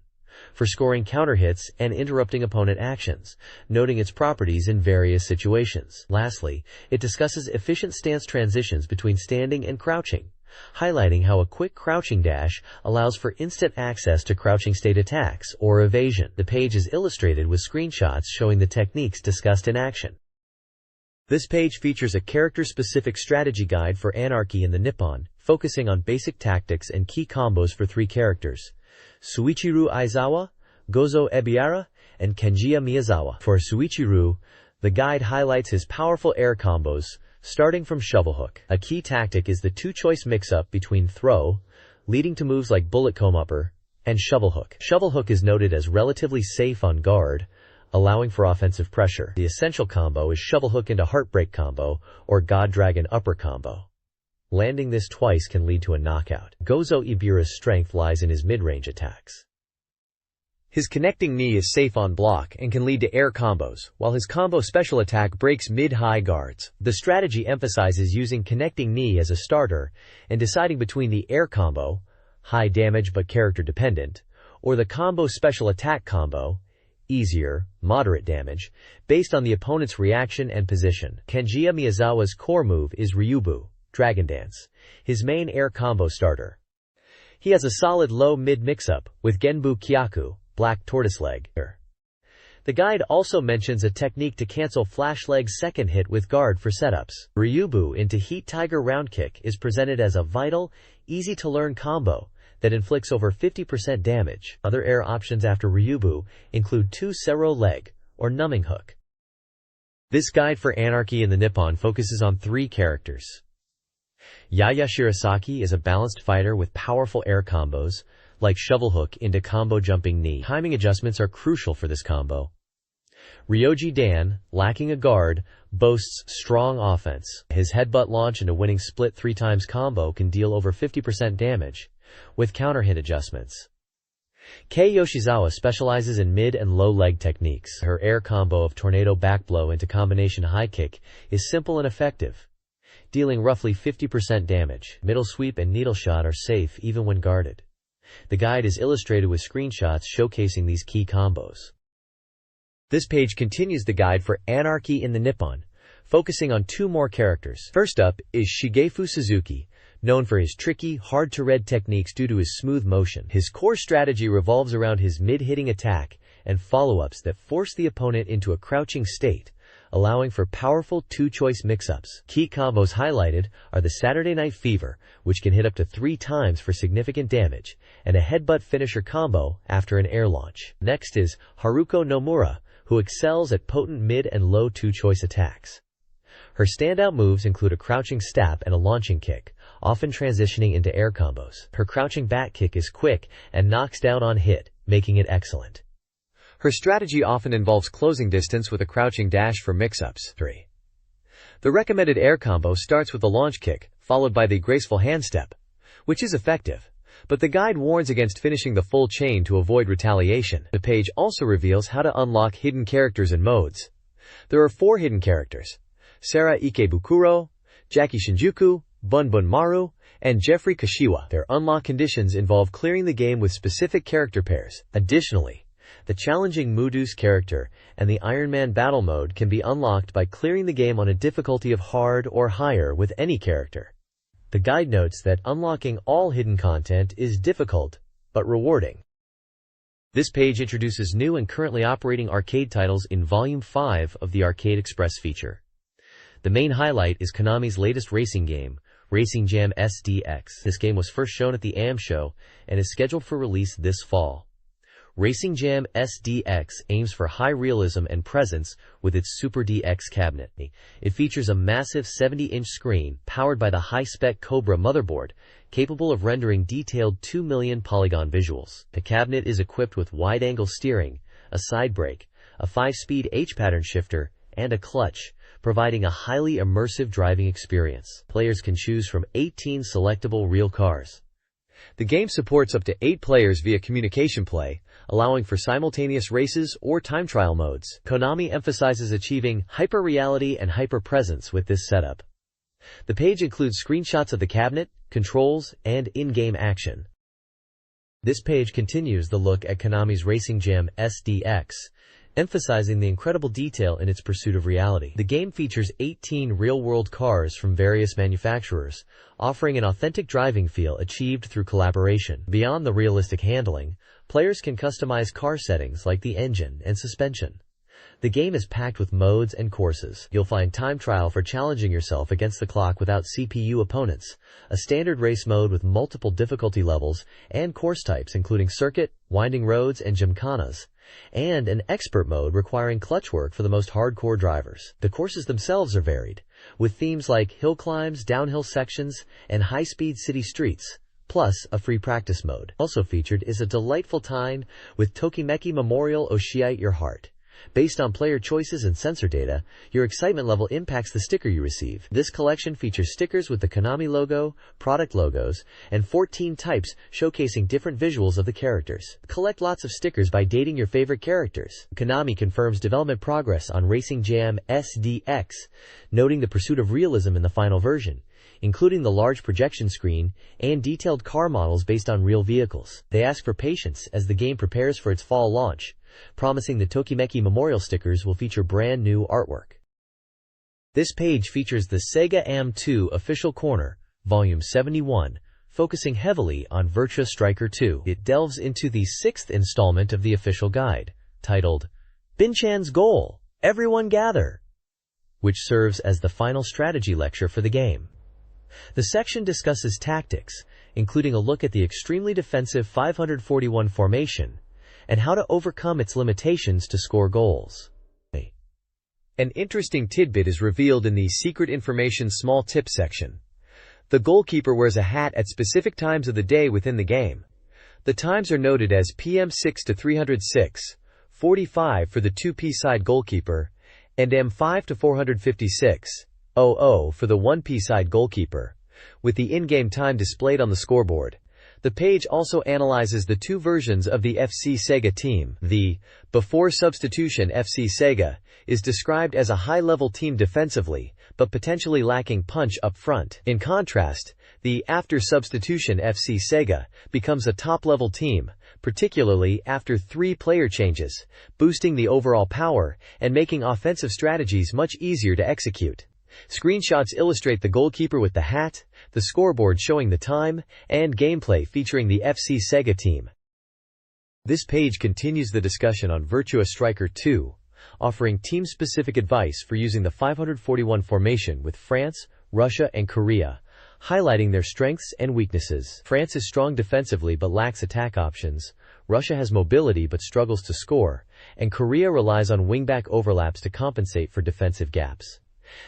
for scoring counter hits and interrupting opponent actions, noting its properties in various situations. Lastly, it discusses efficient stance transitions between standing and crouching, highlighting how a quick crouching dash allows for instant access to crouching state attacks or evasion. The page is illustrated with screenshots showing the techniques discussed in action. This page features a character-specific strategy guide for Anarchy in the Nippon, focusing on basic tactics and key combos for 3 characters: Suichiru Aizawa, Gozo Ebiara, and Kenjiya Miyazawa. For Suichiru, the guide highlights his powerful air combos, starting from shovelhook. A key tactic is the 2-choice mix-up between throw, leading to moves like bullet comb-upper, and shovelhook. Shovelhook is noted as relatively safe on guard, allowing for offensive pressure. The essential combo is shovelhook into heartbreak combo, or god dragon upper combo. Landing this twice can lead to a knockout. Gozo Ibira's strength lies in his mid-range attacks. His connecting knee is safe on block and can lead to air combos, while his combo special attack breaks mid-high guards. The strategy emphasizes using connecting knee as a starter and deciding between the air combo, high damage but character dependent, or the combo special attack combo, easier, moderate damage, based on the opponent's reaction and position. Kenjiya Miyazawa's core move is Ryubu, Dragon Dance, his main air combo starter. He has a solid low-mid mix-up with Genbu Kyaku, Black Tortoise Leg. The guide also mentions a technique to cancel Flash Leg's second hit with guard for setups. Ryubu into Heat Tiger Round Kick is presented as a vital, easy-to-learn combo that inflicts over 50% damage. Other air options after Ryubu include 2 Sero Leg, or Numbing Hook. This guide for Anarchy in the Nippon focuses on 3 characters. Yaya Shirasaki is a balanced fighter with powerful air combos, like shovelhook into combo jumping knee. Timing adjustments are crucial for this combo. Ryoji Dan, lacking a guard, boasts strong offense. His headbutt launch into winning split 3 times combo can deal over 50% damage, with counter hit adjustments. Kei Yoshizawa specializes in mid and low leg techniques. Her air combo of tornado backblow into combination high kick is simple and effective, dealing roughly 50% damage. Middle sweep and needle shot are safe even when guarded. The guide is illustrated with screenshots showcasing these key combos. This page continues the guide for Anarchy in the Nippon, focusing on 2 more characters. First up is Shigefu Suzuki, known for his tricky, hard-to-read techniques due to his smooth motion. His core strategy revolves around his mid-hitting attack and follow-ups that force the opponent into a crouching state, allowing for powerful 2-choice mix-ups. Key combos highlighted are the Saturday Night Fever, which can hit up to 3 times for significant damage, and a headbutt finisher combo after an air launch. Next is Haruko Nomura, who excels at potent mid and low 2-choice attacks. Her standout moves include a crouching stab and a launching kick, often transitioning into air combos. Her crouching back kick is quick and knocks down on hit, making it excellent. Her strategy often involves closing distance with a crouching dash for mix-ups. 3. The recommended air combo starts with the launch kick, followed by the graceful hand step, which is effective, but the guide warns against finishing the full chain to avoid retaliation. The page also reveals how to unlock hidden characters and modes. There are 4 hidden characters: Sara Ikebukuro, Jackie Shinjuku, Bun Bun Maru, and Jeffrey Kashiwa. Their unlock conditions involve clearing the game with specific character pairs. Additionally, the challenging Moodu's character and the Iron Man battle mode can be unlocked by clearing the game on a difficulty of hard or higher with any character. The guide notes that unlocking all hidden content is difficult, but rewarding. This page introduces new and currently operating arcade titles in Volume 5 of the Arcade Express feature. The main highlight is Konami's latest racing game, Racing Jam SDX. This game was first shown at the AM show and is scheduled for release this fall. Racing Jam SDX aims for high realism and presence with its Super DX cabinet. It features a massive 70-inch screen powered by the high-spec Cobra motherboard, capable of rendering detailed 2 million polygon visuals. The cabinet is equipped with wide-angle steering, a side brake, a 5-speed H-pattern shifter, and a clutch, providing a highly immersive driving experience. Players can choose from 18 selectable real cars. The game supports up to 8 players via communication play, allowing for simultaneous races or time trial modes. Konami emphasizes achieving hyper-reality and hyper-presence with this setup. The page includes screenshots of the cabinet, controls, and in-game action. This page continues the look at Konami's Racing Jam SDX, emphasizing the incredible detail in its pursuit of reality. The game features 18 real-world cars from various manufacturers, offering an authentic driving feel achieved through collaboration. Beyond the realistic handling, players can customize car settings like the engine and suspension. The game is packed with modes and courses. You'll find time trial for challenging yourself against the clock without CPU opponents, a standard race mode with multiple difficulty levels, and course types including circuit, winding roads, and gymkhanas, and an expert mode requiring clutch work for the most hardcore drivers. The courses themselves are varied, with themes like hill climbs, downhill sections, and high-speed city streets, plus a free practice mode. Also featured is a delightful tie-in with Tokimeki Memorial Oshiite Your Heart. Based on player choices and sensor data, your excitement level impacts the sticker you receive. This collection features stickers with the Konami logo, product logos, and 14 types showcasing different visuals of the characters. Collect lots of stickers by dating your favorite characters. Konami confirms development progress on Racing Jam SDX, noting the pursuit of realism in the final version, including the large projection screen and detailed car models based on real vehicles. They ask for patience as the game prepares for its fall launch, promising the Tokimeki Memorial stickers will feature brand new artwork. This page features the SEGA AM2 Official Corner, Volume 71, focusing heavily on Virtua Striker 2. It delves into the 6th installment of the official guide, titled Binchan's Goal, Everyone Gather, which serves as the final strategy lecture for the game. The section discusses tactics, including a look at the extremely defensive 541 formation, and how to overcome its limitations to score goals. An interesting tidbit is revealed in the Secret Information Small Tip section. The goalkeeper wears a hat at specific times of the day within the game. The times are noted as PM 6 to 306, 45 for the 2P-side goalkeeper, and M5 to 456, 00 for the 1P-side goalkeeper, with the in-game time displayed on the scoreboard. The page also analyzes the two versions of the FC SEGA team. The before substitution FC SEGA is described as a high-level team defensively, but potentially lacking punch up front. In contrast, the after substitution FC SEGA becomes a top-level team, particularly after 3 player changes, boosting the overall power and making offensive strategies much easier to execute. Screenshots illustrate the goalkeeper with the hat, the scoreboard showing the time, and gameplay featuring the FC SEGA team. This page continues the discussion on Virtua Striker 2, offering team-specific advice for using the 541 formation with France, Russia, and Korea, highlighting their strengths and weaknesses. France is strong defensively but lacks attack options, Russia has mobility but struggles to score, and Korea relies on wingback overlaps to compensate for defensive gaps.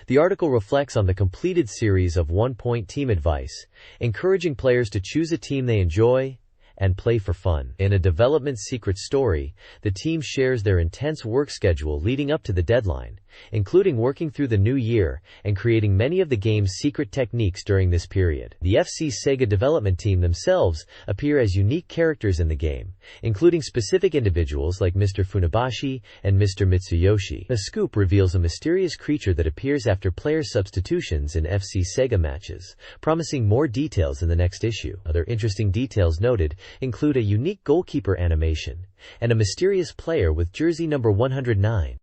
The article reflects on the completed series of one-point team advice, encouraging players to choose a team they enjoy and play for fun. In a development secret story, the team shares their intense work schedule leading up to the deadline, including working through the new year and creating many of the game's secret techniques during this period. The FC SEGA development team themselves appear as unique characters in the game, including specific individuals like Mr. Funabashi and Mr. Mitsuyoshi. A scoop reveals a mysterious creature that appears after player substitutions in FC SEGA matches, promising more details in the next issue. Other interesting details noted include a unique goalkeeper animation and a mysterious player with jersey number 109.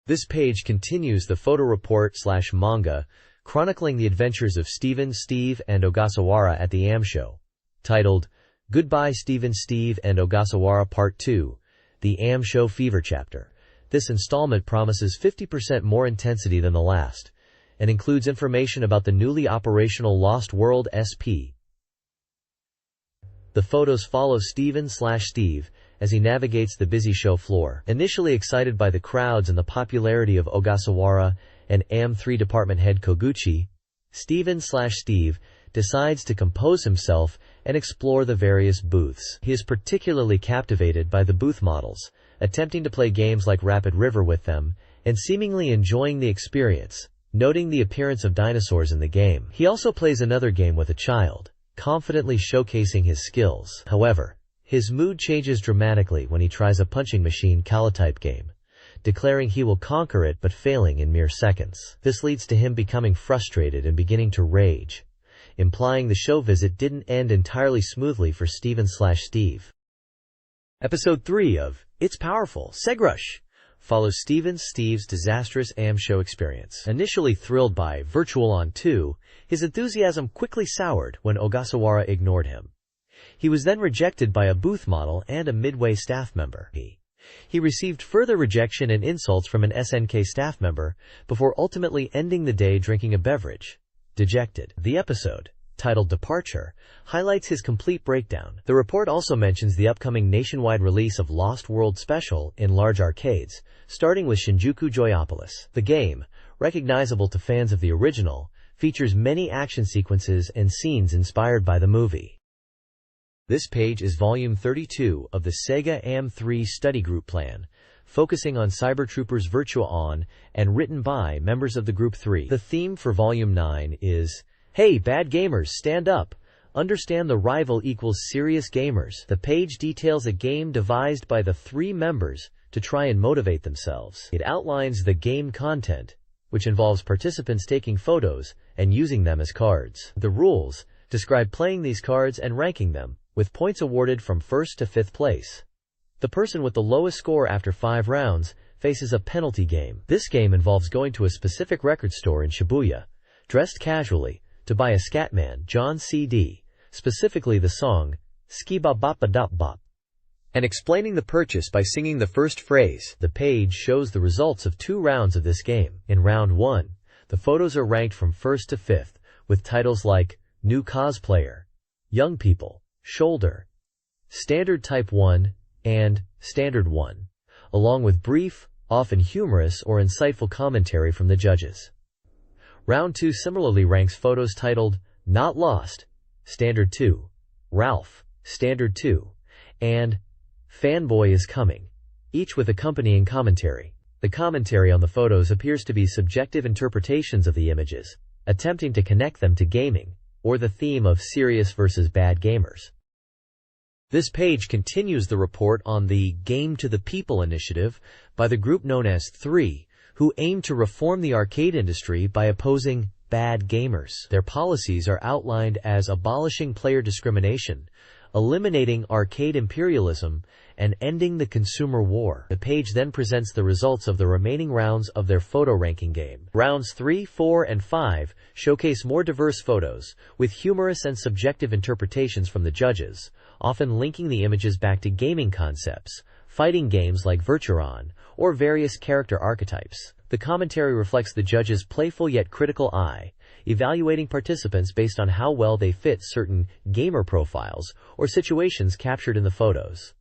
This page continues the photo report/manga chronicling the adventures of Steven, Steve, and Ogasawara at the AM show, titled Goodbye Steven, Steve, and Ogasawara Part 2, the AM show fever chapter. This installment promises 50% more intensity than the last, and includes information about the newly operational Lost World SP. The photos follow Steven/Steve as he navigates the busy show floor. Initially excited by the crowds and the popularity of Ogasawara and AM3 department head Koguchi, Steven/Steve decides to compose himself and explore the various booths. He is particularly captivated by the booth models, attempting to play games like Rapid River with them, and seemingly enjoying the experience, noting the appearance of dinosaurs in the game. He also plays another game with a child, confidently showcasing his skills. However, his mood changes dramatically when he tries a punching machine Kala-type game, declaring he will conquer it but failing in mere seconds. This leads to him becoming frustrated and beginning to rage, implying the show visit didn't end entirely smoothly for Steven/Steve. Episode 3 of It's Powerful, Segrush follows Steve's disastrous AM show experience. Initially thrilled by Virtual On 2, his enthusiasm quickly soured when Ogasawara ignored him. He was then rejected by a booth model and a Midway staff member. He He received further rejection and insults from an SNK staff member before ultimately ending the day drinking a beverage. Dejected. The episode, titled Departure, highlights his complete breakdown. The report also mentions the upcoming nationwide release of Lost World Special in large arcades, starting with Shinjuku Joyopolis. The game, recognizable to fans of the original, features many action sequences and scenes inspired by the movie. This page is volume 32 of the SEGA AM3 study group plan, focusing on Cyber Troopers Virtua On and written by members of the Group 3. The theme for volume 9 is, "Hey, bad gamers, stand up. Understand the rival equals serious gamers." The page details a game devised by the 3 members to try and motivate themselves. It outlines the game content, which involves participants taking photos and using them as cards. The rules describe playing these cards and ranking them, with points awarded from 1st to 5th place. The person with the lowest score after 5 rounds faces a penalty game. This game involves going to a specific record store in Shibuya, dressed casually, to buy a Scatman John CD, specifically the song Skiba Boppa Dop Bop, and explaining the purchase by singing the first phrase. The page shows the results of 2 rounds of this game. In round 1, the photos are ranked from 1st to 5th, with titles like New Cosplayer, Young People, Shoulder, Standard Type 1, and Standard 1, along with brief, often humorous or insightful commentary from the judges. Round 2 similarly ranks photos titled Not Lost, Standard 2, Ralph, Standard 2, and Fanboy is Coming, each with accompanying commentary. The commentary on the photos appears to be subjective interpretations of the images, attempting to connect them to gaming, or the theme of serious versus bad gamers. This page continues the report on the Game to the People initiative by the group known as 3, who aim to reform the arcade industry by opposing bad gamers. Their policies are outlined as abolishing player discrimination, eliminating arcade imperialism, and ending the consumer war. The page then presents the results of the remaining rounds of their photo ranking game. Rounds 3, 4, and 5 showcase more diverse photos, with humorous and subjective interpretations from the judges, often linking the images back to gaming concepts, fighting games like Virtua On, or various character archetypes. The commentary reflects the judges' playful yet critical eye, evaluating participants based on how well they fit certain gamer profiles or situations captured in the photos.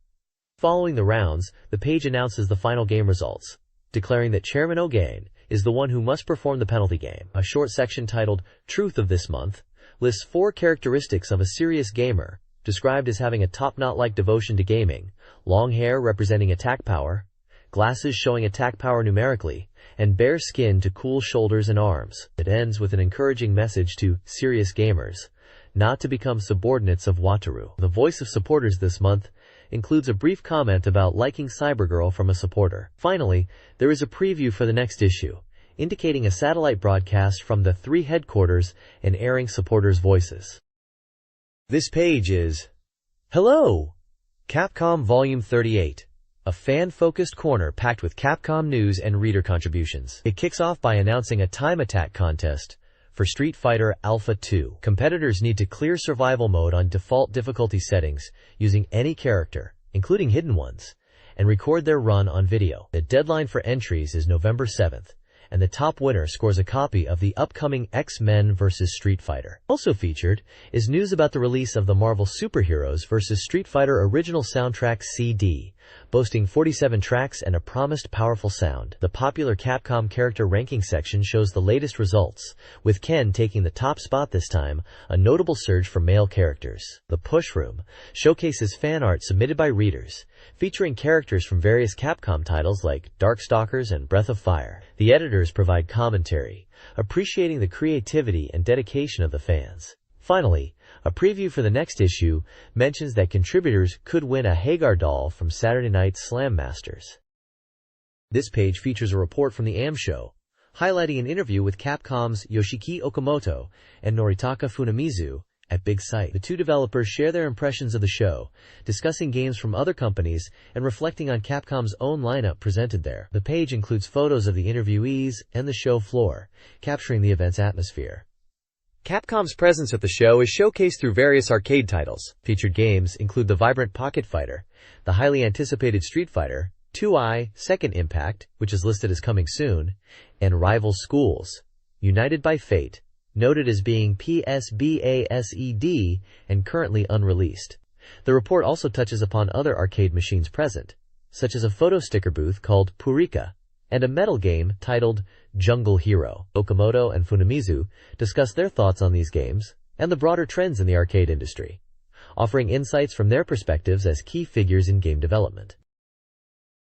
Following the rounds, the page announces the final game results, declaring that Chairman O'Gain is the one who must perform the penalty game. A short section titled Truth of This Month lists 4 characteristics of a serious gamer, described as having a top-knot-like devotion to gaming, long hair representing attack power, glasses showing attack power numerically, and bare skin to cool shoulders and arms. It ends with an encouraging message to serious gamers, not to become subordinates of Wataru. The voice of supporters this month includes a brief comment about liking Cybergirl from a supporter. Finally, there is a preview for the next issue, indicating a satellite broadcast from the 3 headquarters and airing supporters' voices. This page is Hello! Capcom Volume 38. A fan-focused corner packed with Capcom news and reader contributions. It kicks off by announcing a time attack contest for Street Fighter Alpha 2. Competitors need to clear survival mode on default difficulty settings using any character, including hidden ones, and record their run on video. The deadline for entries is November 7th, and the top winner scores a copy of the upcoming X-Men vs. Street Fighter. Also featured is news about the release of the Marvel Superheroes vs. Street Fighter original soundtrack CD, boasting 47 tracks and a promised powerful sound. The popular Capcom character ranking section shows the latest results, with Ken taking the top spot this time, a notable surge for male characters. The Push Room showcases fan art submitted by readers, featuring characters from various Capcom titles like Darkstalkers and Breath of Fire. The editors provide commentary, appreciating the creativity and dedication of the fans. Finally, a preview for the next issue mentions that contributors could win a Hagar doll from Saturday Night's Slam Masters. This page features a report from the AM show, highlighting an interview with Capcom's Yoshiki Okamoto and Noritaka Funamizu at Big Sight. The 2 developers share their impressions of the show, discussing games from other companies and reflecting on Capcom's own lineup presented there. The page includes photos of the interviewees and the show floor, capturing the event's atmosphere. Capcom's presence at the show is showcased through various arcade titles. Featured games include the vibrant Pocket Fighter, the highly anticipated Street Fighter, 2i, Second Impact, which is listed as coming soon, and Rival Schools, United by Fate, noted as being PSBASED and currently unreleased. The report also touches upon other arcade machines present, such as a photo sticker booth called Purika, and a metal game titled Jungle Hero. Okamoto and Funamizu discuss their thoughts on these games and the broader trends in the arcade industry, offering insights from their perspectives as key figures in game development.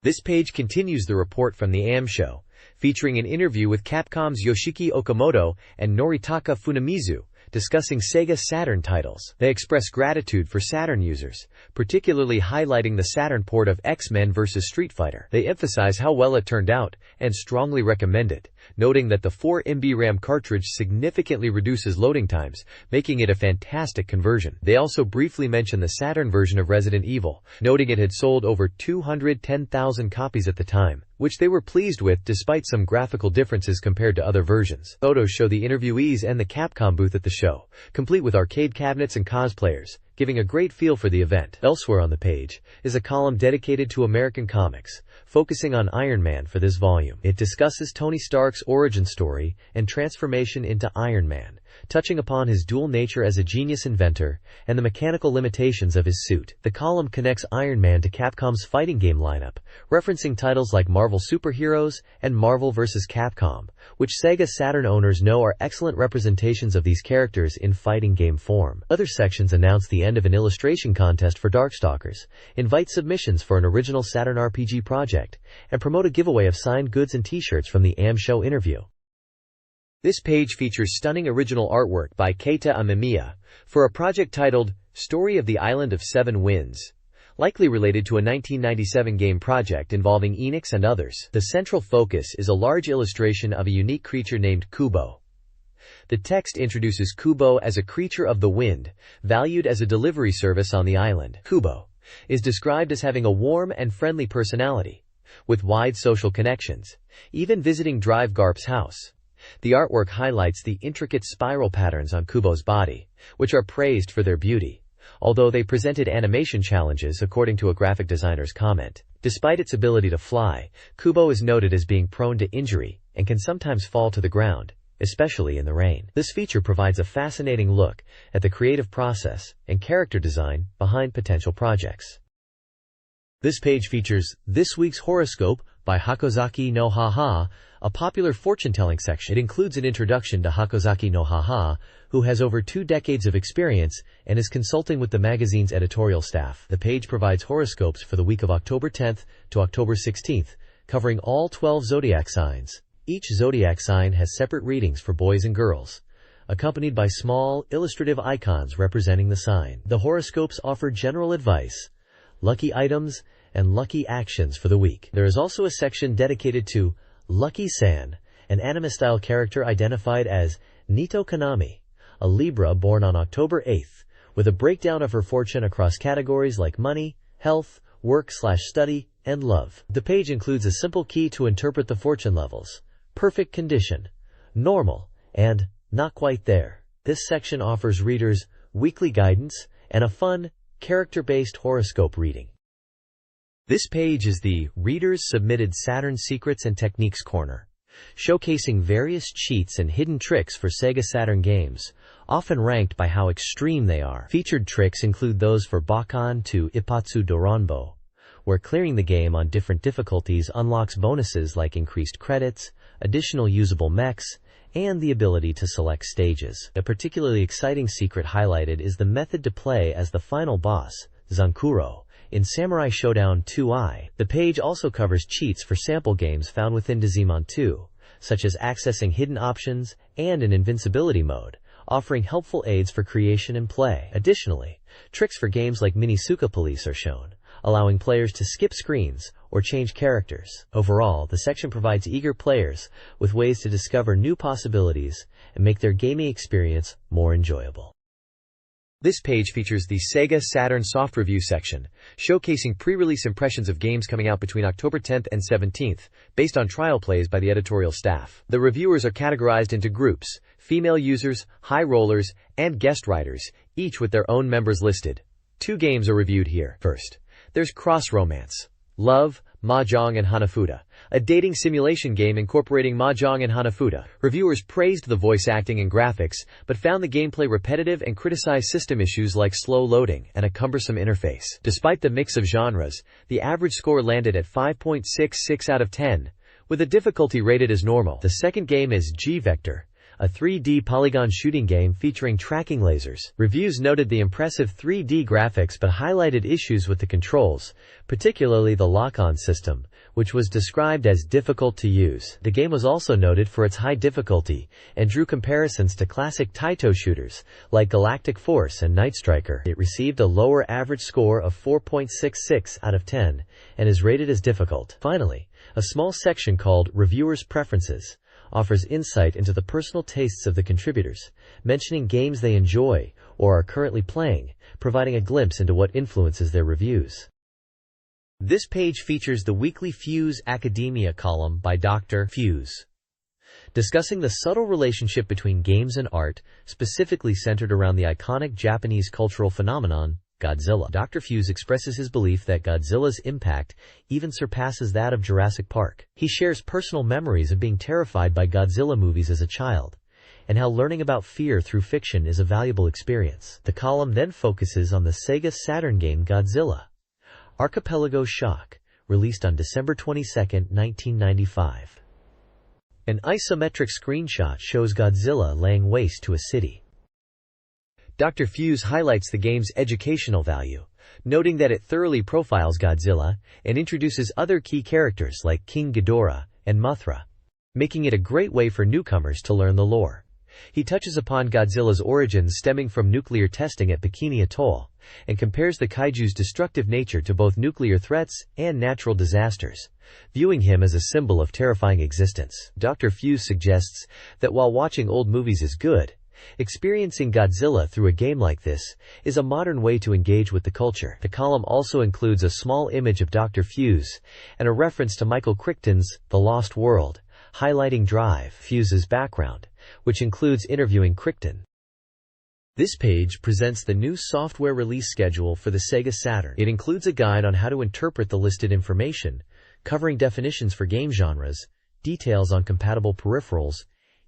This page continues the report from the AM show, featuring an interview with Capcom's Yoshiki Okamoto and Noritaka Funamizu, discussing Sega Saturn titles. They express gratitude for Saturn users, particularly highlighting the Saturn port of X-Men vs. Street Fighter. They emphasize how well it turned out and strongly recommend it, noting that the 4 MB RAM cartridge significantly reduces loading times, making it a fantastic conversion. They also briefly mention the Saturn version of Resident Evil, noting it had sold over 210,000 copies at the time, which they were pleased with despite some graphical differences compared to other versions. Photos show the interviewees and the Capcom booth at the show, complete with arcade cabinets and cosplayers, giving a great feel for the event. Elsewhere on the page is a column dedicated to American comics, focusing on Iron Man for this volume. It discusses Tony Stark's origin story and transformation into Iron Man, touching upon his dual nature as a genius inventor and the mechanical limitations of his suit. The column connects Iron Man to Capcom's fighting game lineup, referencing titles like Marvel Superheroes and Marvel vs. Capcom, which Sega Saturn owners know are excellent representations of these characters in fighting game form. Other sections announce the end of an illustration contest for Darkstalkers, invite submissions for an original Saturn RPG project, and promote a giveaway of signed goods and t-shirts from the AM show interview. This page features stunning original artwork by Keita Amemiya for a project titled Story of the Island of Seven Winds, likely related to a 1997 game project involving Enix and others. The central focus is a large illustration of a unique creature named Kubo. The text introduces Kubo as a creature of the wind, valued as a delivery service on the island. Kubo is described as having a warm and friendly personality, with wide social connections, even visiting Drive Garp's house. The artwork highlights the intricate spiral patterns on Kubo's body, which are praised for their beauty, although they presented animation challenges according to a graphic designer's comment. Despite its ability to fly, Kubo is noted as being prone to injury and can sometimes fall to the ground, especially in the rain. This feature provides a fascinating look at the creative process and character design behind potential projects. This page features This Week's Horoscope by Hakozaki no Haha, a popular fortune-telling section. It includes an introduction to Hakozaki no Haha, who has over 2 decades of experience and is consulting with the magazine's editorial staff. The page provides horoscopes for the week of October 10th to October 16th, covering all 12 zodiac signs. Each zodiac sign has separate readings for boys and girls, accompanied by small, illustrative icons representing the sign. The horoscopes offer general advice, lucky items, and lucky actions for the week. There is also a section dedicated to Lucky-san, an anime-style character identified as Nito Kanami, a Libra born on October 8th, with a breakdown of her fortune across categories like money, health, work/study, and love. The page includes a simple key to interpret the fortune levels: perfect condition, normal, and not quite there. This section offers readers weekly guidance and a fun, character-based horoscope reading. This page is the Readers Submitted Saturn Secrets and Techniques Corner, showcasing various cheats and hidden tricks for Sega Saturn games, often ranked by how extreme they are. Featured tricks include those for Bakan to Ipatsu Doranbo, where clearing the game on different difficulties unlocks bonuses like increased credits, additional usable mechs, and the ability to select stages. A particularly exciting secret highlighted is the method to play as the final boss, Zankuro, in Samurai Showdown 2i. The page also covers cheats for sample games found within Digimon 2, such as accessing hidden options and an invincibility mode, offering helpful aids for creation and play. Additionally, tricks for games like Minisuka Police are shown, allowing players to skip screens or change characters. Overall, the section provides eager players with ways to discover new possibilities and make their gaming experience more enjoyable. This page features the Sega Saturn Soft Review section, showcasing pre-release impressions of games coming out between October 10th and 17th, based on trial plays by the editorial staff. The reviewers are categorized into groups: female users, high rollers, and guest writers, each with their own members listed. 2 games are reviewed here. First, there's Cross Romance. Love, Mahjong and Hanafuda, a dating simulation game incorporating Mahjong and Hanafuda. Reviewers praised the voice acting and graphics, but found the gameplay repetitive and criticized system issues like slow loading and a cumbersome interface. Despite the mix of genres, the average score landed at 5.66 out of 10, with a difficulty rated as normal. The second game is G-Vector, a 3D polygon shooting game featuring tracking lasers. Reviews noted the impressive 3D graphics but highlighted issues with the controls, particularly the lock-on system, which was described as difficult to use. The game was also noted for its high difficulty and drew comparisons to classic Taito shooters like Galactic Force and Night Striker. It received a lower average score of 4.66 out of 10 and is rated as difficult. Finally, a small section called Reviewers' Preferences offers insight into the personal tastes of the contributors, mentioning games they enjoy or are currently playing, providing a glimpse into what influences their reviews. This page features the weekly Fuse Academia column by Dr. Fuse, discussing the subtle relationship between games and art, specifically centered around the iconic Japanese cultural phenomenon, Godzilla. Dr. Fuse expresses his belief that Godzilla's impact even surpasses that of Jurassic Park. He shares personal memories of being terrified by Godzilla movies as a child, and how learning about fear through fiction is a valuable experience. The column then focuses on the SEGA Saturn game Godzilla Archipelago Shock, released on December 22, 1995. An isometric screenshot shows Godzilla laying waste to a city. Dr. Fuse highlights the game's educational value, noting that it thoroughly profiles Godzilla and introduces other key characters like King Ghidorah and Mothra, making it a great way for newcomers to learn the lore. He touches upon Godzilla's origins stemming from nuclear testing at Bikini Atoll, and compares the kaiju's destructive nature to both nuclear threats and natural disasters, viewing him as a symbol of terrifying existence. Dr. Fuse suggests that while watching old movies is good, experiencing Godzilla through a game like this is a modern way to engage with the culture. The column also includes a small image of Dr. Fuse and a reference to Michael Crichton's The Lost World, highlighting Drive Fuse's background, which includes interviewing Crichton. This page presents the new software release schedule for the SEGA Saturn. It includes a guide on how to interpret the listed information, covering definitions for game genres, details on compatible peripherals,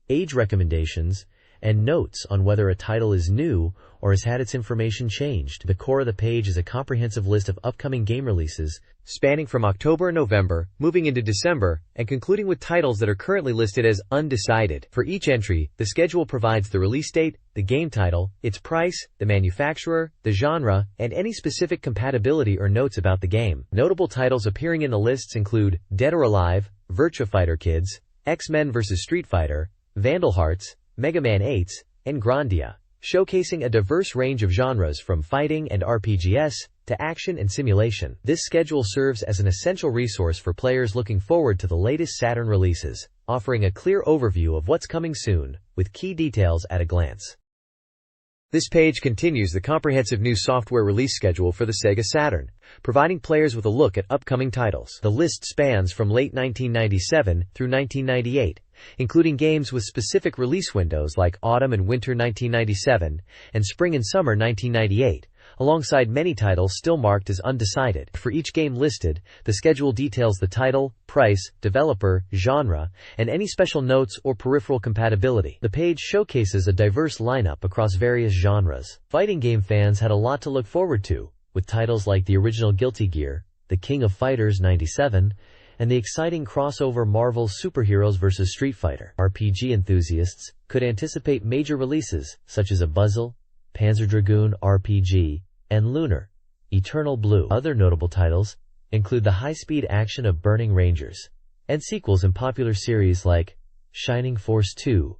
age recommendations, and notes on whether a title is new or has had its information changed. The core of the page is a comprehensive list of upcoming game releases, spanning from October and November, moving into December, and concluding with titles that are currently listed as undecided. For each entry, the schedule provides the release date, the game title, its price, the manufacturer, the genre, and any specific compatibility or notes about the game. Notable titles appearing in the lists include Dead or Alive, Virtua Fighter Kids, X-Men vs. Street Fighter, Vandal Hearts, Mega Man 8, and Grandia, showcasing a diverse range of genres from fighting and RPGs to action and simulation. This schedule serves as an essential resource for players looking forward to the latest Saturn releases, offering a clear overview of what's coming soon, with key details at a glance. This page continues the comprehensive new software release schedule for the SEGA Saturn, providing players with a look at upcoming titles. The list spans from late 1997 through 1998, including games with specific release windows like Autumn and Winter 1997 and Spring and Summer 1998, alongside many titles still marked as undecided. For each game listed, the schedule details the title, price, developer, genre, and any special notes or peripheral compatibility. The page showcases a diverse lineup across various genres. Fighting game fans had a lot to look forward to, with titles like the original Guilty Gear, The King of Fighters 97, and the exciting crossover Marvel's Superheroes vs. Street Fighter. RPG enthusiasts could anticipate major releases such as a Puzzle, Panzer Dragoon RPG, and Lunar, Eternal Blue. Other notable titles include the high-speed action of Burning Rangers, and sequels in popular series like Shining Force 2,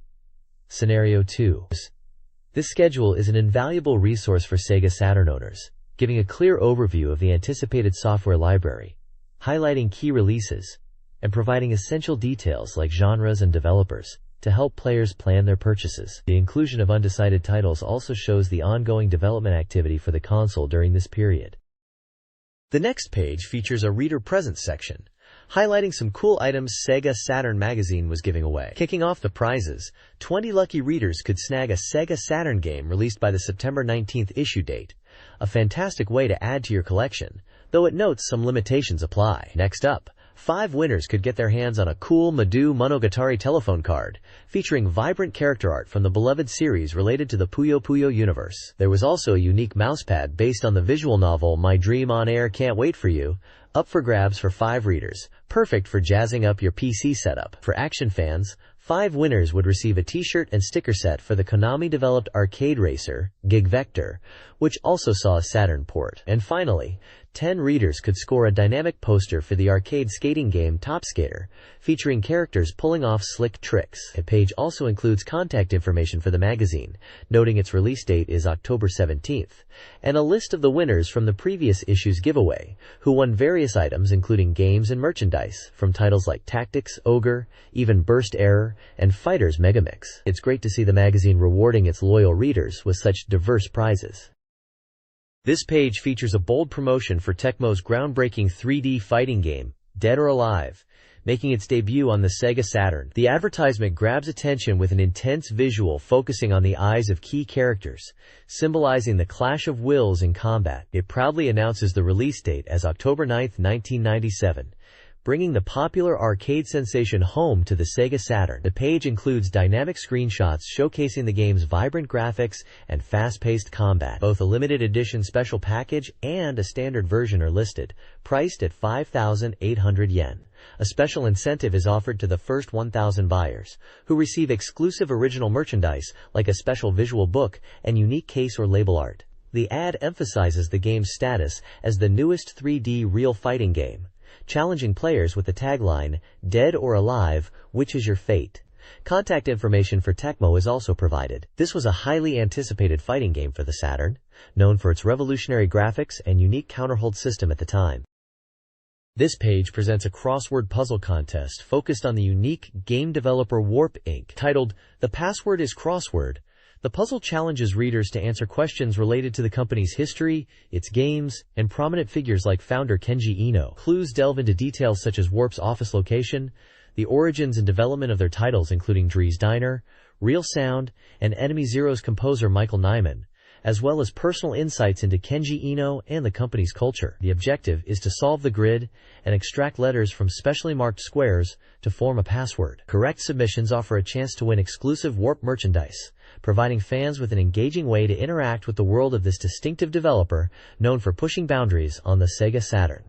Scenario 2. This schedule is an invaluable resource for SEGA Saturn owners, giving a clear overview of the anticipated software library, highlighting key releases, and providing essential details like genres and developers to help players plan their purchases. The inclusion of undecided titles also shows the ongoing development activity for the console during this period. The next page features a reader present section, highlighting some cool items SEGA Saturn Magazine was giving away. Kicking off the prizes, 20 lucky readers could snag a SEGA Saturn game released by the September 19th issue date, a fantastic way to add to your collection. though it notes some limitations apply. Next up, 5 winners could get their hands on a cool Madhu Monogatari telephone card, featuring vibrant character art from the beloved series related to the Puyo Puyo universe. There was also a unique mousepad based on the visual novel My Dream on Air Can't Wait for You, up for grabs for 5 readers, perfect for jazzing up your PC setup. For action fans, 5 winners would receive a t-shirt and sticker set for the Konami-developed arcade racer, Gig Vector, which also saw a Saturn port. And finally, 10 readers could score a dynamic poster for the arcade skating game Top Skater, featuring characters pulling off slick tricks. The page also includes contact information for the magazine, noting its release date is October 17th, and a list of the winners from the previous issue's giveaway, who won various items including games and merchandise, from titles like Tactics, Ogre, even Burst Error, and Fighters Megamix. It's great to see the magazine rewarding its loyal readers with such diverse prizes. This page features a bold promotion for Tecmo's groundbreaking 3D fighting game, Dead or Alive, making its debut on the Sega Saturn. The advertisement grabs attention with an intense visual focusing on the eyes of key characters, symbolizing the clash of wills in combat. It proudly announces the release date as October 9, 1997. Bringing the popular arcade sensation home to the Sega Saturn. The page includes dynamic screenshots showcasing the game's vibrant graphics and fast-paced combat. Both a limited edition special package and a standard version are listed, priced at 5,800 yen. A special incentive is offered to the first 1,000 buyers, who receive exclusive original merchandise like a special visual book and unique case or label art. The ad emphasizes the game's status as the newest 3D real fighting game, challenging players with the tagline, Dead or Alive, which is your fate? Contact information for Tecmo is also provided. This was a highly anticipated fighting game for the Saturn, known for its revolutionary graphics and unique counterhold system at the time. This page presents a crossword puzzle contest focused on the unique game developer Warp Inc. Titled, The Password is Crossword. The puzzle challenges readers to answer questions related to the company's history, its games, and prominent figures like founder Kenji Eno. Clues delve into details such as Warp's office location, the origins and development of their titles including Dree's Diner, Real Sound, and Enemy Zero's composer Michael Nyman, as well as personal insights into Kenji Eno and the company's culture. The objective is to solve the grid and extract letters from specially marked squares to form a password. Correct submissions offer a chance to win exclusive Warp merchandise, providing fans with an engaging way to interact with the world of this distinctive developer known for pushing boundaries on the Sega Saturn.